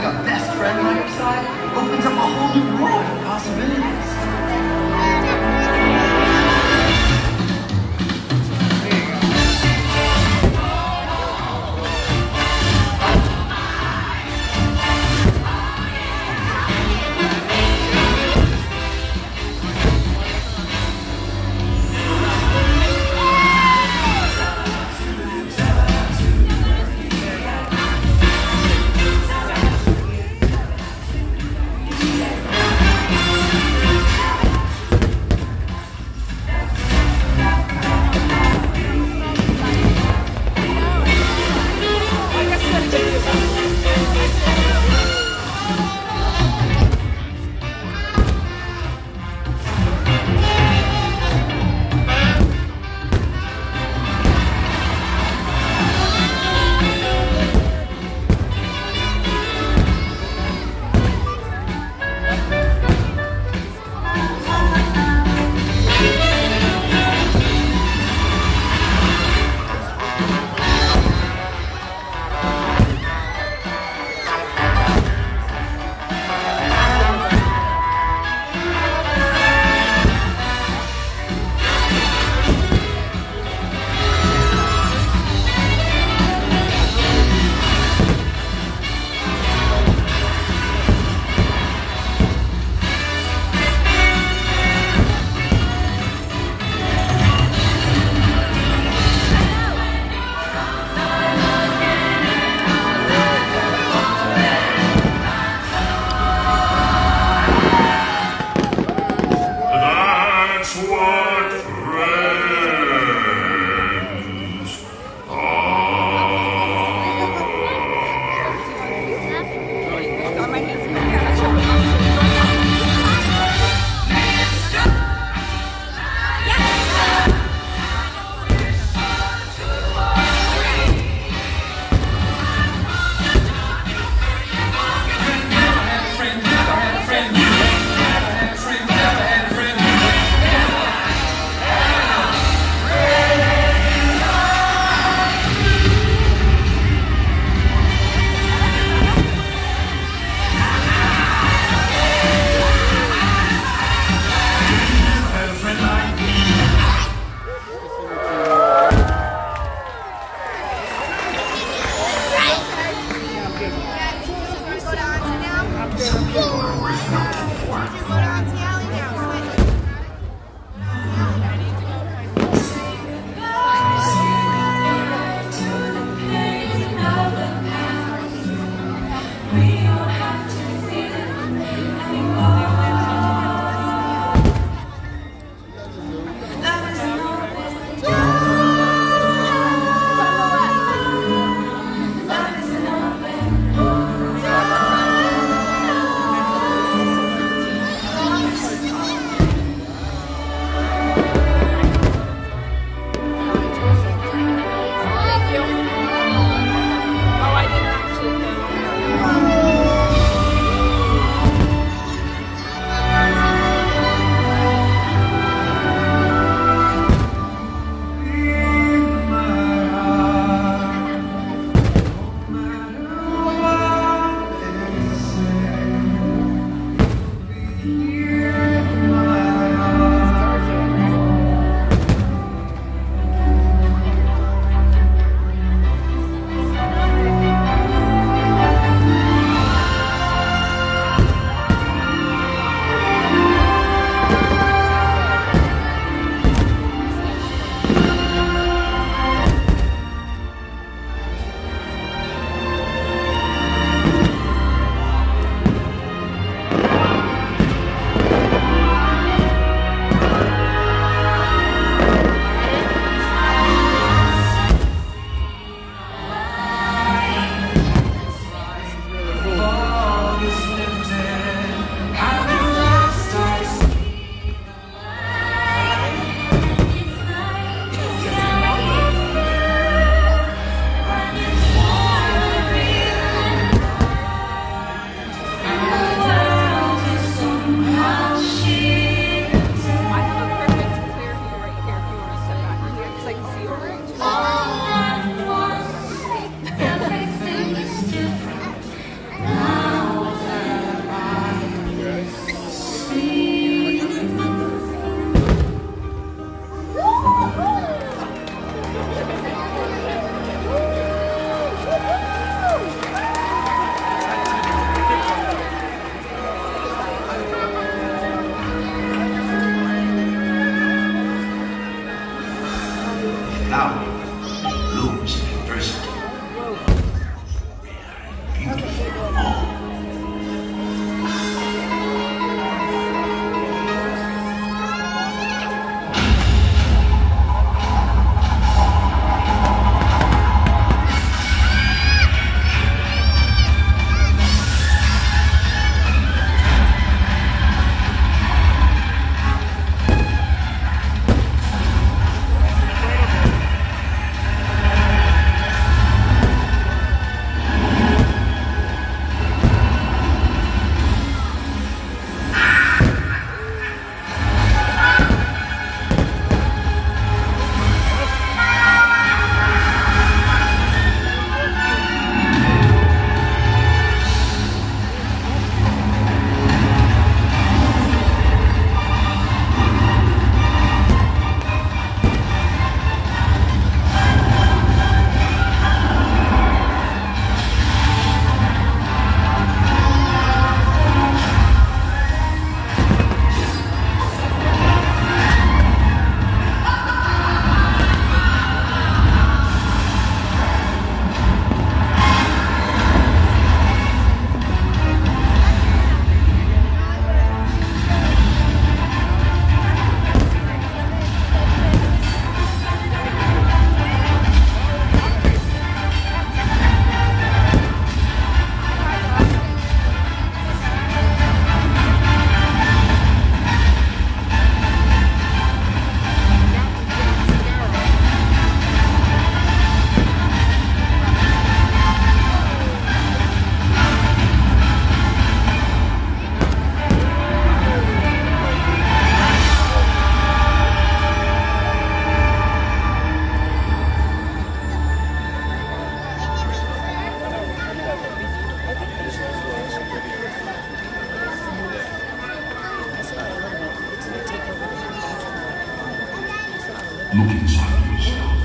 a best friend by your side opens up a whole new world of possibilities. Look inside yourself.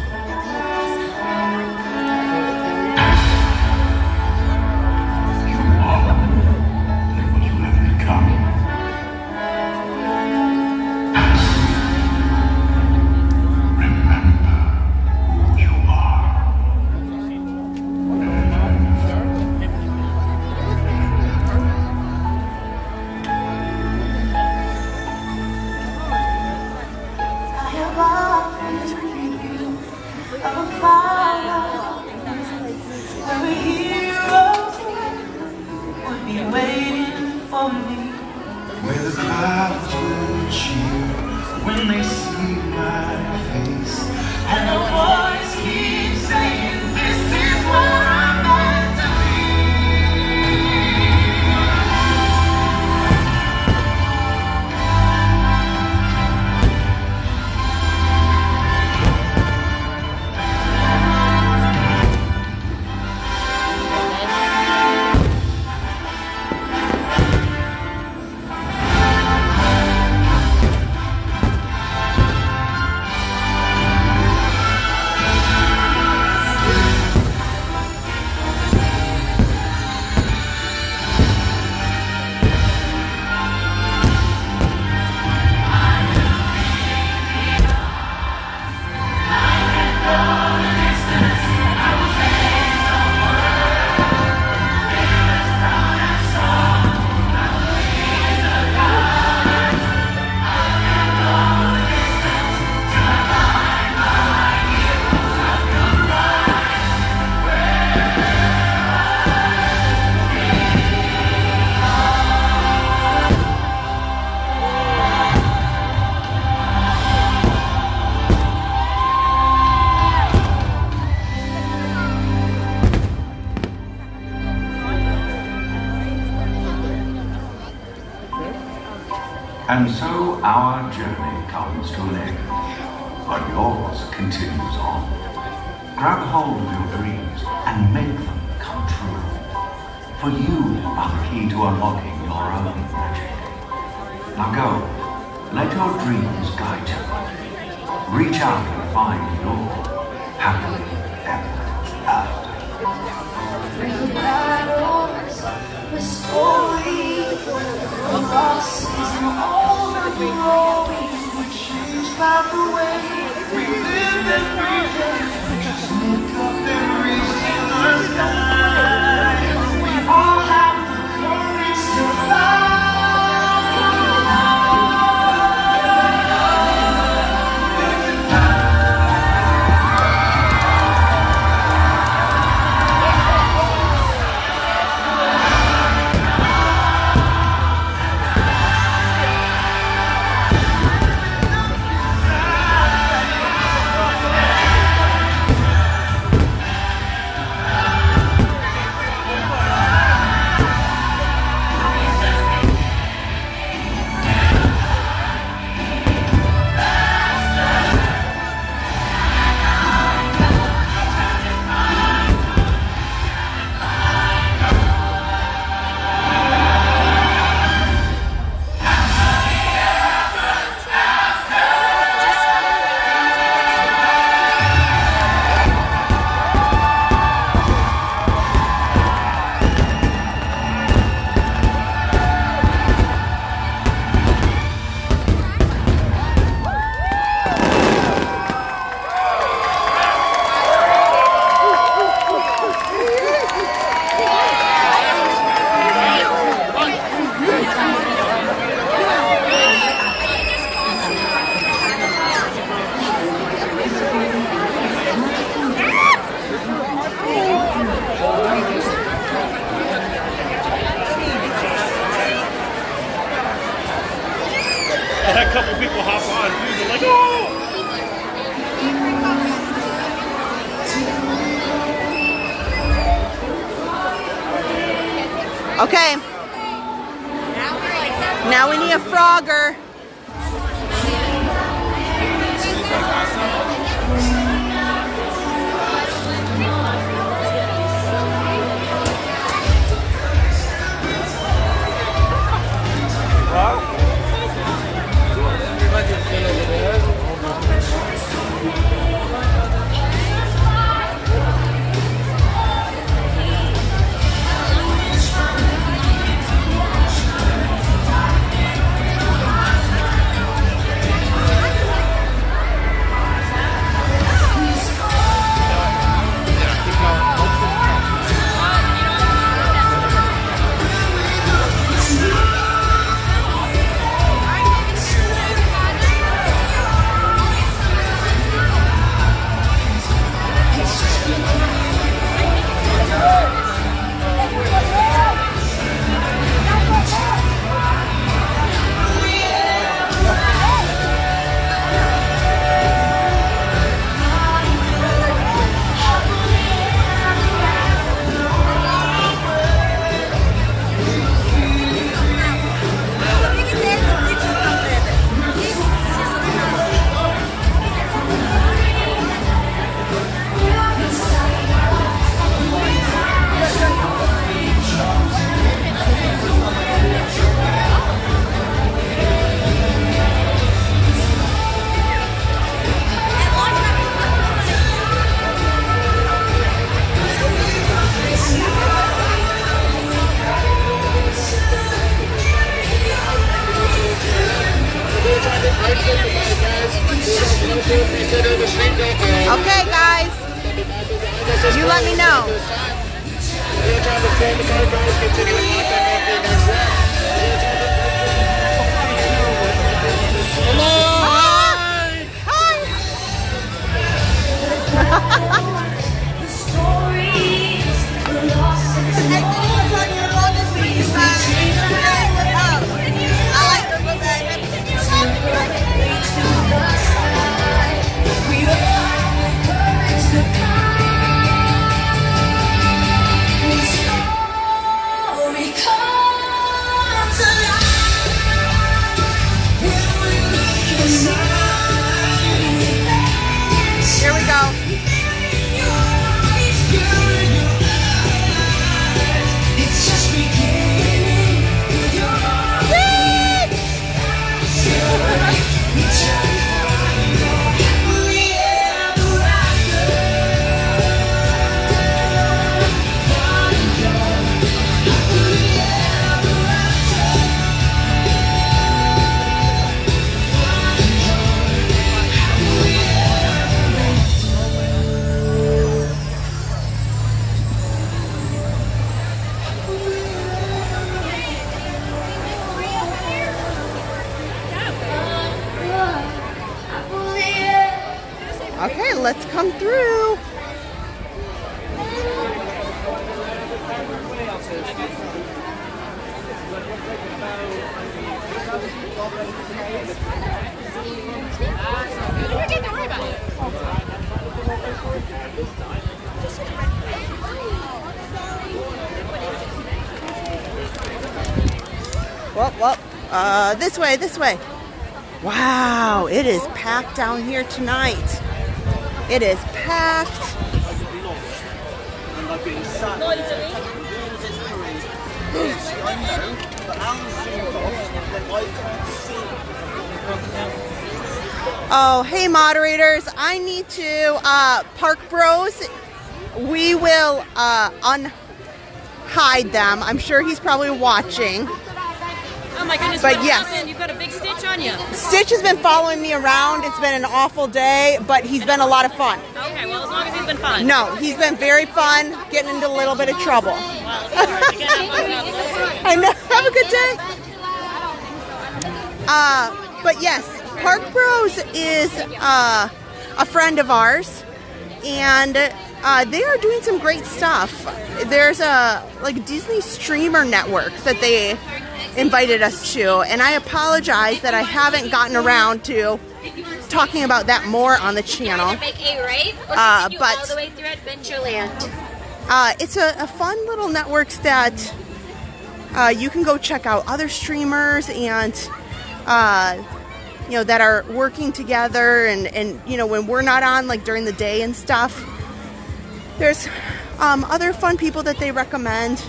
You are what you have become. Remember who you are. Where the clouds will cheer when they see my face, and a voice keeps saying, "This is what I'm meant to And so our journey comes to an end, but yours continues on. Grab hold of your dreams and make them come true. For you are the key to unlocking your own magic. Now go, let your dreams guide you. Reach out and find your happily ever after. Through battles, the story of losses and all the glories we change by the way we live every day. Just look up and reach to the sky. We all have the courage to fly. I had a couple people hop on too. They're like, oh! Okay. Now we need a Frogger. Here we go. Okay, let's come through. Well, this way, this way. Wow, it is packed down here tonight. It is packed. Oh, hey moderators, I need to, Park Bros, we will unhide them. I'm sure he's probably watching. Oh my goodness, but what yes, happened? You've got a big stitch on you. Stitch has been following me around. It's been an awful day, but he's been a lot of fun. Okay, well, as long as he's been fun. No, he's been very fun, getting into a little bit of trouble. I know, have a good day. But yes, Park Bros is a friend of ours, and they are doing some great stuff. There's a Disney streamer network that they invited us to, and I apologize that I haven't gotten around to talking about that more on the channel. Make a right or continue but all the way through Adventureland. It's a fun little network that you can go check out other streamers and that are working together, and when we're not on, like during the day and stuff, there's other fun people that they recommend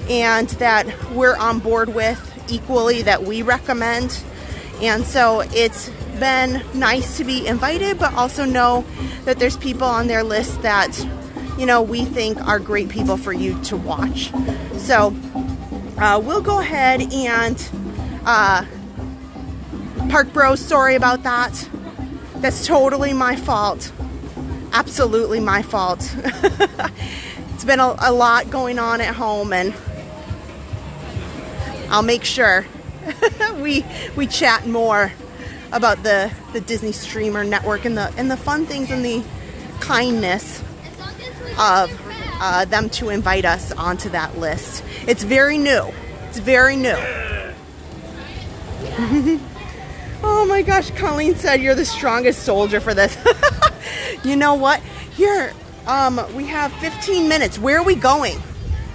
and that we're on board with equally, that we recommend. And so it's been nice to be invited, but also know that there's people on their list that we think are great people for you to watch. So we'll go ahead and Park Bros, sorry about that. That's totally my fault. Absolutely my fault. It's been a lot going on at home, and I'll make sure we chat more about the Disney Streamer Network and the fun things and the kindness of them to invite us onto that list. It's very new. It's very new. Oh my gosh, Colleen said you're the strongest soldier for this. You know what? Here, we have 15 minutes. Where are we going?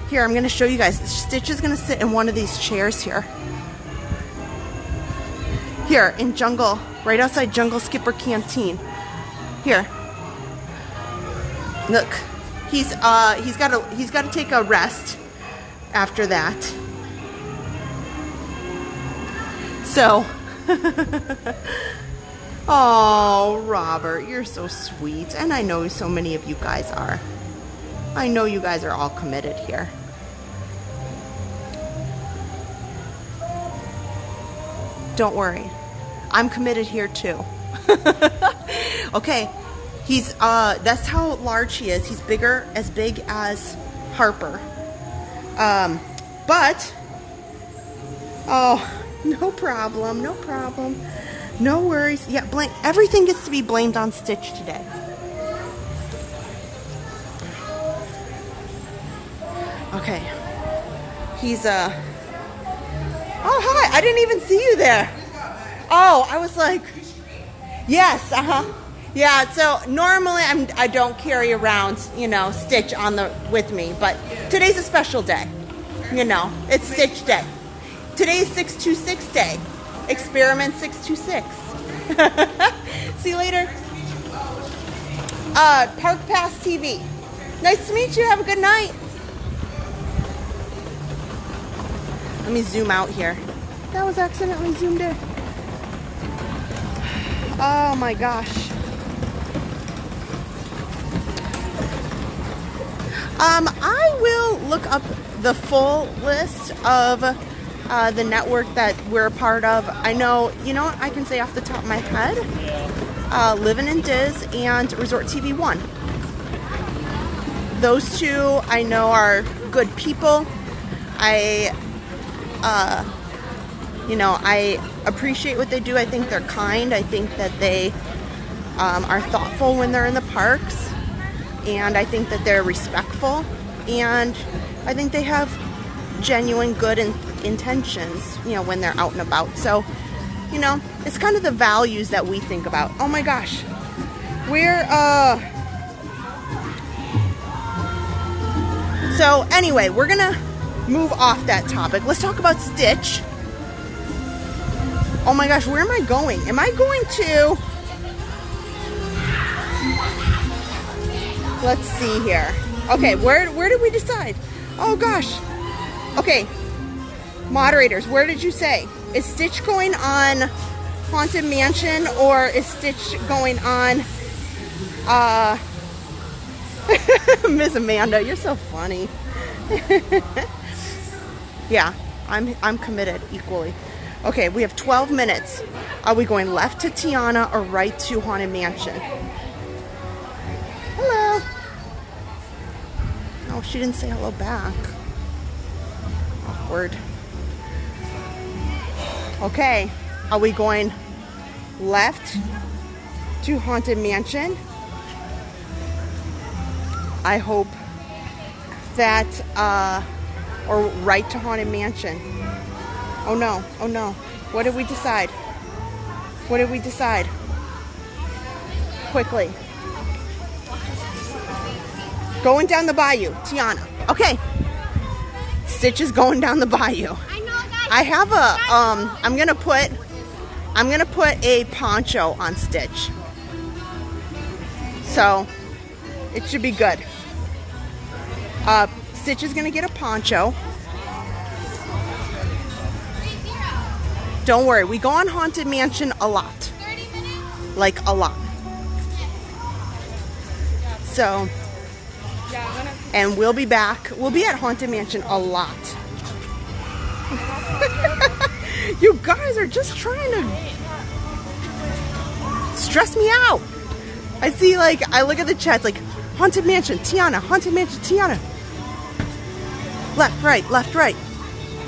Here, I'm going to show you guys. Stitch is going to sit in one of these chairs here. Here, in Jungle, right outside Jungle Skipper Canteen. Here. Look, he's got to take a rest after that. So, oh, Robert, you're so sweet, and I know so many of you guys are. I know you guys are all committed here. Don't worry, I'm committed here too. Okay, he's that's how large he is. He's as big as Harper. But, oh, no problem, no problem. No worries. Yeah, everything gets to be blamed on Stitch today. Okay. He's, oh, hi. I didn't even see you there. Oh, I was like, yes, yeah, so normally I don't carry around, you know, Stitch with me, but today's a special day. You know, it's Stitch Day. Today's 626 Day. Experiment 626. See you later. Park Pass TV. Nice to meet you. Have a good night. Let me zoom out here. That was accidentally zoomed in. Oh my gosh. I will look up the full list of the network that we're a part of. I know, you know what I can say off the top of my head? Livin' in Diz and Resort TV 1. Those two I know are good people. You know, I appreciate what they do. I think they're kind. I think that they are thoughtful when they're in the parks. And I think that they're respectful. And I think they have genuine good intentions, you know, when they're out and about. So, you know, it's kind of the values that we think about. Oh my gosh. So anyway, we're gonna move off that topic. Let's talk about Stitch. Oh my gosh, where am I going? Am I going to... Let's see here. Okay, where did we decide? Oh gosh. Okay, moderators, where did you say? Is Stitch going on Haunted Mansion or is Stitch going on Miss Amanda, you're so funny. Yeah, I'm committed equally. Okay, we have 12 minutes. Are we going left to Tiana or right to Haunted Mansion? Hello. Oh, she didn't say hello back. Awkward. Okay, are we going left to Haunted Mansion? I hope that, or right to Haunted Mansion. Oh no, oh no. What did we decide? What did we decide? Quickly. Going down the bayou, Tiana. Okay. Stitch is going down the bayou. I have a, I'm gonna put a poncho on Stitch. So, it should be good. Stitch is gonna get a poncho. Don't worry, we go on Haunted Mansion a lot. Like a lot. So, and we'll be back. We'll be at Haunted Mansion a lot. You guys are just trying to stress me out. I see, like, I look at the chat, like, Haunted Mansion, Tiana, Haunted Mansion, Tiana. Left, right.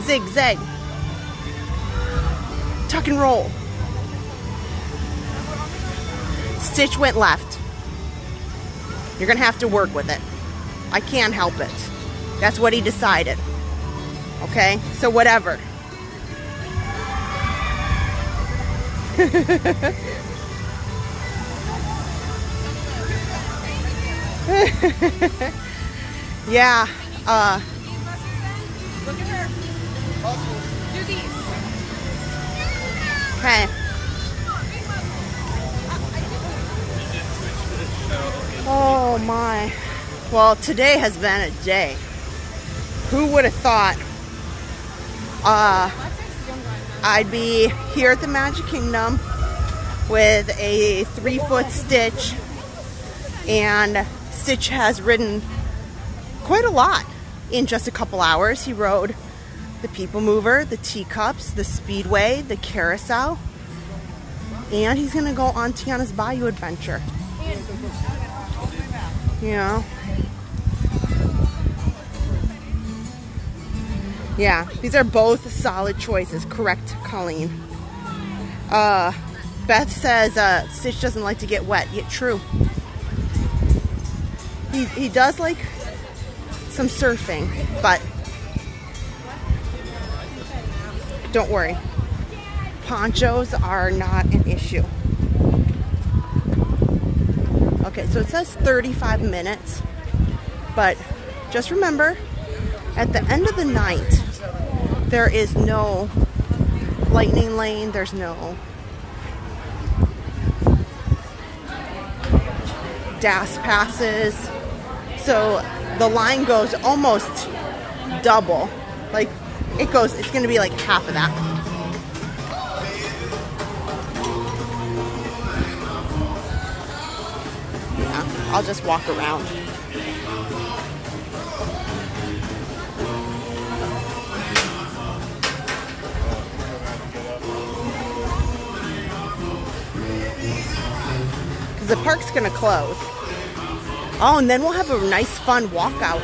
Zig, zag. Tuck and roll. Stitch went left. You're gonna have to work with it. I can't help it. That's what he decided. Okay? So whatever. Yeah. Look at her. Do these. Okay. Oh my. Well, today has been a day. Who would have thought I'd be here at the Magic Kingdom with a 3-foot Stitch, and Stitch has ridden quite a lot in just a couple hours. He rode the People Mover, the Teacups, the Speedway, the Carousel, and he's gonna go on Tiana's Bayou Adventure. You know? Yeah, these are both solid choices. Correct, Colleen. Beth says Stitch doesn't like to get wet. Yeah, true. He does like some surfing, but don't worry. Ponchos are not an issue. Okay, so it says 35 minutes, but just remember, at the end of the night, there is no lightning lane, there's no DAS passes, so the line goes almost double. Like, it's gonna be like half of that. Yeah, I'll just walk around. Because the park's gonna close. Oh, and then we'll have a nice fun walkout.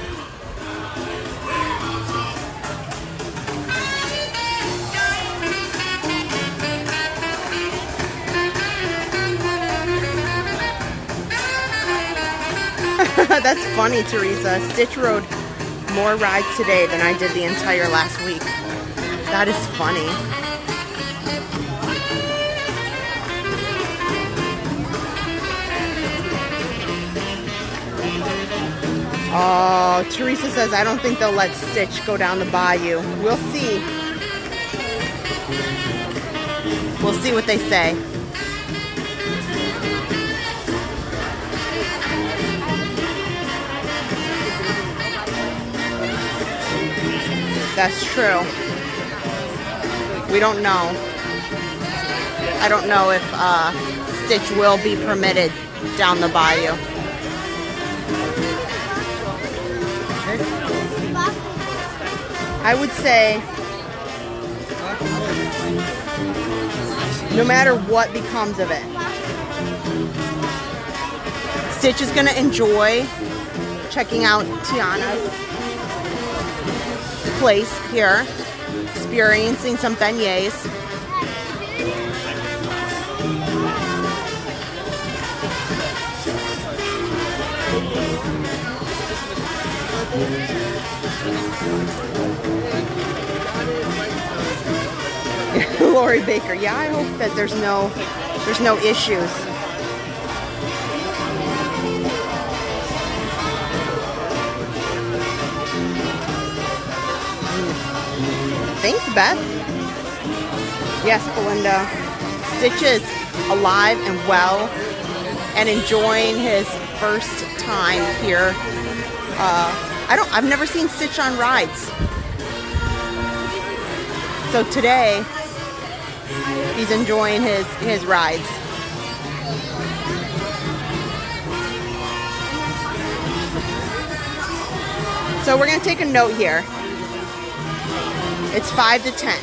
That's funny, Teresa. Stitch rode more rides today than I did the entire last week. That is funny. Oh, Teresa says, I don't think they'll let Stitch go down the bayou. We'll see. We'll see what they say. That's true. We don't know. I don't know if Stitch will be permitted down the bayou. I would say no matter what becomes of it, Stitch is going to enjoy checking out Tiana's place here, experiencing some beignets. Lori Baker, yeah, I hope that there's no issues. Thanks, Beth. Yes, Belinda. Stitch is alive and well and enjoying his first time here. I've never seen Stitch on rides. So today, he's enjoying his rides. So we're gonna take a note here. It's 5 to 10.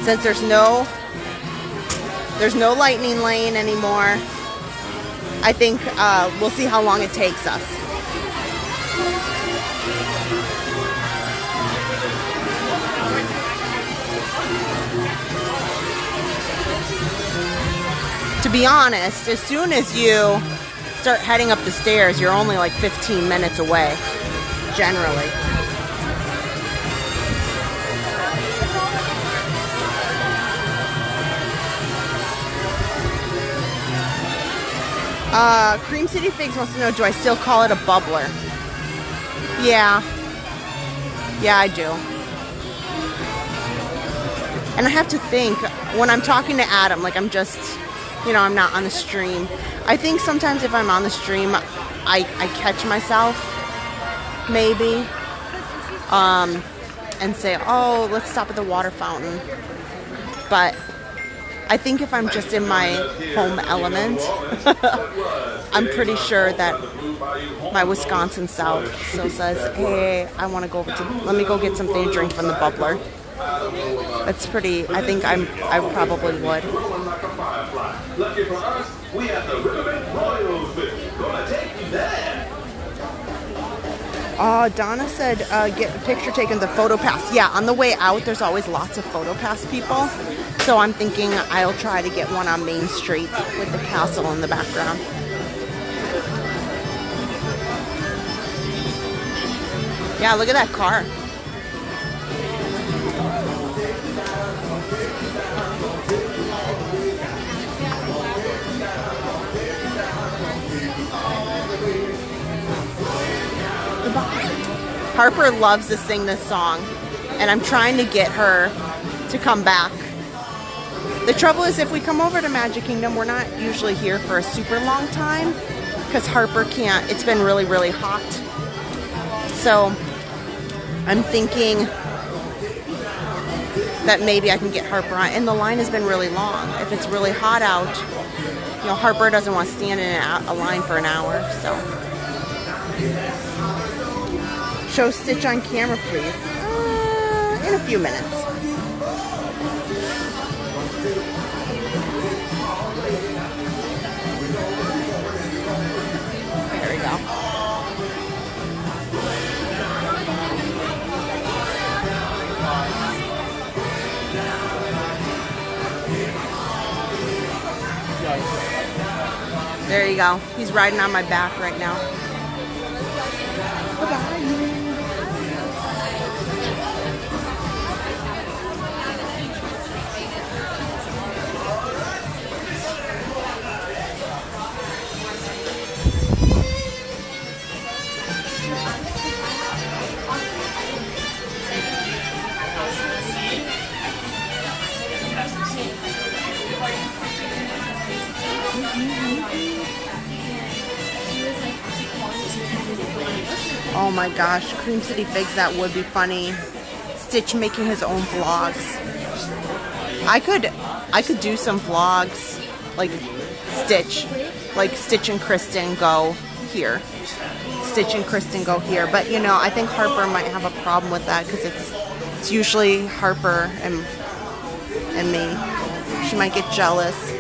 Since there's no lightning lane anymore, I think we'll see how long it takes us. To be honest, as soon as you start heading up the stairs, you're only like 15 minutes away, generally. Cream City Figs wants to know, do I still call it a bubbler? Yeah. Yeah, I do. And I have to think, when I'm talking to Adam, like I'm just, I'm not on the stream. I think sometimes if I'm on the stream, I catch myself, maybe, and say, oh, let's stop at the water fountain. But I think if I'm just in my home element, I'm pretty sure that my Wisconsin self still says, hey, I want to go over to, let me go get something to drink from the bubbler. That's pretty, I think I probably would. Lucky for us, we have the Riverbend Royals with Gonna Take You There. Oh, Donna said get a picture taken, the photo pass. Yeah, on the way out, there's always lots of photo pass people. So I'm thinking I'll try to get one on Main Street with the castle in the background. Yeah, look at that car. Harper loves to sing this song, and I'm trying to get her to come back. The trouble is, if we come over to Magic Kingdom, we're not usually here for a super long time because Harper can't. It's been really, really hot. So I'm thinking that maybe I can get Harper on. And the line has been really long. If it's really hot out, you know, Harper doesn't want to stand in a line for an hour, so. Show Stitch on camera, please. In a few minutes. There we go. There you go. He's riding on my back right now. Bye-bye. Oh my gosh, Cream City Figs, that would be funny. Stitch making his own vlogs. I could do some vlogs like Stitch and Kristen go here. Stitch and Kristen go here. But you know, I think Harper might have a problem with that because it's usually Harper and me. She might get jealous.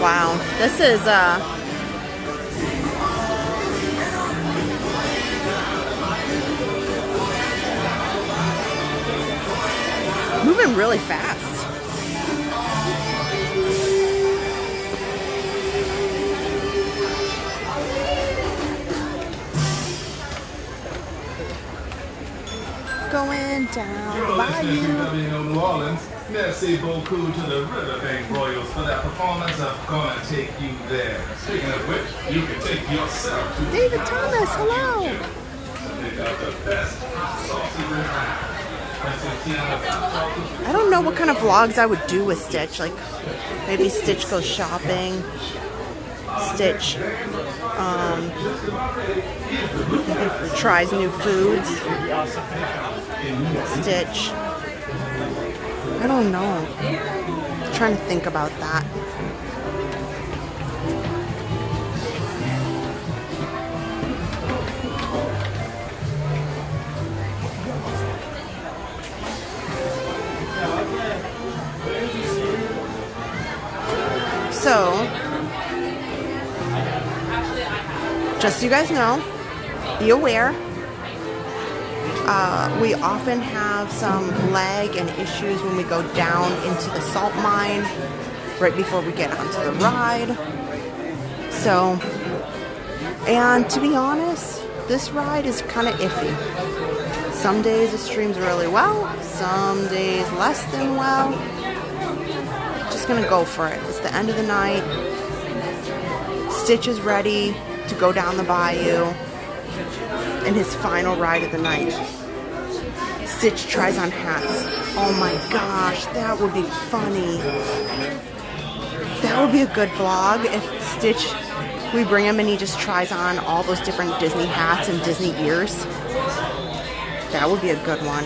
Wow, this is moving really fast. Going down the bayou. WDW New Orleans. Merci beaucoup to the Riverbank Royals for that performance. I'm going to take you there. Speaking of which, you can take yourself to David Thomas, hello. They got the best sauces I don't know what kind of vlogs I would do with Stitch. Like maybe Stitch goes shopping. Stitch tries new foods. Stitch. I don't know. I'm trying to think about that. So, just so you guys know, be aware, we often have some lag and issues when we go down into the salt mine right before we get onto the ride. So, and to be honest, this ride is kind of iffy. Some days it streams really well, some days less than well. Just gonna go for it. It's the end of the night. Stitch is ready to go down the bayou in his final ride of the night. Stitch tries on hats. Oh my gosh, that would be funny. That would be a good vlog if Stitch, we bring him and he just tries on all those different Disney hats and Disney ears. That would be a good one.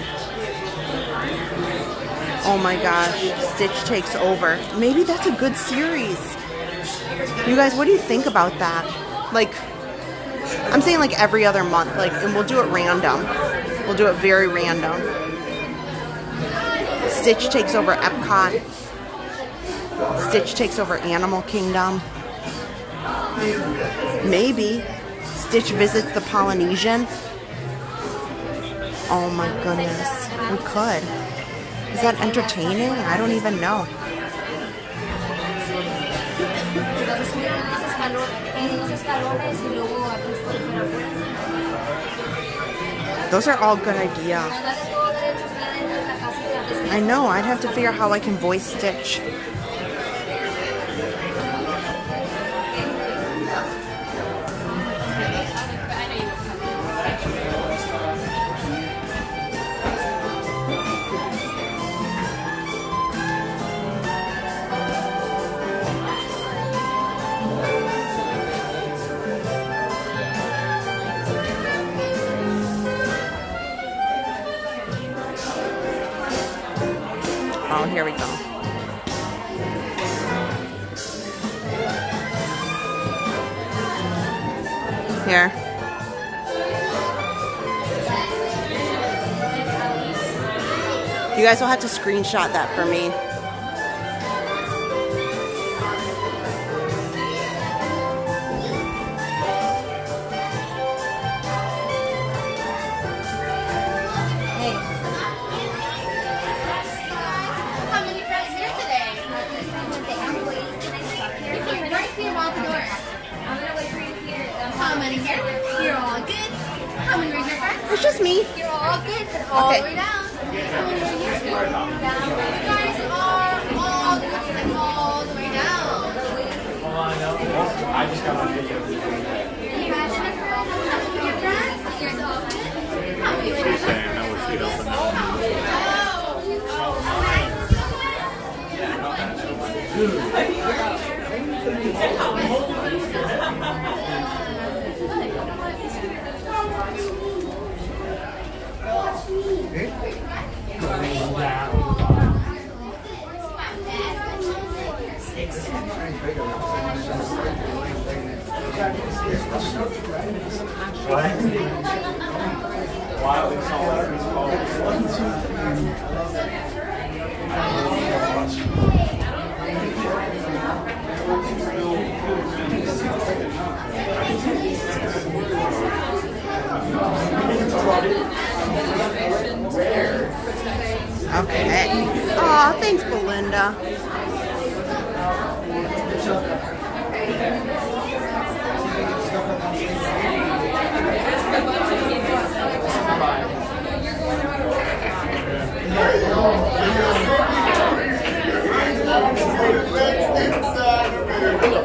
Oh my gosh, Stitch takes over. Maybe that's a good series. You guys, what do you think about that? Like, I'm saying like every other month, like, and we'll do it random. We'll do it very random. Stitch takes over Epcot. Stitch takes over Animal Kingdom. Maybe Stitch visits the Polynesian. Oh my goodness, we could. Is that entertaining? I don't even know. Those are all good ideas. I know, I'd have to figure out how I can voice Stitch. Oh, here we go. Here. You guys will have to screenshot that for me. It's just me. You're all good. All the way down. You guys are all good. All the way down. I just got my video. She's saying that was she opened Okay. Aw, thanks, Belinda.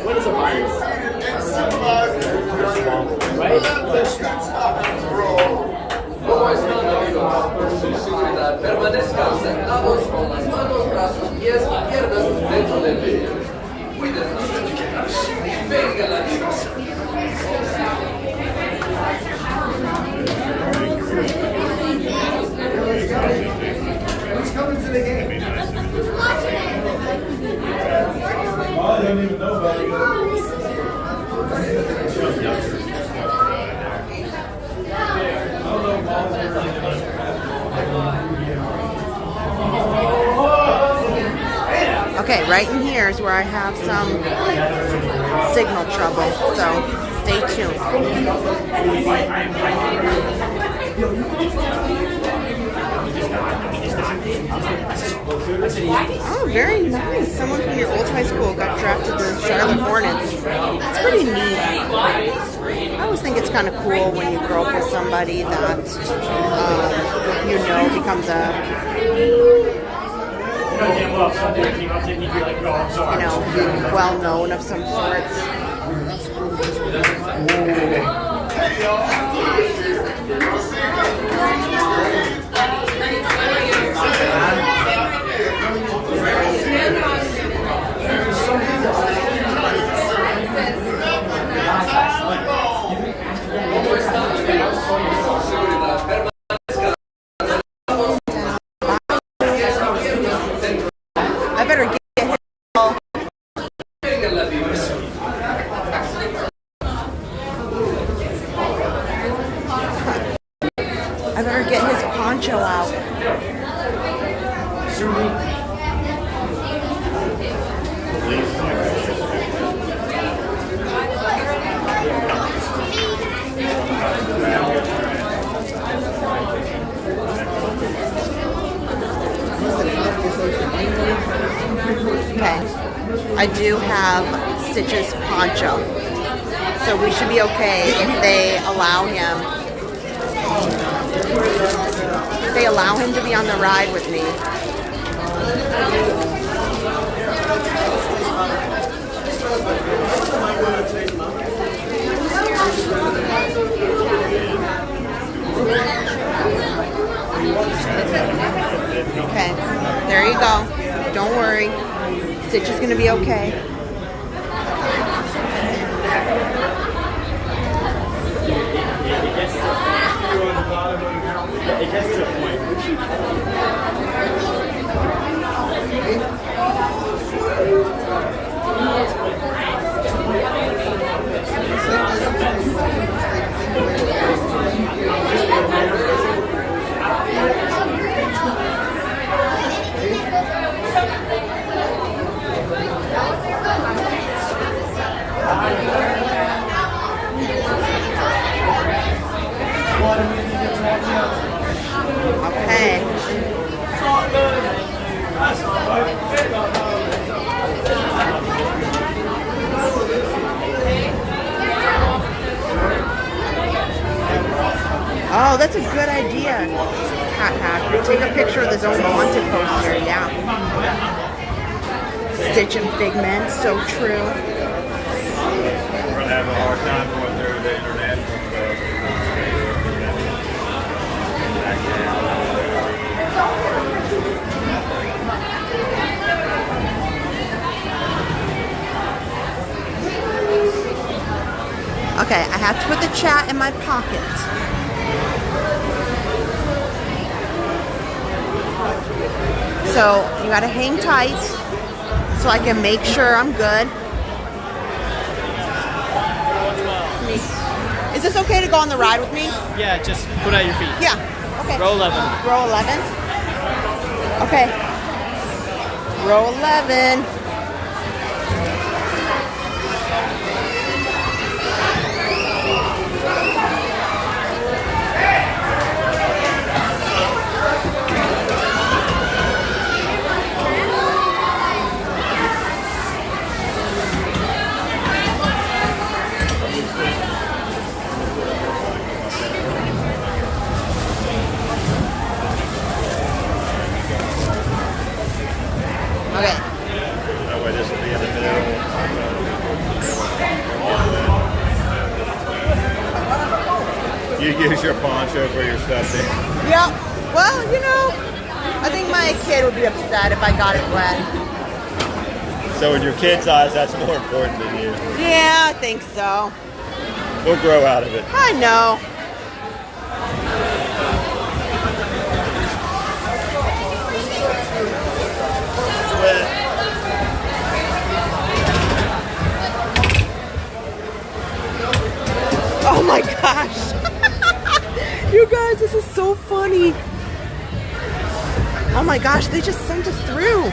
What is a virus? Permanezcan sentados con las manos, brazos, pies y piernas dentro del vehículo. Cuiden las etiquetas y venga la diversión. Who's coming to the game? I don't even know about it. Okay, right in here is where I have some signal trouble, so stay tuned. Oh, very nice. Someone from your old high school got drafted to the Charlotte Hornets. That's pretty neat. I always think it's kind of cool when you grow up with somebody that, you know, becomes a, you know, well known of some sorts. I do have Stitch's poncho. So we should be okay if they allow him. If they allow him to be on the ride with me. Okay, there you go. Don't worry. Stitch is gonna be okay. It gets to a point. Okay. Oh, that's a good idea. Cat hacker. Take a picture of his own wanted poster. Yeah. Stitch and Figment. So true. We're gonna have a hard time going through the internet. Okay, I have to put the chat in my pocket. So you gotta hang tight so I can make sure I'm good. Is this okay to go on the ride with me? Yeah, just put out your feet. Yeah. Okay. Row 11. Row 11? Okay. Row 11. Okay. That way this will be in the middle. You use your poncho for your stuffing. Yeah. Well, you know, I think my kid would be upset if I got it wet. So in your kid's eyes, that's more important than you. Yeah, I think so. We'll grow out of it. I know. Oh my gosh. You guys, this is so funny. Oh my gosh, they just sent us through.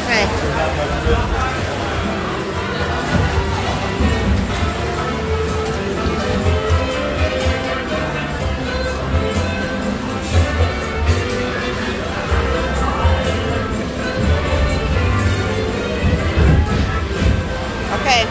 Okay. Okay.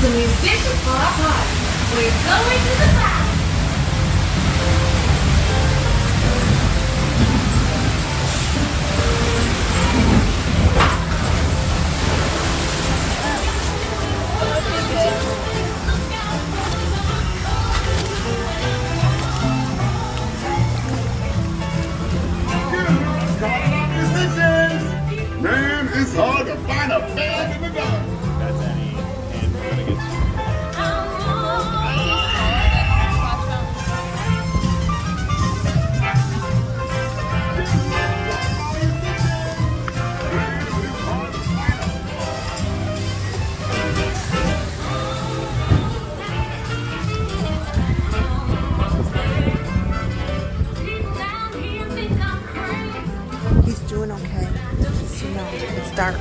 the musicians for our party. We're going to the back. Man, it's hard to find a band in the dark. That's any hand shenanigans. He's doing okay. Just, you know, it's dark.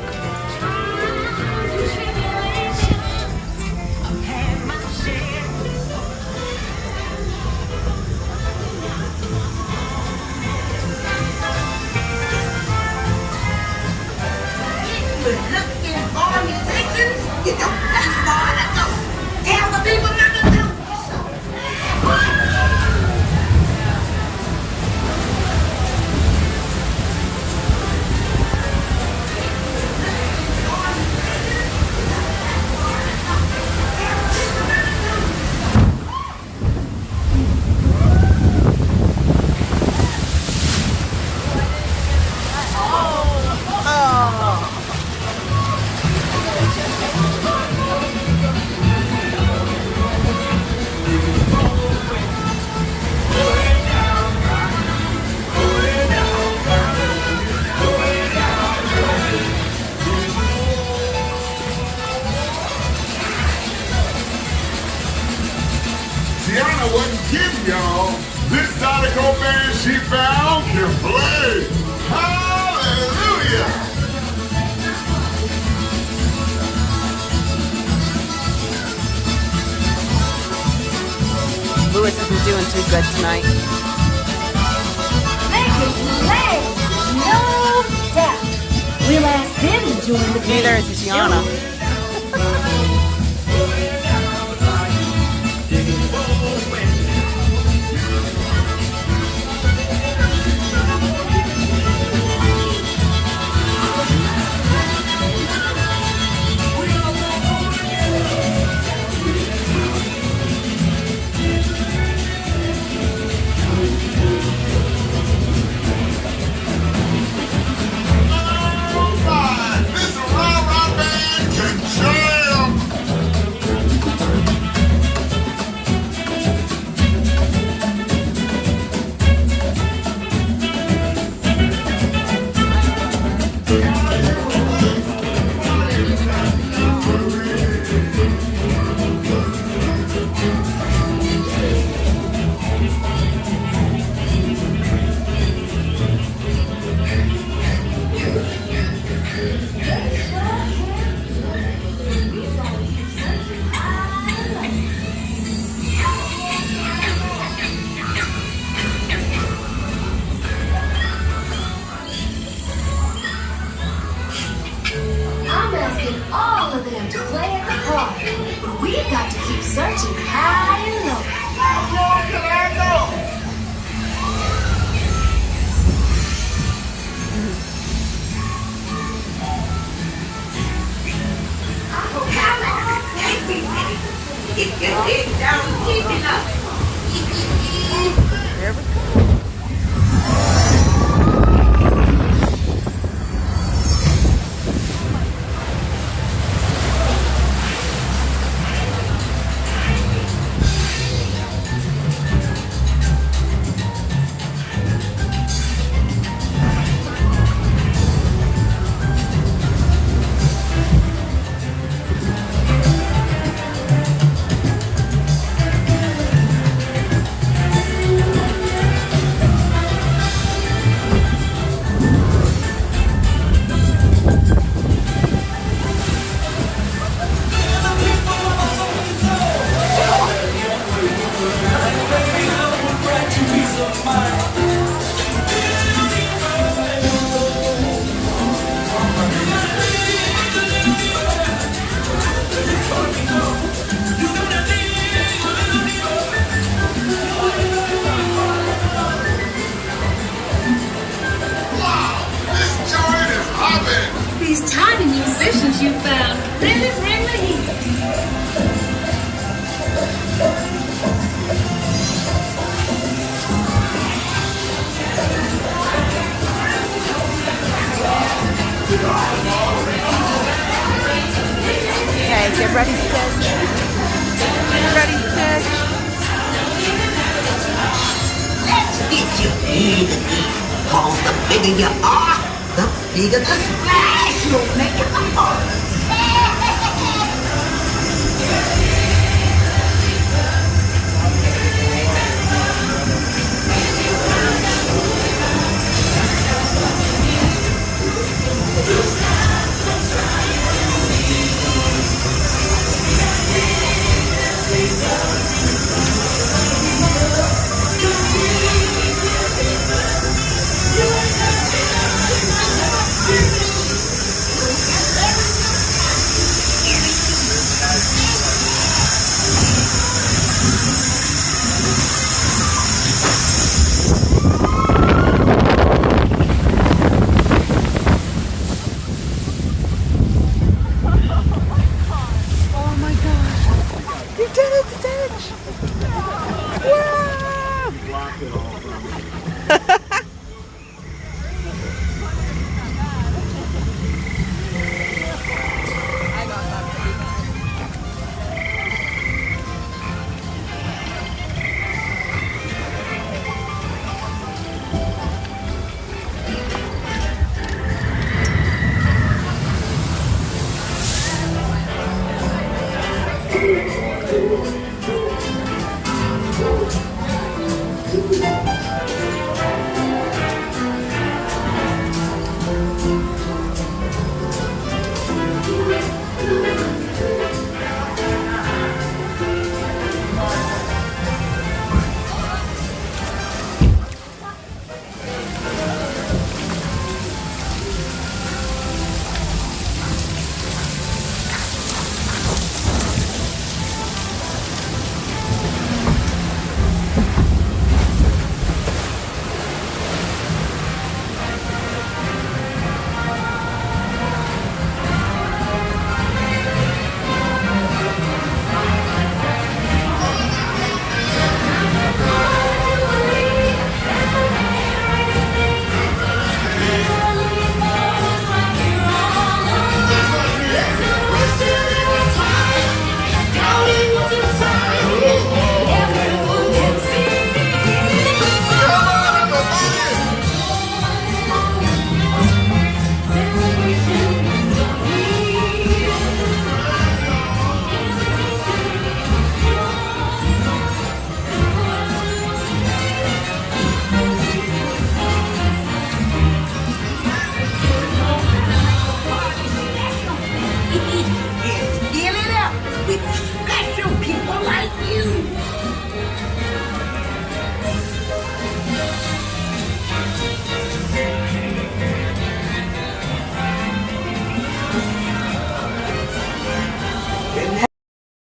You're looking for musicians, you don't have far to go. Tell the people not to do so. Tiana wasn't kidding, y'all. This Zydeco band she found can play. Hallelujah! Lewis isn't doing too good tonight. They can play, no doubt. We'll ask them to join the Neither is Tiana. This rah-rah band can jam. I'm asking all of them to play at the party, but we've got to keep searching high and low. How low can I go? If you dig down deep enough. There we go. Okay, get ready, Stitch. Get ready, Stitch. Let's get you even. Cause the bigger you are, the bigger the splash you'll make in the forest.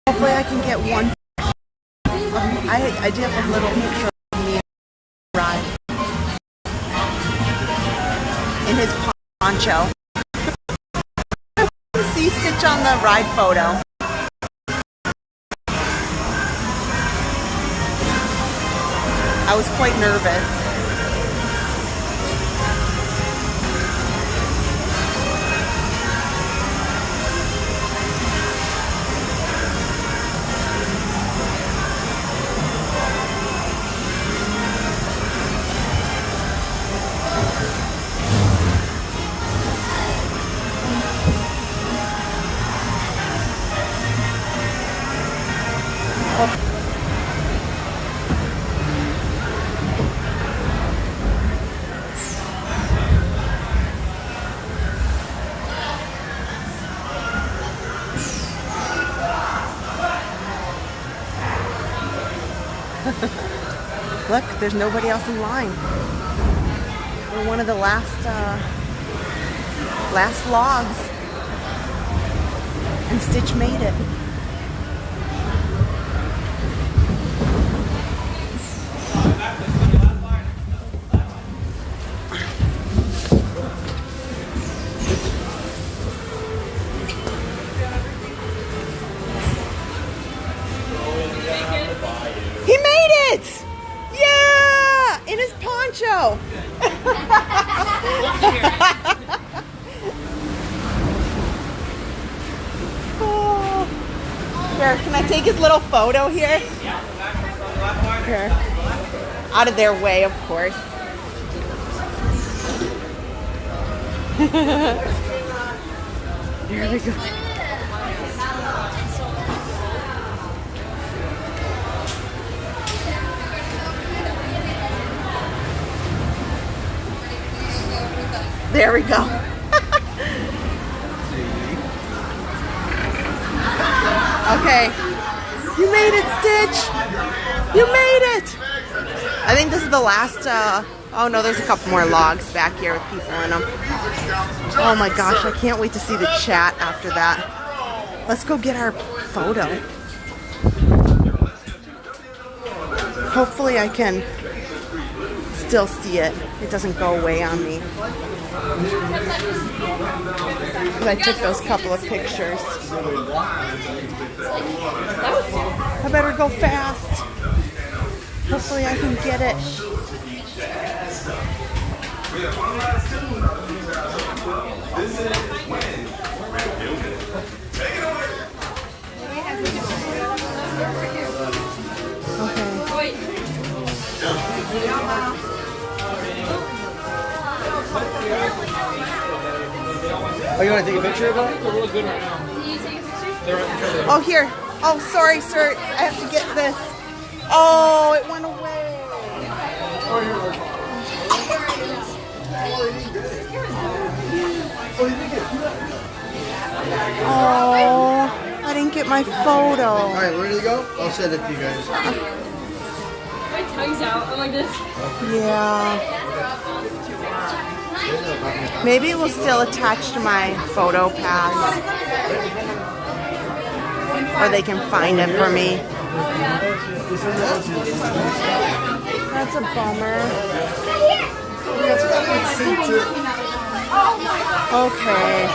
Hopefully I can get one. I did have a little picture of me ride in his poncho. See Stitch on the ride photo. I was quite nervous. Look, there's nobody else in line. We're one of the last logs. And Stitch made it. go. Oh. Here, can I take his little photo here? Here. Out of their way, of course. Here we go. There we go. Okay. You made it, Stitch. You made it. I think this is the last, oh no, there's a couple more logs back here with people in them. Oh my gosh, I can't wait to see the chat after that. Let's go get our photo. Hopefully I can still see it. It doesn't go away on me. Because I took those couple of pictures. I better go fast. Hopefully I can get it. Okay. Oh, you want to take a picture of that? They're really good right now. Can you take a picture? Oh, here. Oh, sorry, sir. I have to get this. Oh, it went away. Oh, I didn't get my photo. All right, where did it go? I'll send it to you guys. My tongue's out. I'm like this. Yeah. Maybe it will still attach to my photo pass. Or they can find it for me. That's a bummer. Okay.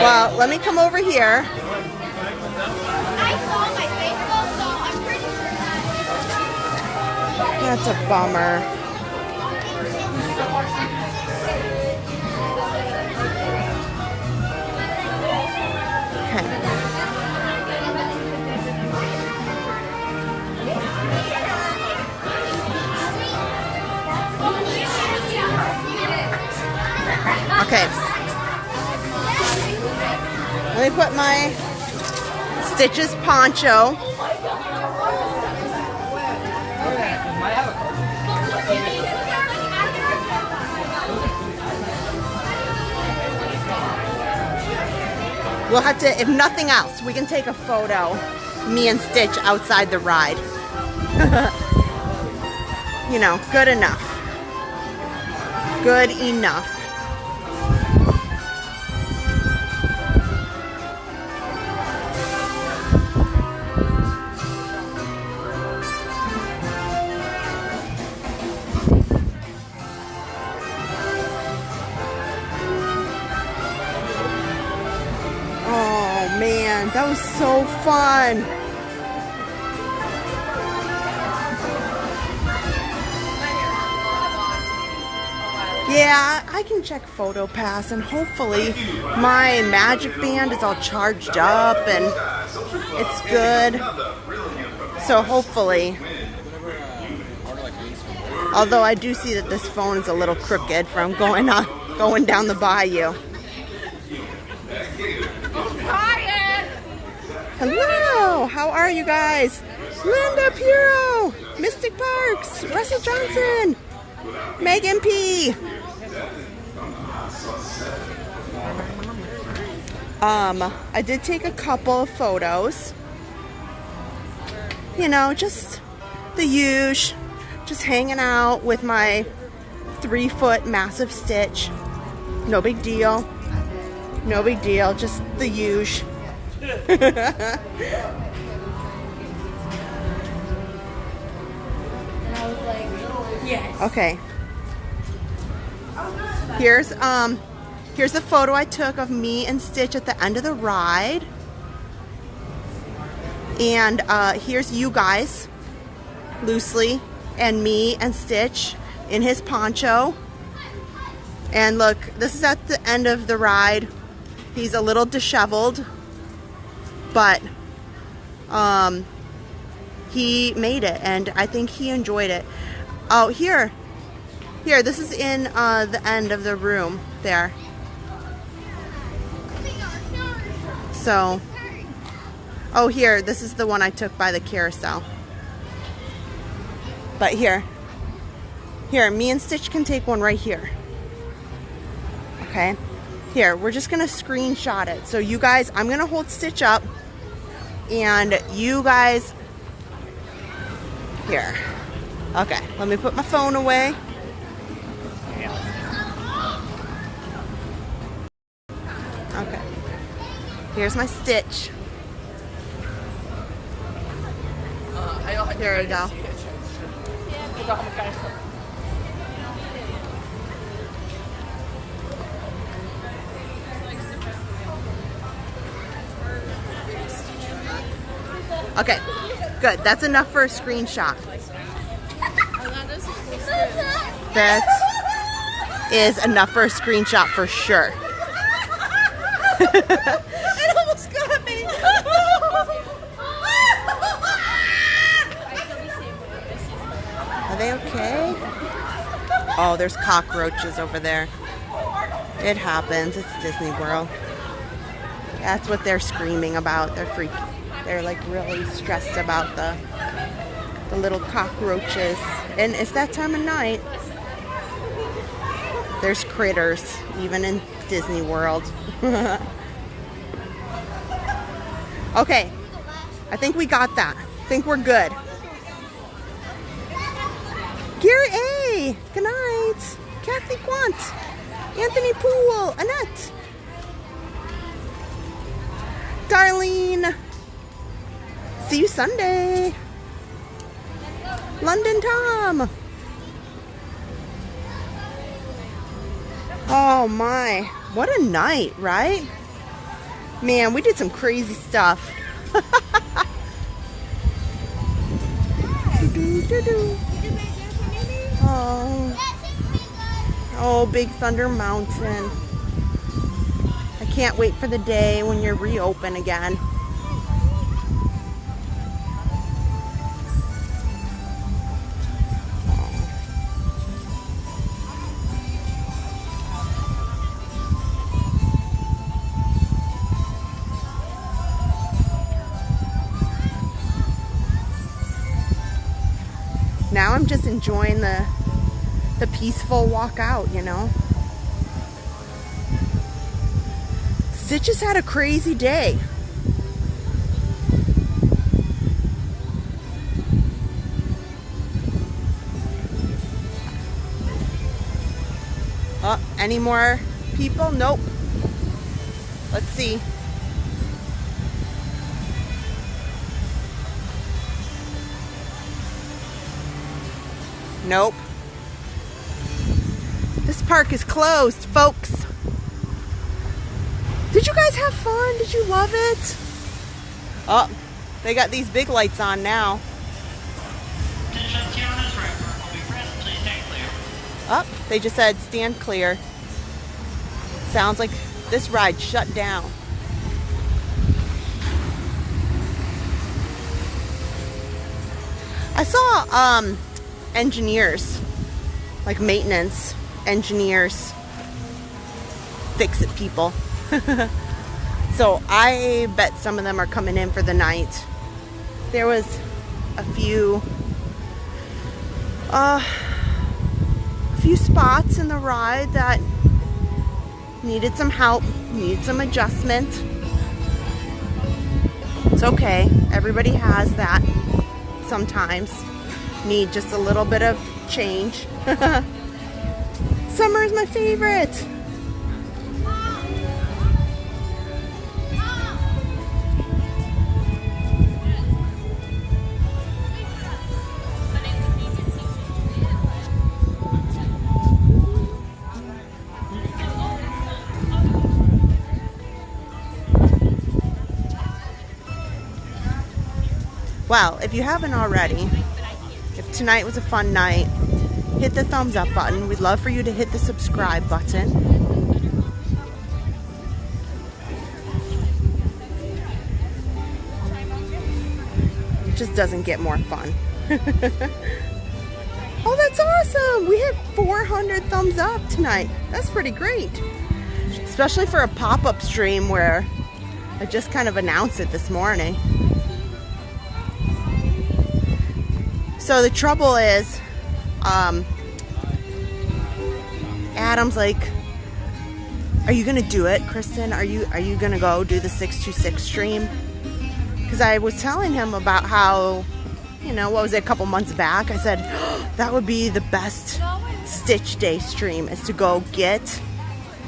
Well, let me come over here. That's a bummer. Okay. Let me put my Stitch's poncho. We'll have to, if nothing else, we can take a photo, me and Stitch outside the ride. You know, good enough. Good enough. That was so fun. Yeah, I can check PhotoPass and hopefully my Magic Band is all charged up and it's good. So hopefully. Although I do see that this phone is a little crooked from going down the bayou. Hello, how are you guys? Linda Puro, Mystic Parks, Russell Johnson, Megan P. I did take a couple of photos. You know, just the usual, just hanging out with my 3-foot massive Stitch. No big deal. No big deal, just the usual. And I was like, yes. Okay. Here's a photo I took of me and Stitch at the end of the ride. And here's you guys, loosely, and me and Stitch in his poncho. And look, this is at the end of the ride. He's a little disheveled, but he made it, and I think he enjoyed it. Oh, here, this is in the end of the room there. So, oh, here, this is the one I took by the carousel. But here, me and Stitch can take one right here. Okay, here, we're just gonna screenshot it. So you guys, I'm gonna hold Stitch up, and you guys, here. Okay, let me put my phone away. Okay, here's my Stitch. There we go. Okay, good. That's enough for a screenshot. That is enough for a screenshot for sure. It almost got me. Are they okay? Oh, there's cockroaches over there. It happens. It's Disney World. That's what they're screaming about. They're freaking. They're like really stressed about the little cockroaches. And it's that time of night. There's critters, even in Disney World. Okay, I think we got that. I think we're good. Gary A, good night. Kathy Quant, Anthony Poole, Annette, Darlene. See you Sunday. London Tom. Oh my, what a night, right? Man, we did some crazy stuff. Oh, Big Thunder Mountain. I can't wait for the day when you're reopened again. Now I'm just enjoying the peaceful walk out, you know. Stitch has had a crazy day. Oh, any more people? Nope. Let's see. Nope. This park is closed, folks. Did you guys have fun? Did you love it? Oh, they got these big lights on now. Oh, they just said stand clear. Sounds like this ride shut down. I saw engineers, like maintenance engineers, fix-it people. So I bet some of them are coming in for the night. There was a few spots in the ride that needed some help, needed some adjustment. It's okay, everybody has that sometimes. Need just a little bit of change. Summer is my favorite. Well, if you haven't already, if if tonight was a fun night, hit the thumbs up button. We'd love for you to hit the subscribe button. It just doesn't get more fun. Oh, that's awesome! We had 400 thumbs up tonight. That's pretty great. Especially for a pop-up stream where I just kind of announced it this morning. So the trouble is, Adam's like, are you gonna do it, Kristen? Are you gonna go do the 626 stream? Because I was telling him about how, you know, what was it, a couple months back? I said, oh, that would be the best Stitch Day stream, is to go get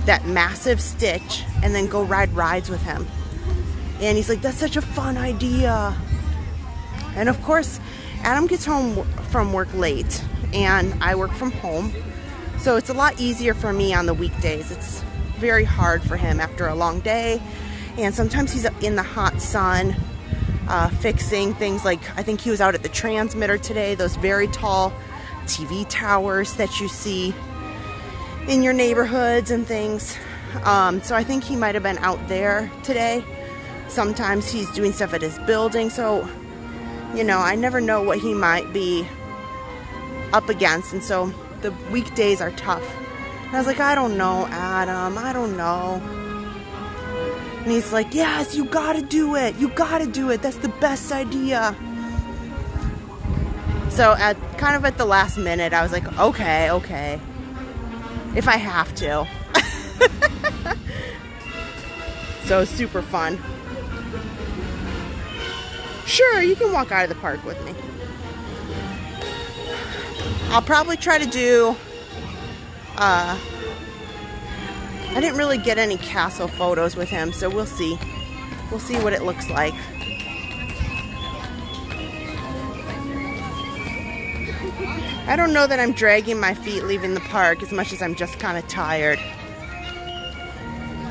that massive Stitch and then go ride rides with him. And he's like, that's such a fun idea. And of course, Adam gets home from work late and I work from home. So it's a lot easier for me on the weekdays. It's very hard for him after a long day. And sometimes he's in the hot sun fixing things like, I think he was out at the transmitter today, those very tall TV towers that you see in your neighborhoods and things. So I think he might have been out there today. Sometimes he's doing stuff at his building. So, you know, I never know what he might be up against. And so the weekdays are tough. And I was like, I don't know, Adam, I don't know. And he's like, yes, you gotta do it. You gotta do it. That's the best idea. So kind of at the last minute, I was like, okay. If I have to. So super fun. Sure, you can walk out of the park with me. I'll probably try to do, I didn't really get any castle photos with him, so we'll see. We'll see what it looks like. I don't know that I'm dragging my feet leaving the park as much as I'm just kind of tired.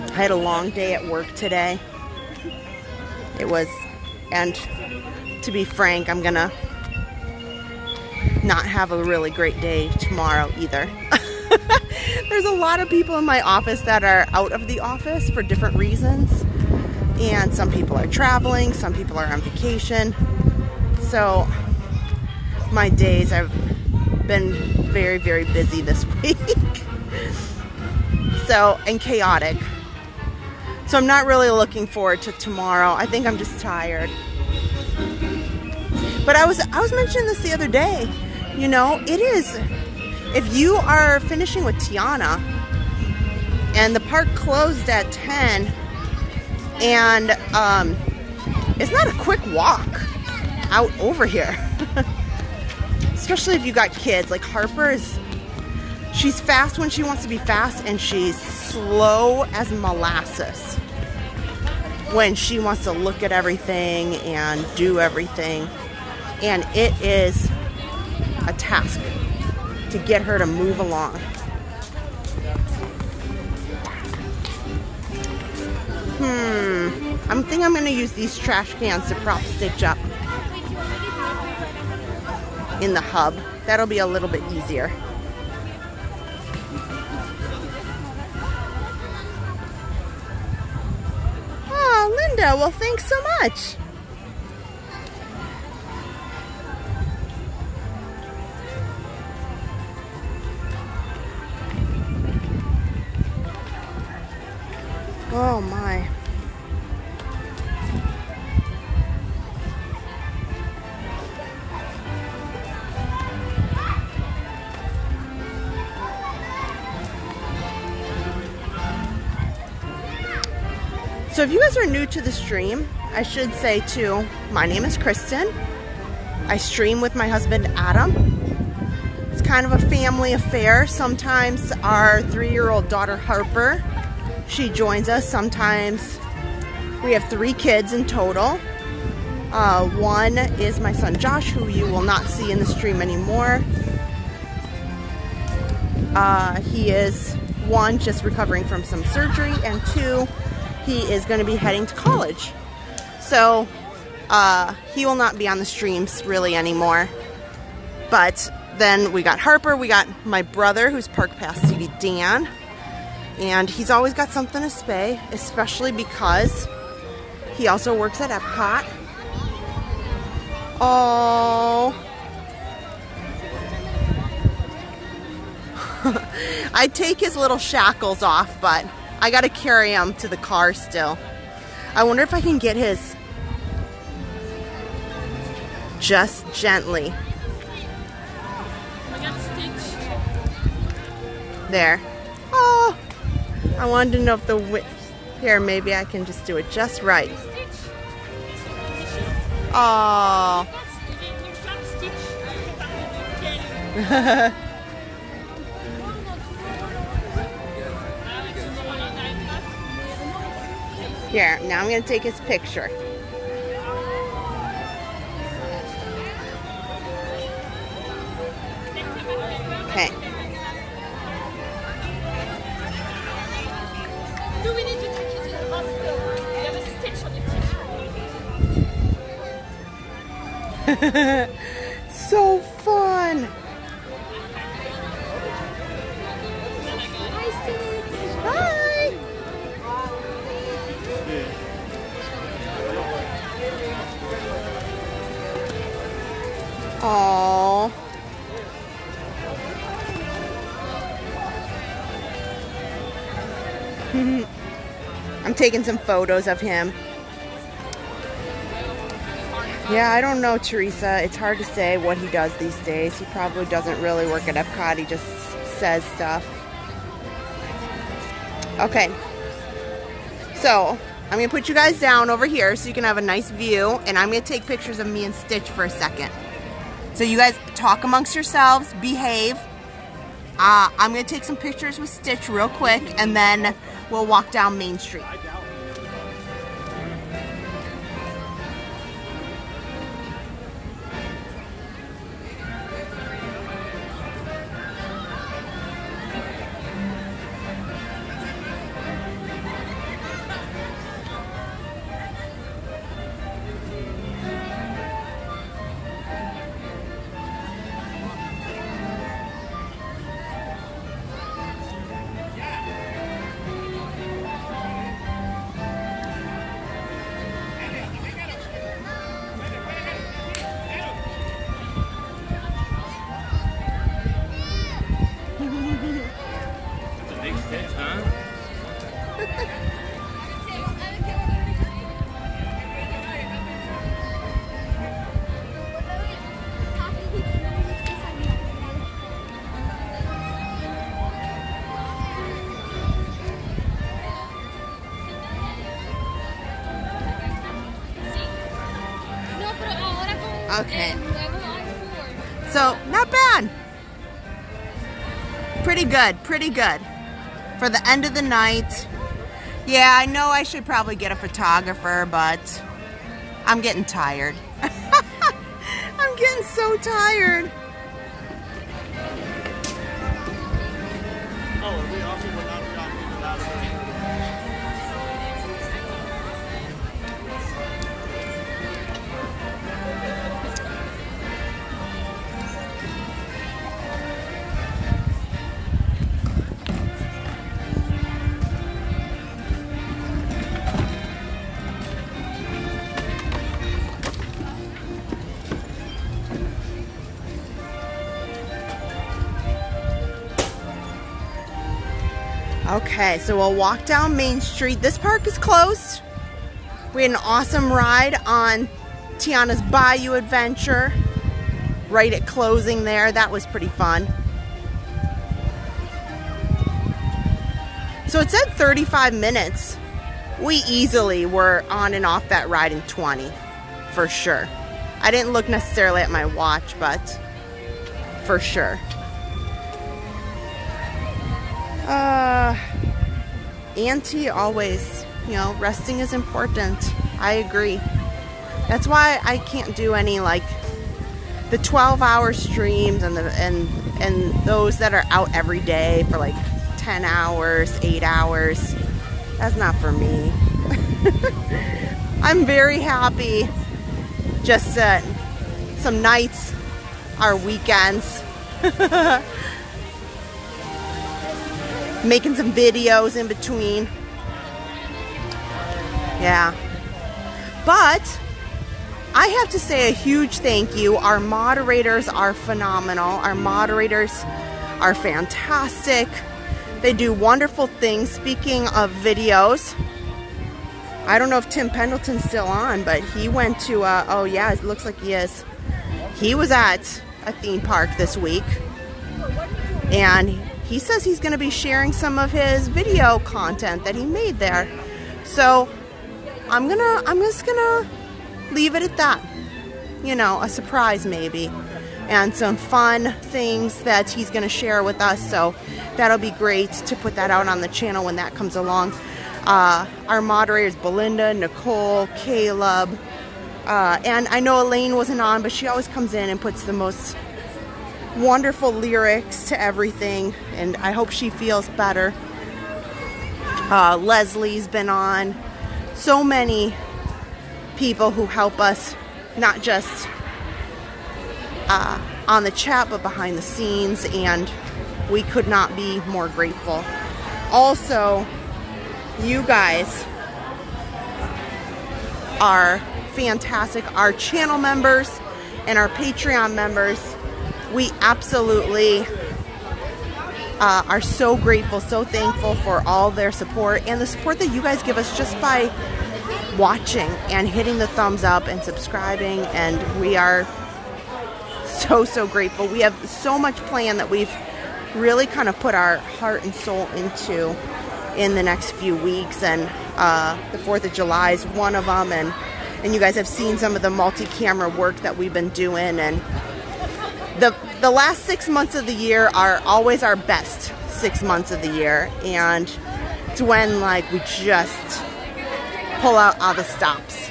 I had a long day at work today. It was, and to be frank, I'm gonna not have a really great day tomorrow either. There's a lot of people in my office that are out of the office for different reasons. And some people are traveling, some people are on vacation. So my days have been very, very busy this week. So, and chaotic. So I'm not really looking forward to tomorrow. I think I'm just tired. But I was mentioning this the other day. You know, it is, if you are finishing with Tiana and the park closed at 10 and it's not a quick walk out over here. Especially if you got kids. Like Harper is, she's fast when she wants to be fast and she's slow as molasses when she wants to look at everything and do everything. And it is a task to get her to move along. I think I'm gonna use these trash cans to prop Stitch up in the hub. That'll be a little bit easier. Oh, Linda, well, thanks so much. Oh my. So if you guys are new to the stream, I should say too, my name is Kristen. I stream with my husband Adam. It's kind of a family affair. Sometimes our 3-year-old daughter Harper, she joins us. Sometimes we have 3 kids in total. One is my son Josh, who you will not see in the stream anymore. He is 1, just recovering from some surgery, and 2, he is going to be heading to college. So he will not be on the streams really anymore. But then we got Harper, we got my brother who's Park Pass TV Dan, and he's always got something to say, especially because he also works at Epcot. Oh, I take his little shackles off, but I gotta carry him to the car still. I wonder if I can get his just gently. There. Oh, I wanted to know if the here, maybe I can just do it just right. Oh. Here, now I'm going to take his picture. Okay. Do we need to take you to the hospital? You have a stitch on your tissue. So fun. Hi. Aww. I'm taking some photos of him. Yeah, I don't know, Teresa. It's hard to say what he does these days. He probably doesn't really work at Epcot. He just says stuff. Okay. So, I'm going to put you guys down over here so you can have a nice view. And I'm going to take pictures of me and Stitch for a second. So you guys talk amongst yourselves. Behave. I'm going to take some pictures with Stitch real quick. And then we'll walk down Main Street. Okay. So, not bad. Pretty good, pretty good. For the end of the night. Yeah, I know I should probably get a photographer, but I'm getting tired. I'm getting so tired. Okay, so we'll walk down Main Street. This park is closed. We had an awesome ride on Tiana's Bayou Adventure right at closing there. That was pretty fun. So it said 35 minutes. We easily were on and off that ride in 20, for sure. I didn't look necessarily at my watch, but for sure. Auntie always, you know, resting is important. I agree. That's why I can't do any like the 12-hour streams and those that are out every day for like 10 hours, 8 hours. That's not for me. I'm very happy just some nights our weekends. Making some videos in between. Yeah. But I have to say a huge thank you. Our moderators are phenomenal. Our moderators are fantastic. They do wonderful things. Speaking of videos, I don't know if Tim Pendleton's still on, but he went to, oh yeah, it looks like he is. He was at a theme park this week, and he says he's going to be sharing some of his video content that he made there. So I'm just gonna leave it at that. You know, a surprise maybe, and some fun things that he's going to share with us. So that'll be great to put that out on the channel when that comes along. Our moderators, Belinda, Nicole, Caleb, and I know Elaine wasn't on, but she always comes in and puts the most wonderful lyrics to everything, and I hope she feels better. Leslie's been on. So many people who help us, not just on the chat, but behind the scenes, and we could not be more grateful. Also, you guys are fantastic. Our channel members and our Patreon members, we absolutely are so grateful, so thankful for all their support and the support that you guys give us just by watching and hitting the thumbs up and subscribing, and we are so grateful. We have so much planned that we've really kind of put our heart and soul into in the next few weeks, and the 4th of July is one of them, and you guys have seen some of the multi-camera work that we've been doing, and the last 6 months of the year are always our best 6 months of the year, and it's when like we just pull out all the stops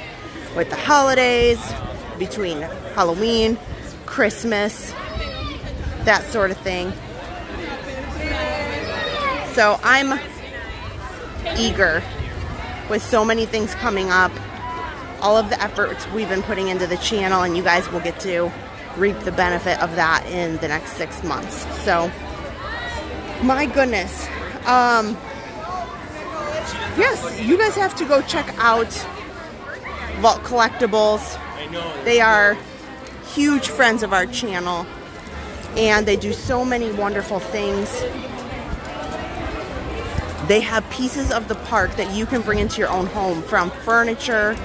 with the holidays, between Halloween, Christmas, that sort of thing. So I'm eager with so many things coming up, all of the efforts we've been putting into the channel, and you guys will get to reap the benefit of that in the next 6 months. So my goodness, yes, you guys have to go check out Vault Collectibles. They are huge friends of our channel, and they do so many wonderful things. They have pieces of the park that you can bring into your own home, from furniture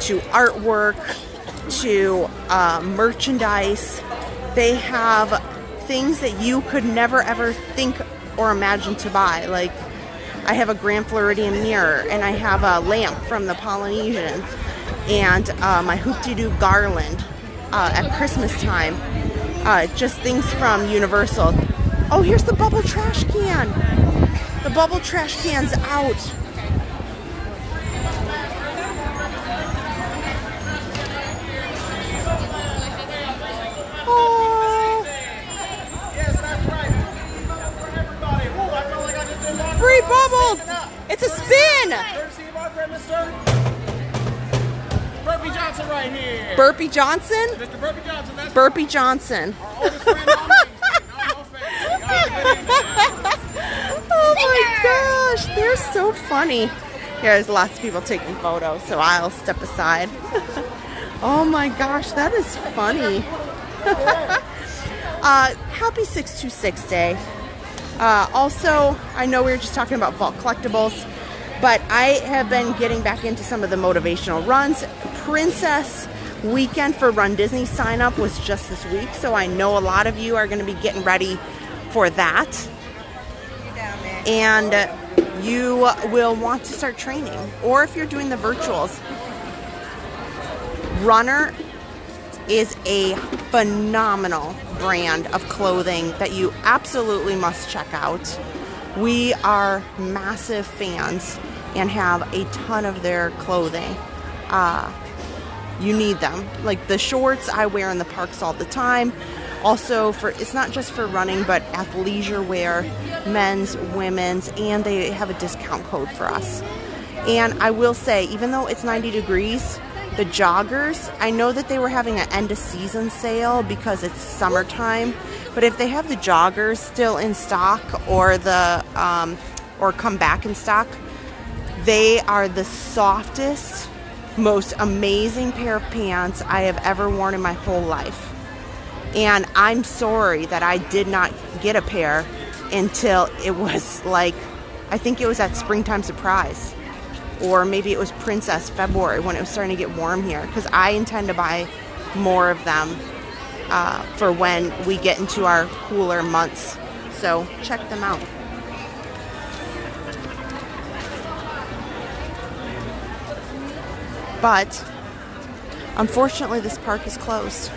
to artwork to merchandise. They have things that you could never ever think or imagine to buy. Like, I have a Grand Floridian mirror, and I have a lamp from the Polynesian, and my Hoop-de-Doo garland at Christmas time. Just things from Universal. Oh, here's the bubble trash can. The bubble trash can's out. Oh. Free bubbles! It's a spin! Burpee Johnson right here. Burpee Johnson? Mr. Burpee Johnson. That's Burpee Johnson. our oldest friend on Oh my gosh, they're so funny. There's lots of people taking photos, so I'll step aside. Oh my gosh, that is funny. Happy 626 Day. Also, I know we were just talking about Vault Collectibles, but I have been getting back into some of the motivational runs. Princess Weekend for Run Disney sign up was just this week, so I know a lot of you are going to be getting ready for that. And you will want to start training, or if you're doing the virtuals. Runner is a phenomenal brand of clothing that you absolutely must check out. We are massive fans and have a ton of their clothing. You need them. Like the shorts I wear in the parks all the time. Also, it's not just for running, but athleisure wear, men's, women's, and they have a discount code for us. And I will say, even though it's 90 degrees, the joggers, I know that they were having an end of season sale because it's summertime, but if they have the joggers still in stock or the or come back in stock, they are the softest, most amazing pair of pants I have ever worn in my whole life. And I'm sorry that I did not get a pair until it was like, I think it was at Springtime Surprise, or maybe it was Princess February when it was starting to get warm here, because I intend to buy more of them for when we get into our cooler months. So check them out. But unfortunately this park is closed.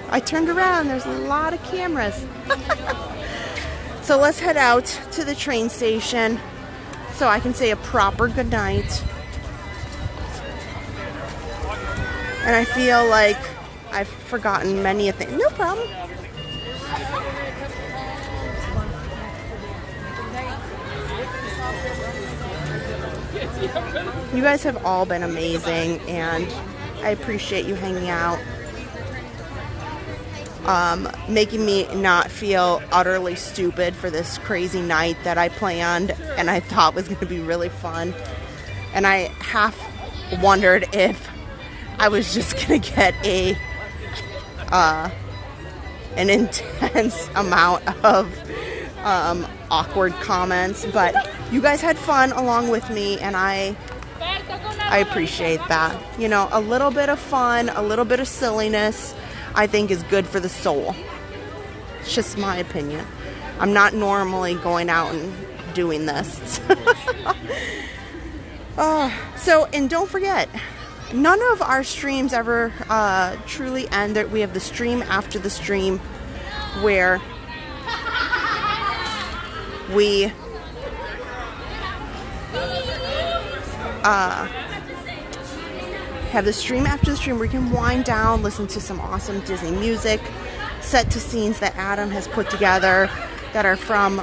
I turned around, there's a lot of cameras. So let's head out to the train station so I can say a proper goodnight. And I feel like I've forgotten many a thing. No problem. You guys have all been amazing, and I appreciate you hanging out. Making me not feel utterly stupid for this crazy night that I planned and I thought was going to be really fun. And I half wondered if I was just going to get an intense amount of awkward comments, but you guys had fun along with me, and I appreciate that. You know, a little bit of fun, a little bit of silliness, I think is good for the soul. It's just my opinion. I'm not normally going out and doing this. And don't forget, none of our streams ever truly end. We have the stream after the stream where we have the stream after the stream where you can wind down, listen to some awesome Disney music, set to scenes that Adam has put together that are from,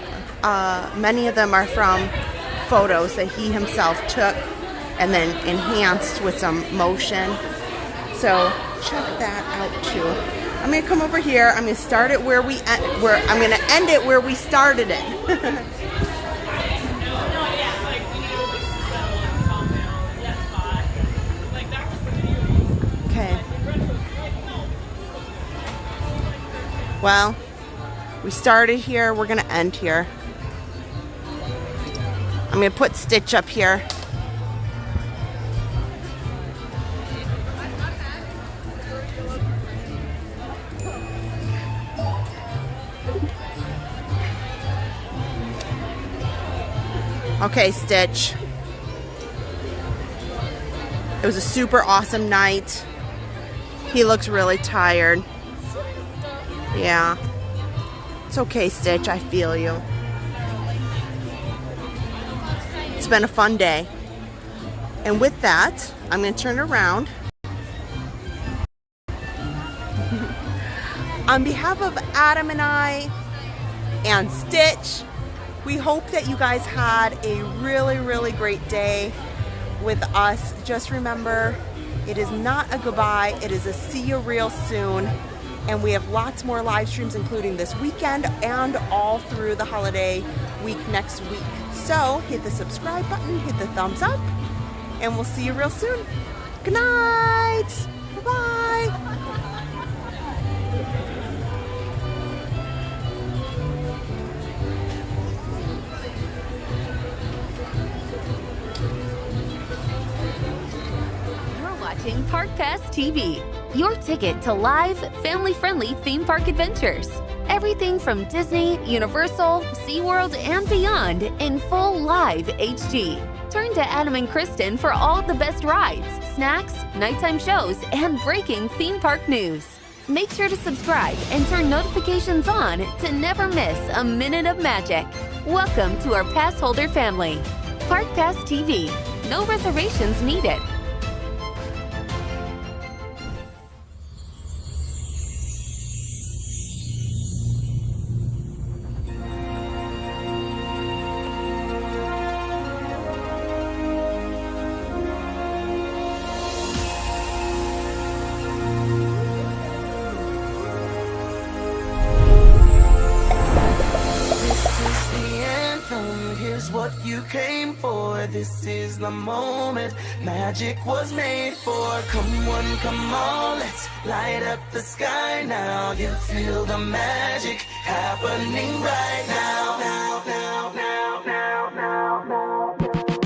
many of them are from photos that he himself took and then enhanced with some motion. So check that out too. I'm going to come over here. I'm going to start it where I'm going to end it where we started it. Well, we started here, we're gonna end here. I'm gonna put Stitch up here. Okay, Stitch. It was a super awesome night. He looks really tired. Yeah. It's okay, Stitch. I feel you. It's been a fun day. And with that, I'm going to turn around. On behalf of Adam and I and Stitch, we hope that you guys had a really, really great day with us. Just remember, it is not a goodbye. It is a see you real soon. And we have lots more live streams, including this weekend and all through the holiday week next week. So hit the subscribe button, hit the thumbs up, and we'll see you real soon. Good night. Bye-bye. You're watching Park Pass TV. Your ticket to live, family-friendly theme park adventures. Everything from Disney, Universal, SeaWorld, and beyond in full live HD. Turn to Adam and Kristen for all the best rides, snacks, nighttime shows, and breaking theme park news. Make sure to subscribe and turn notifications on to never miss a minute of magic. Welcome to our Passholder family. Park Pass TV. No reservations needed. this is the moment magic was made for. Come one, come all, let's light up the sky now. You feel the magic happening right now. Now, now, now, now, now, now, now.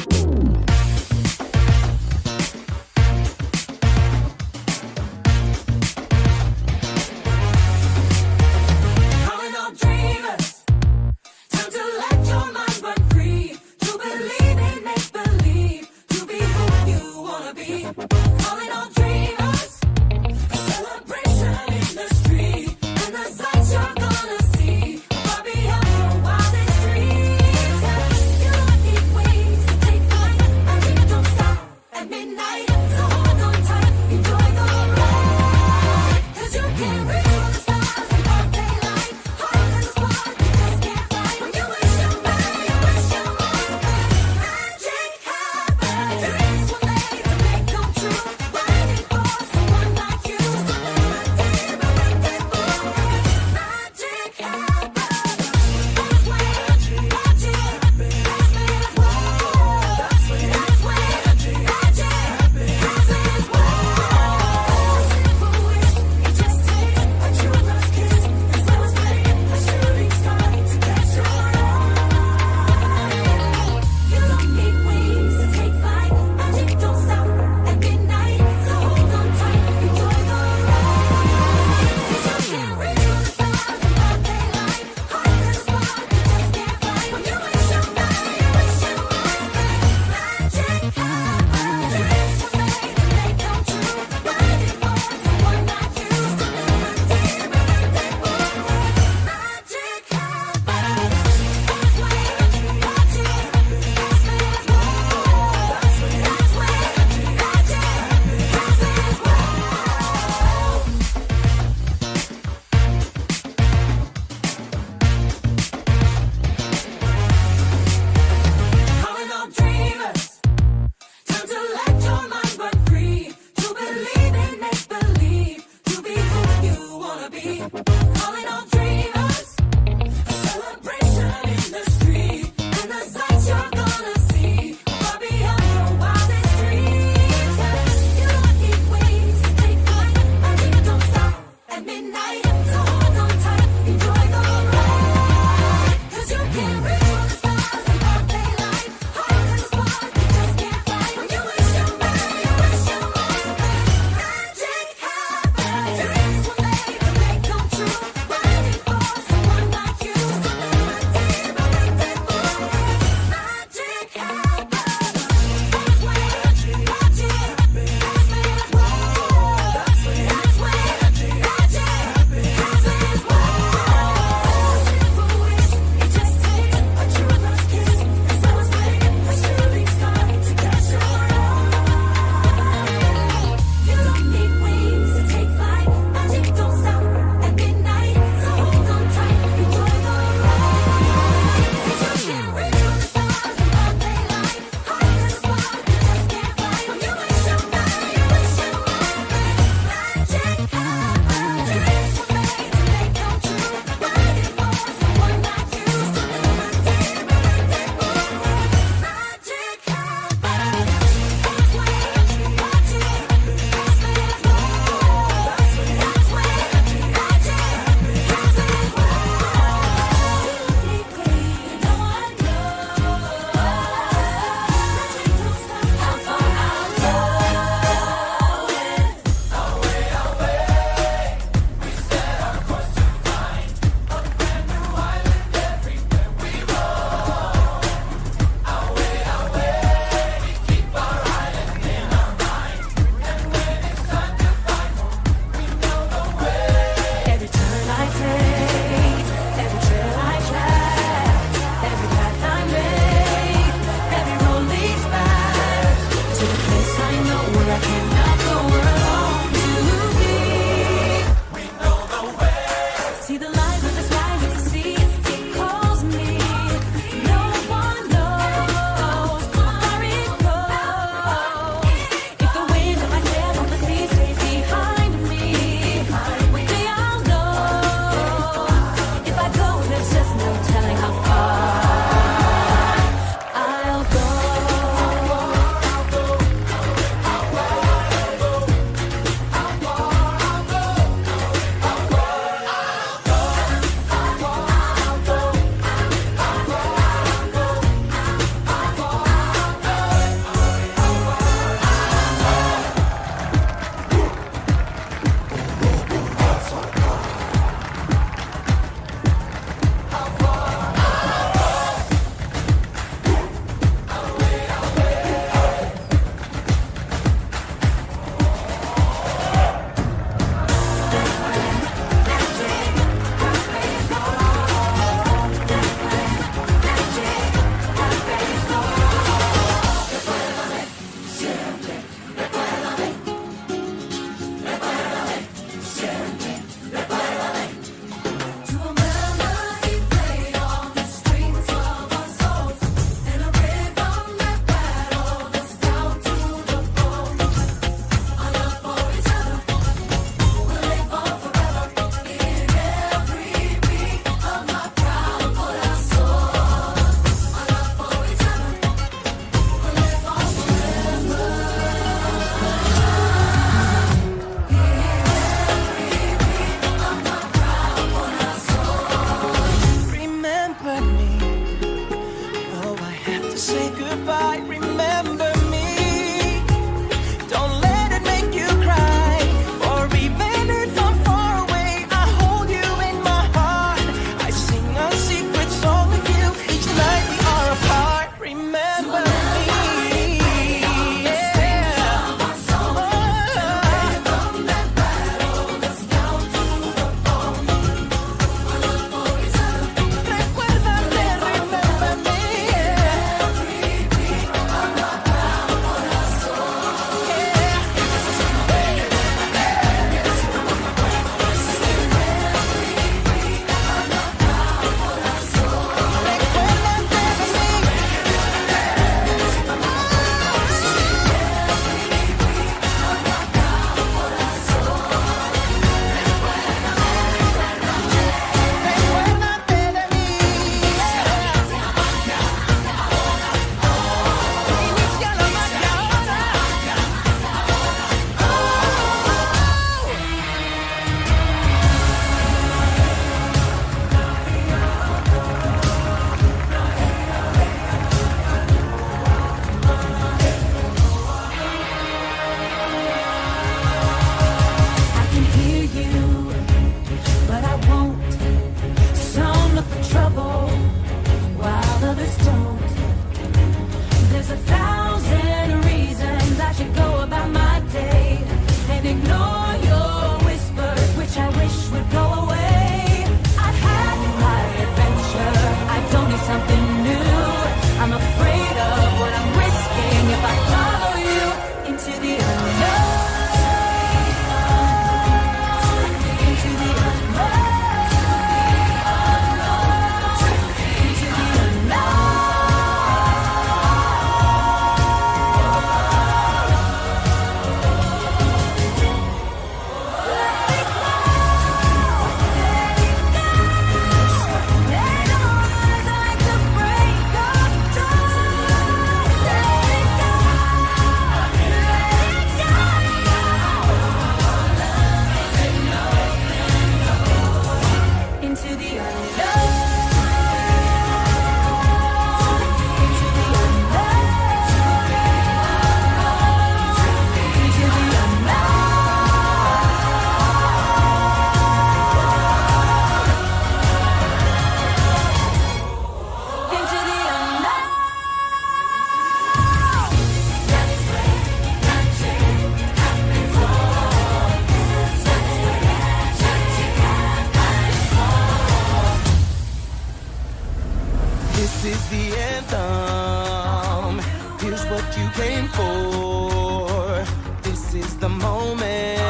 the moment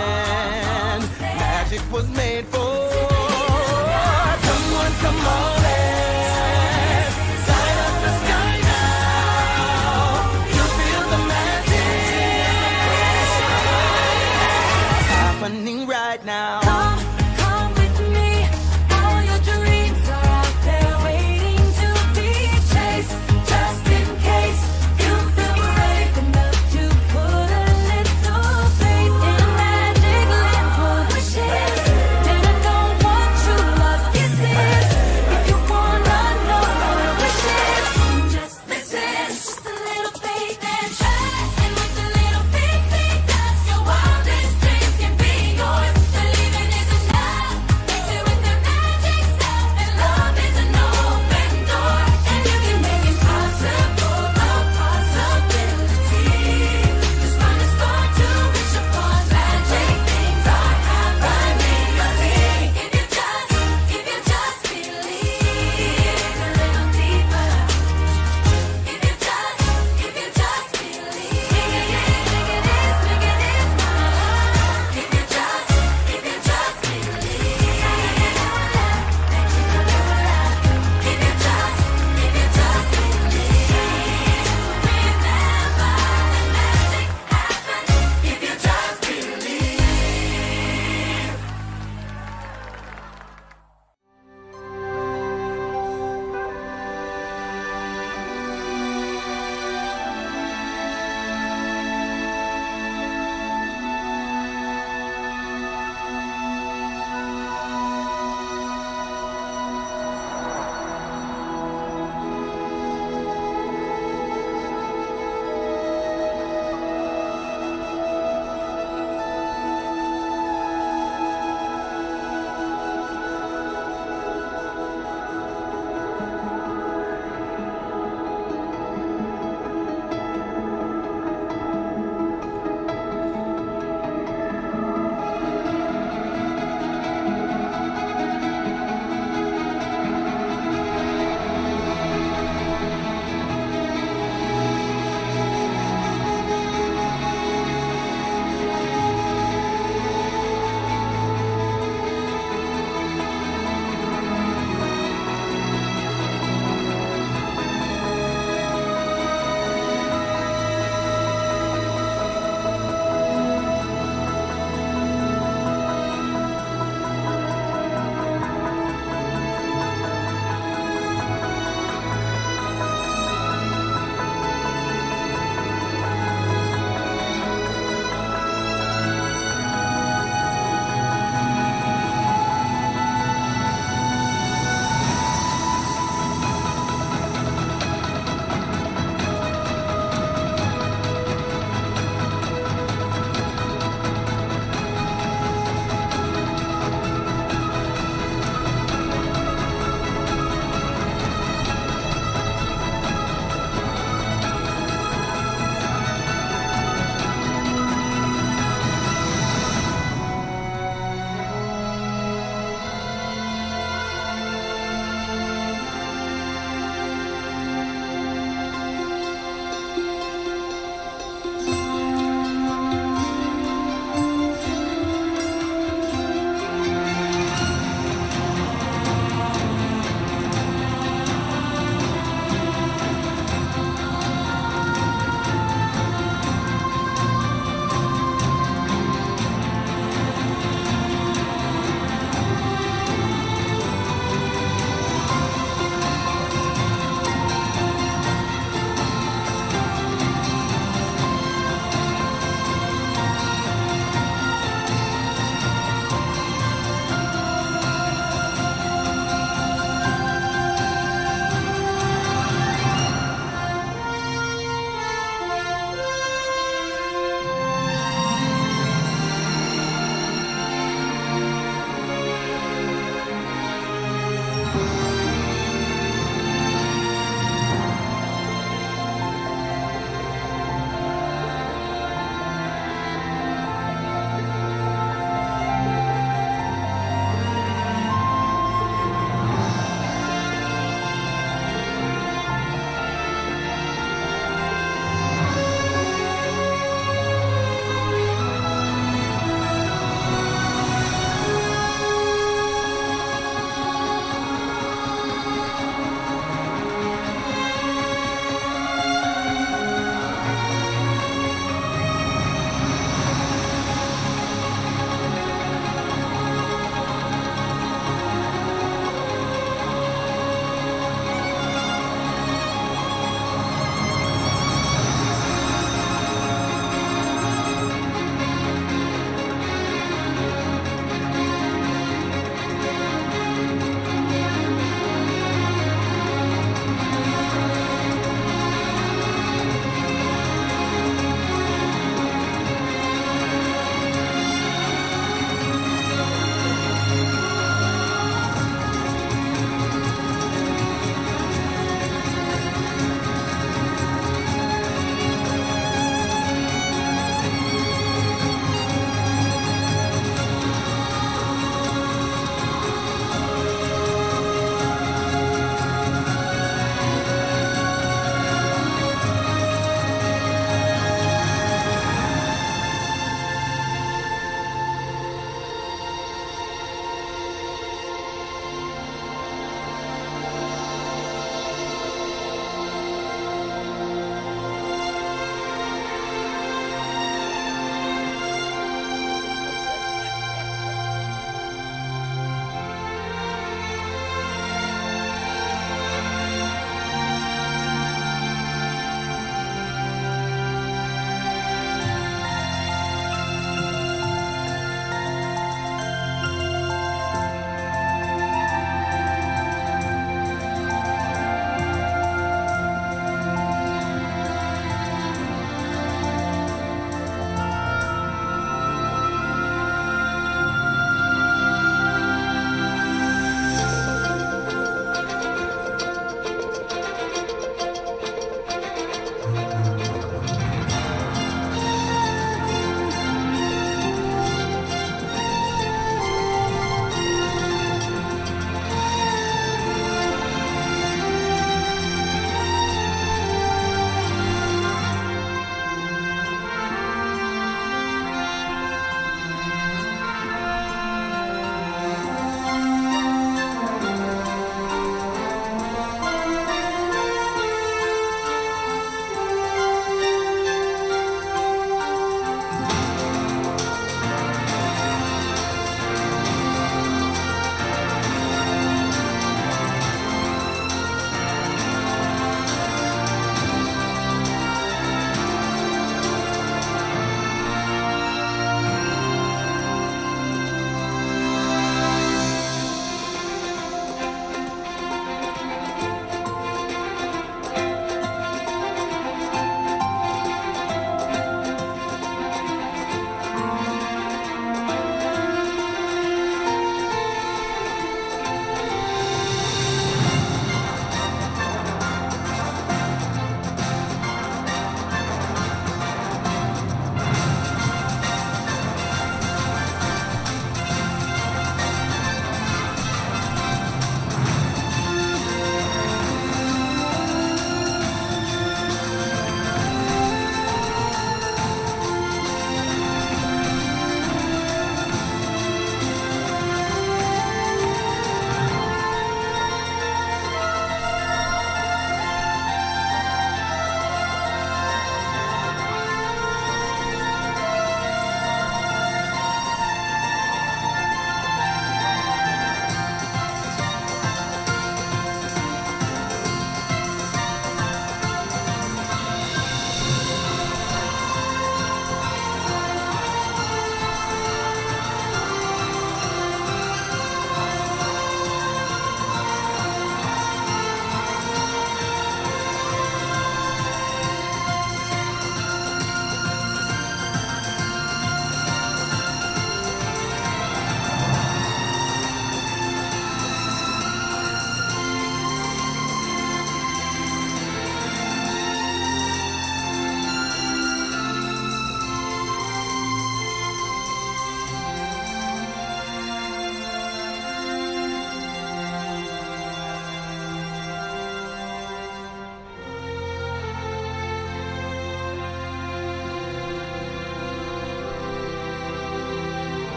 magic was made for. Come on, let's light up the sky now. You feel the magic happening right now. Come with me. All your dreams are out there waiting to be chased. Just in case you feel brave enough to put a little faith in a magic land full of wishes.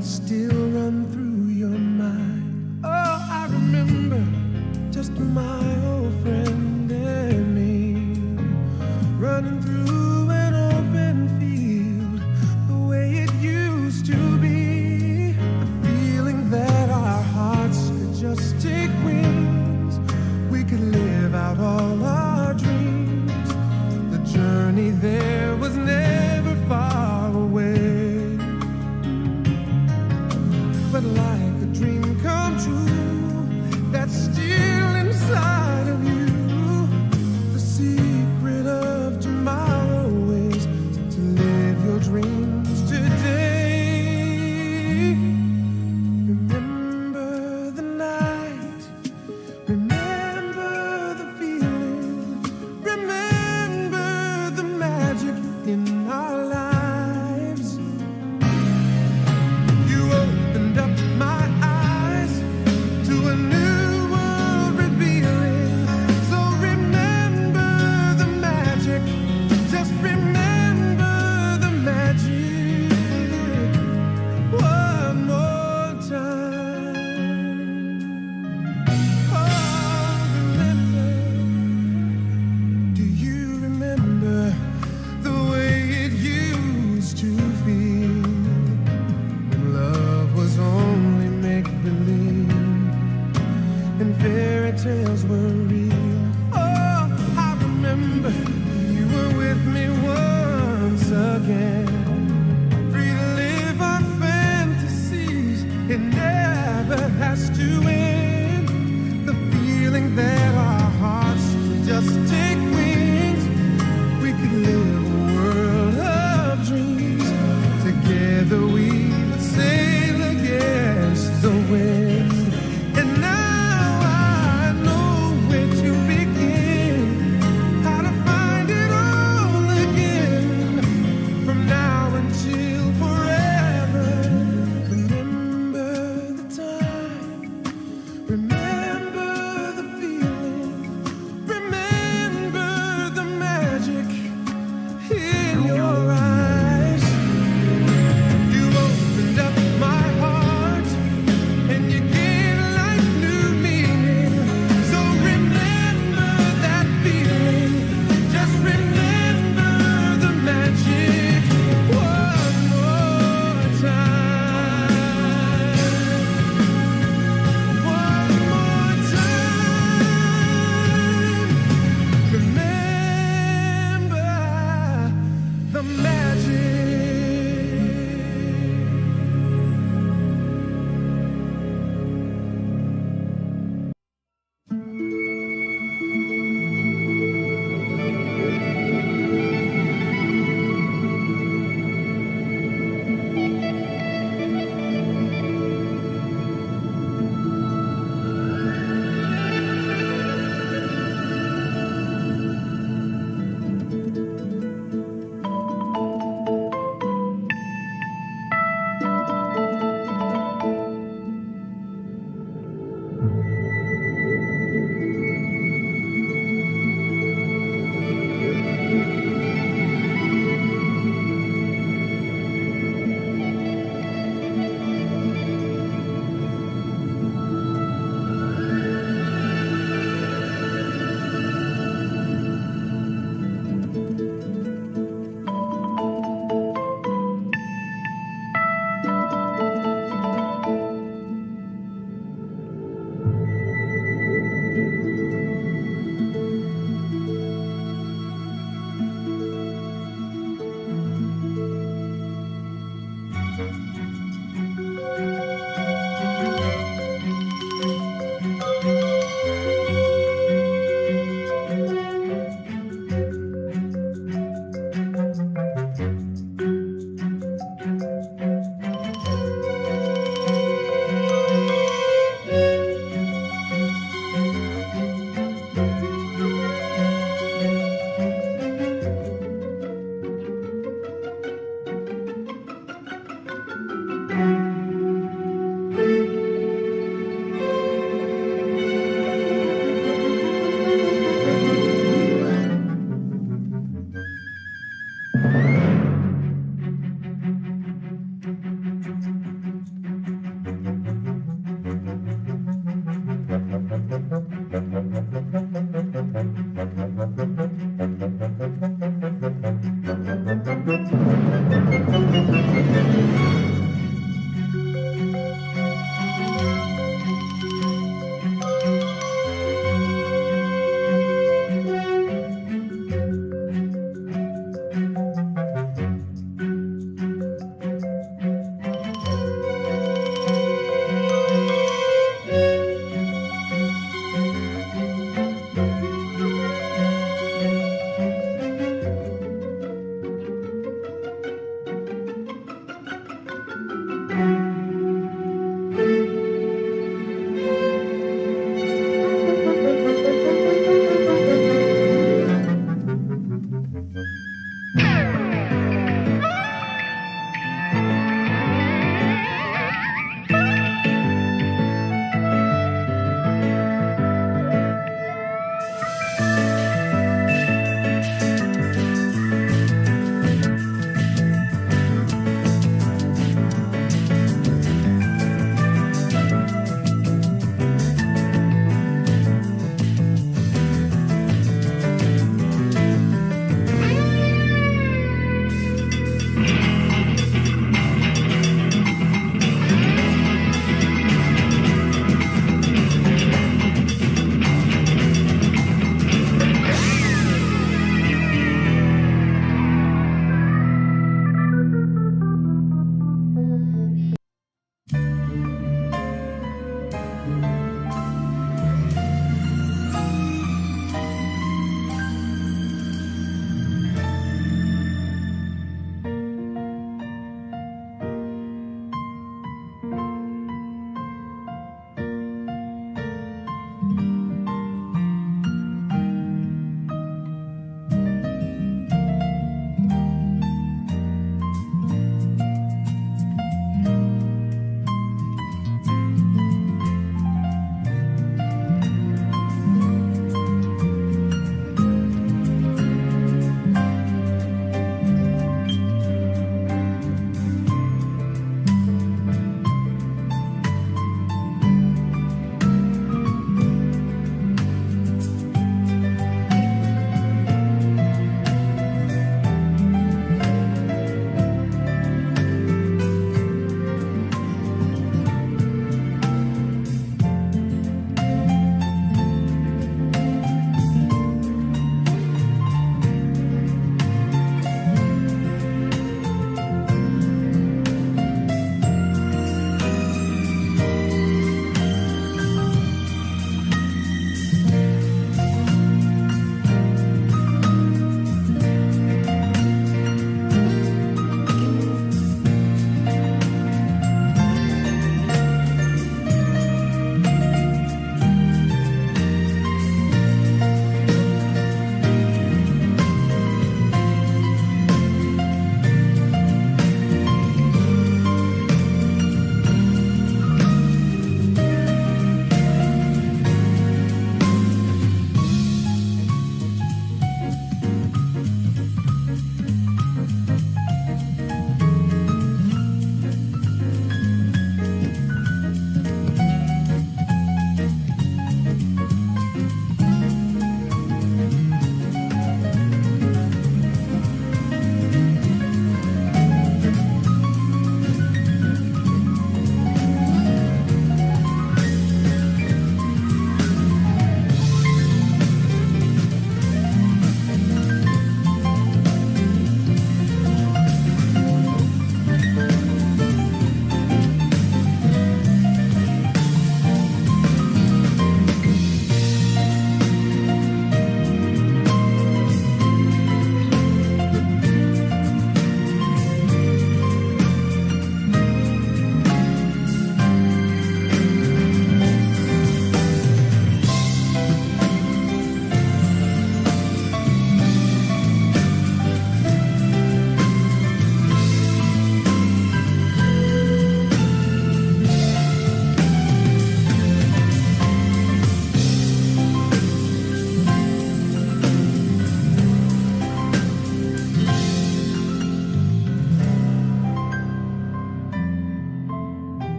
that still run through your mind? Oh, I remember just my old friend and me running through an open field the way it used to be. The feeling that our hearts could just take wings. We could live out all our dreams. The journey there was never far away.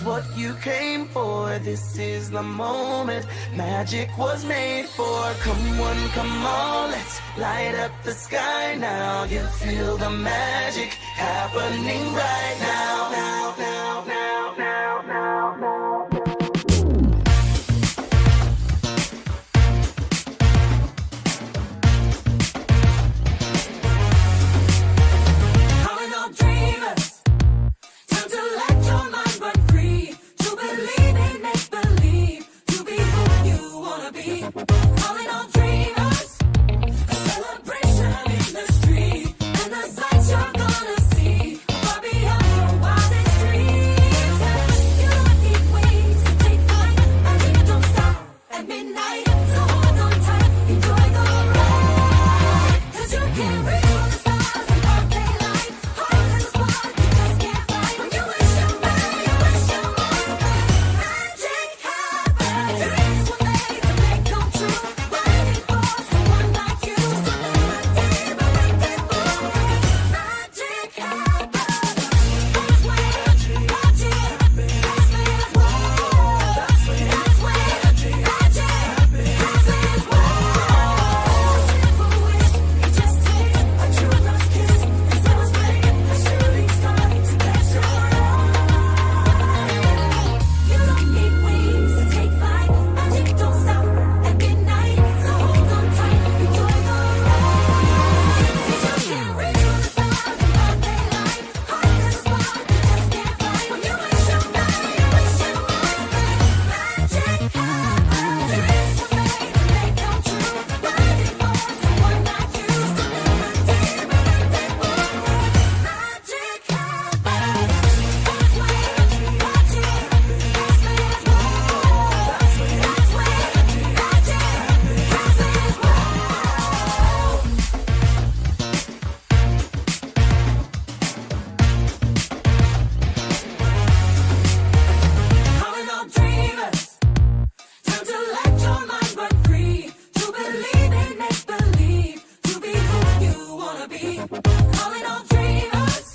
what you came for. This is the moment magic was made for. Come one, come all, let's light up the sky now. You feel the magic happening right now. Now, now, now, now, now, now, now. Calling all dreamers, a celebration in the street, and the sights you're gonna see far beyond your wildest dreams. You don't need wings to take flight, and you don't stop at midnight. So hold on tight, enjoy the ride, 'cause you can't reach for the stars in broad daylight. Hard as a spark, you just can't fly. When you wish you may, you wish you might. Magic happens. Dreams were made to make come true. Waiting for someone like you to live a day, but make it move. Magic happens. That's when magic happens. That's when magic happens. Simple wish, it just takes a true love's kiss, and someone's waiting, a shooting star to catch your eye. You don't need wings to take flight, magic don't stop at midnight. So hold on tight, enjoy the ride. 'Cause you can't reach for the stars in broad daylight. Hard as a spark, you just can't fly. When you wish you may, you wish you might. Magic happens. Dreams were made to make come true. Waiting for someone like you to live a day, but make it move. Magic happens. That's when magic happens. That's when magic happens. Calling all dreamers, time to let your mind run free, to believe in make-believe, to be who you wanna be. Calling all dreamers,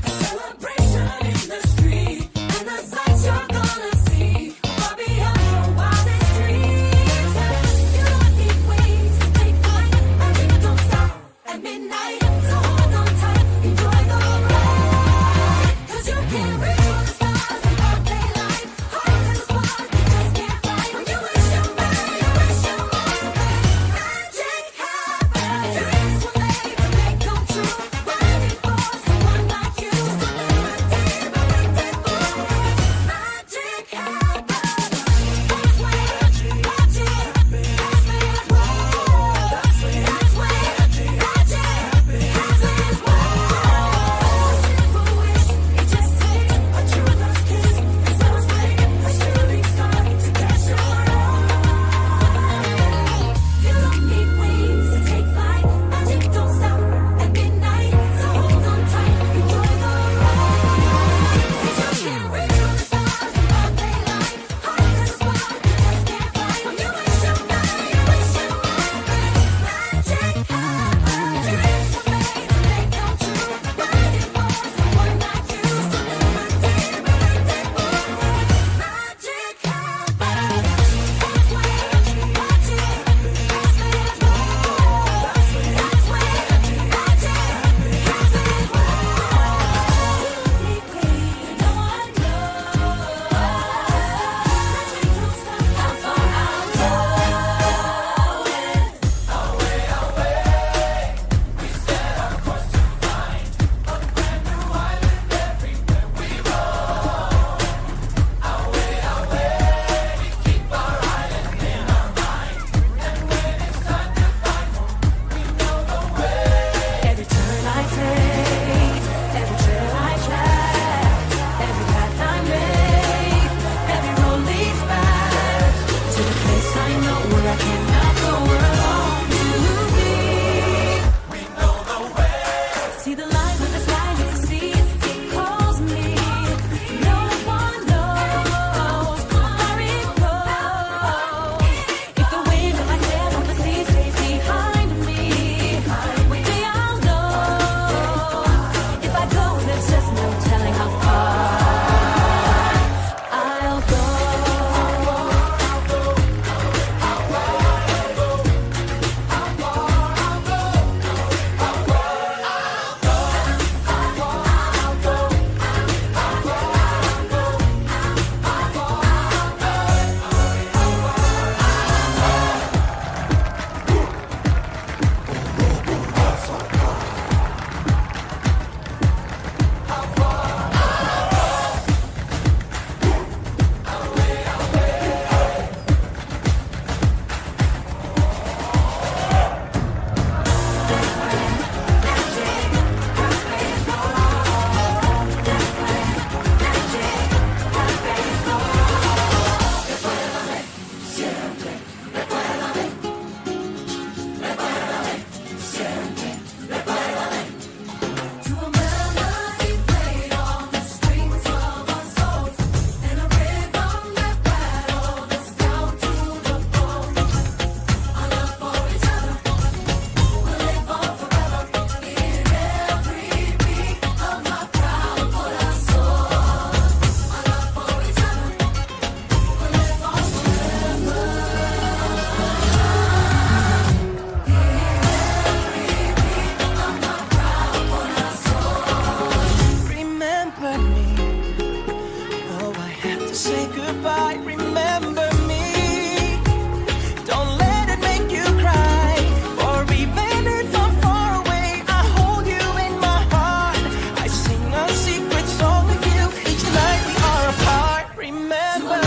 a celebration in the street, and the sights you're gonna see far beyond your wildest dreams. You don't need wings to take flight, magic don't stop at midnight. So hold on tight, enjoy the ride, 'cause you can't reach for the stars in broad daylight. Hard as a spark, you just can't fly. When you wish you may, you wish you might. Magic happens. Dreams were made to make come true. Waiting for someone like you to live a day, but make it move. Magic happens. That's when magic happens. That's when magic happens. Simple wish, it just takes a true love's kiss, and someone's waiting, a shooting star to catch your eye. You don't need wings to take flight, magic don't stop at midnight. So hold on tight, enjoy the ride, 'cause you can't reach for the stars in broad daylight. say goodbye, remember me. Don't let it make you cry, or even if I'm far away, I hold you in my heart. I sing a secret song with you each night we are apart. Remember me.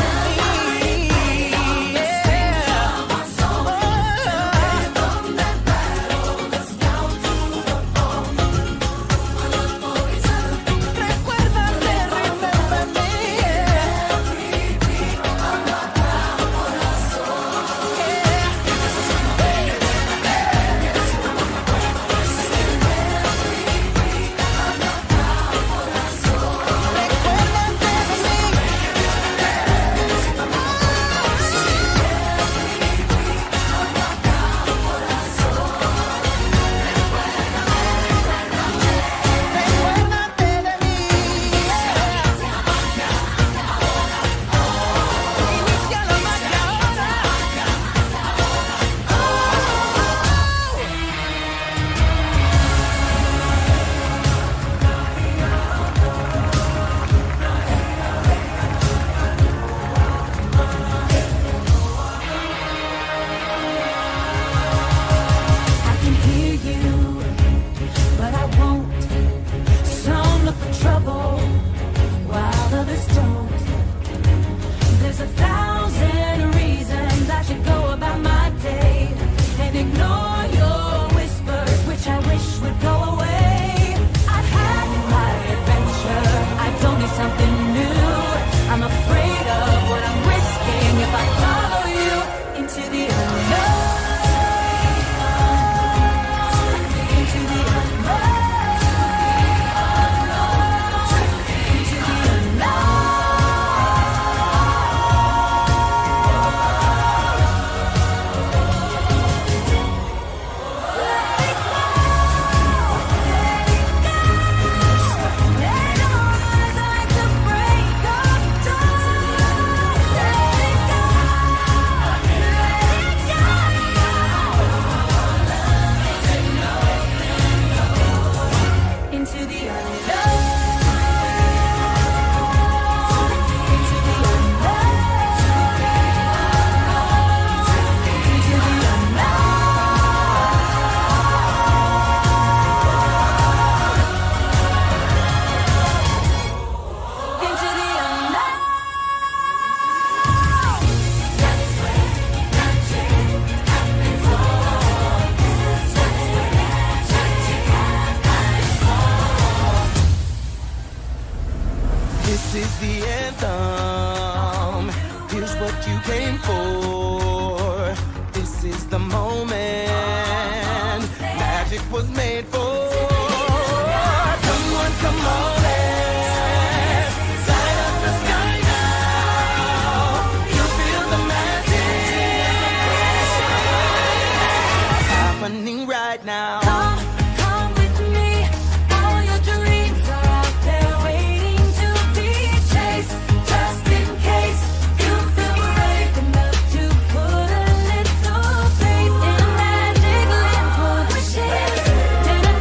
Then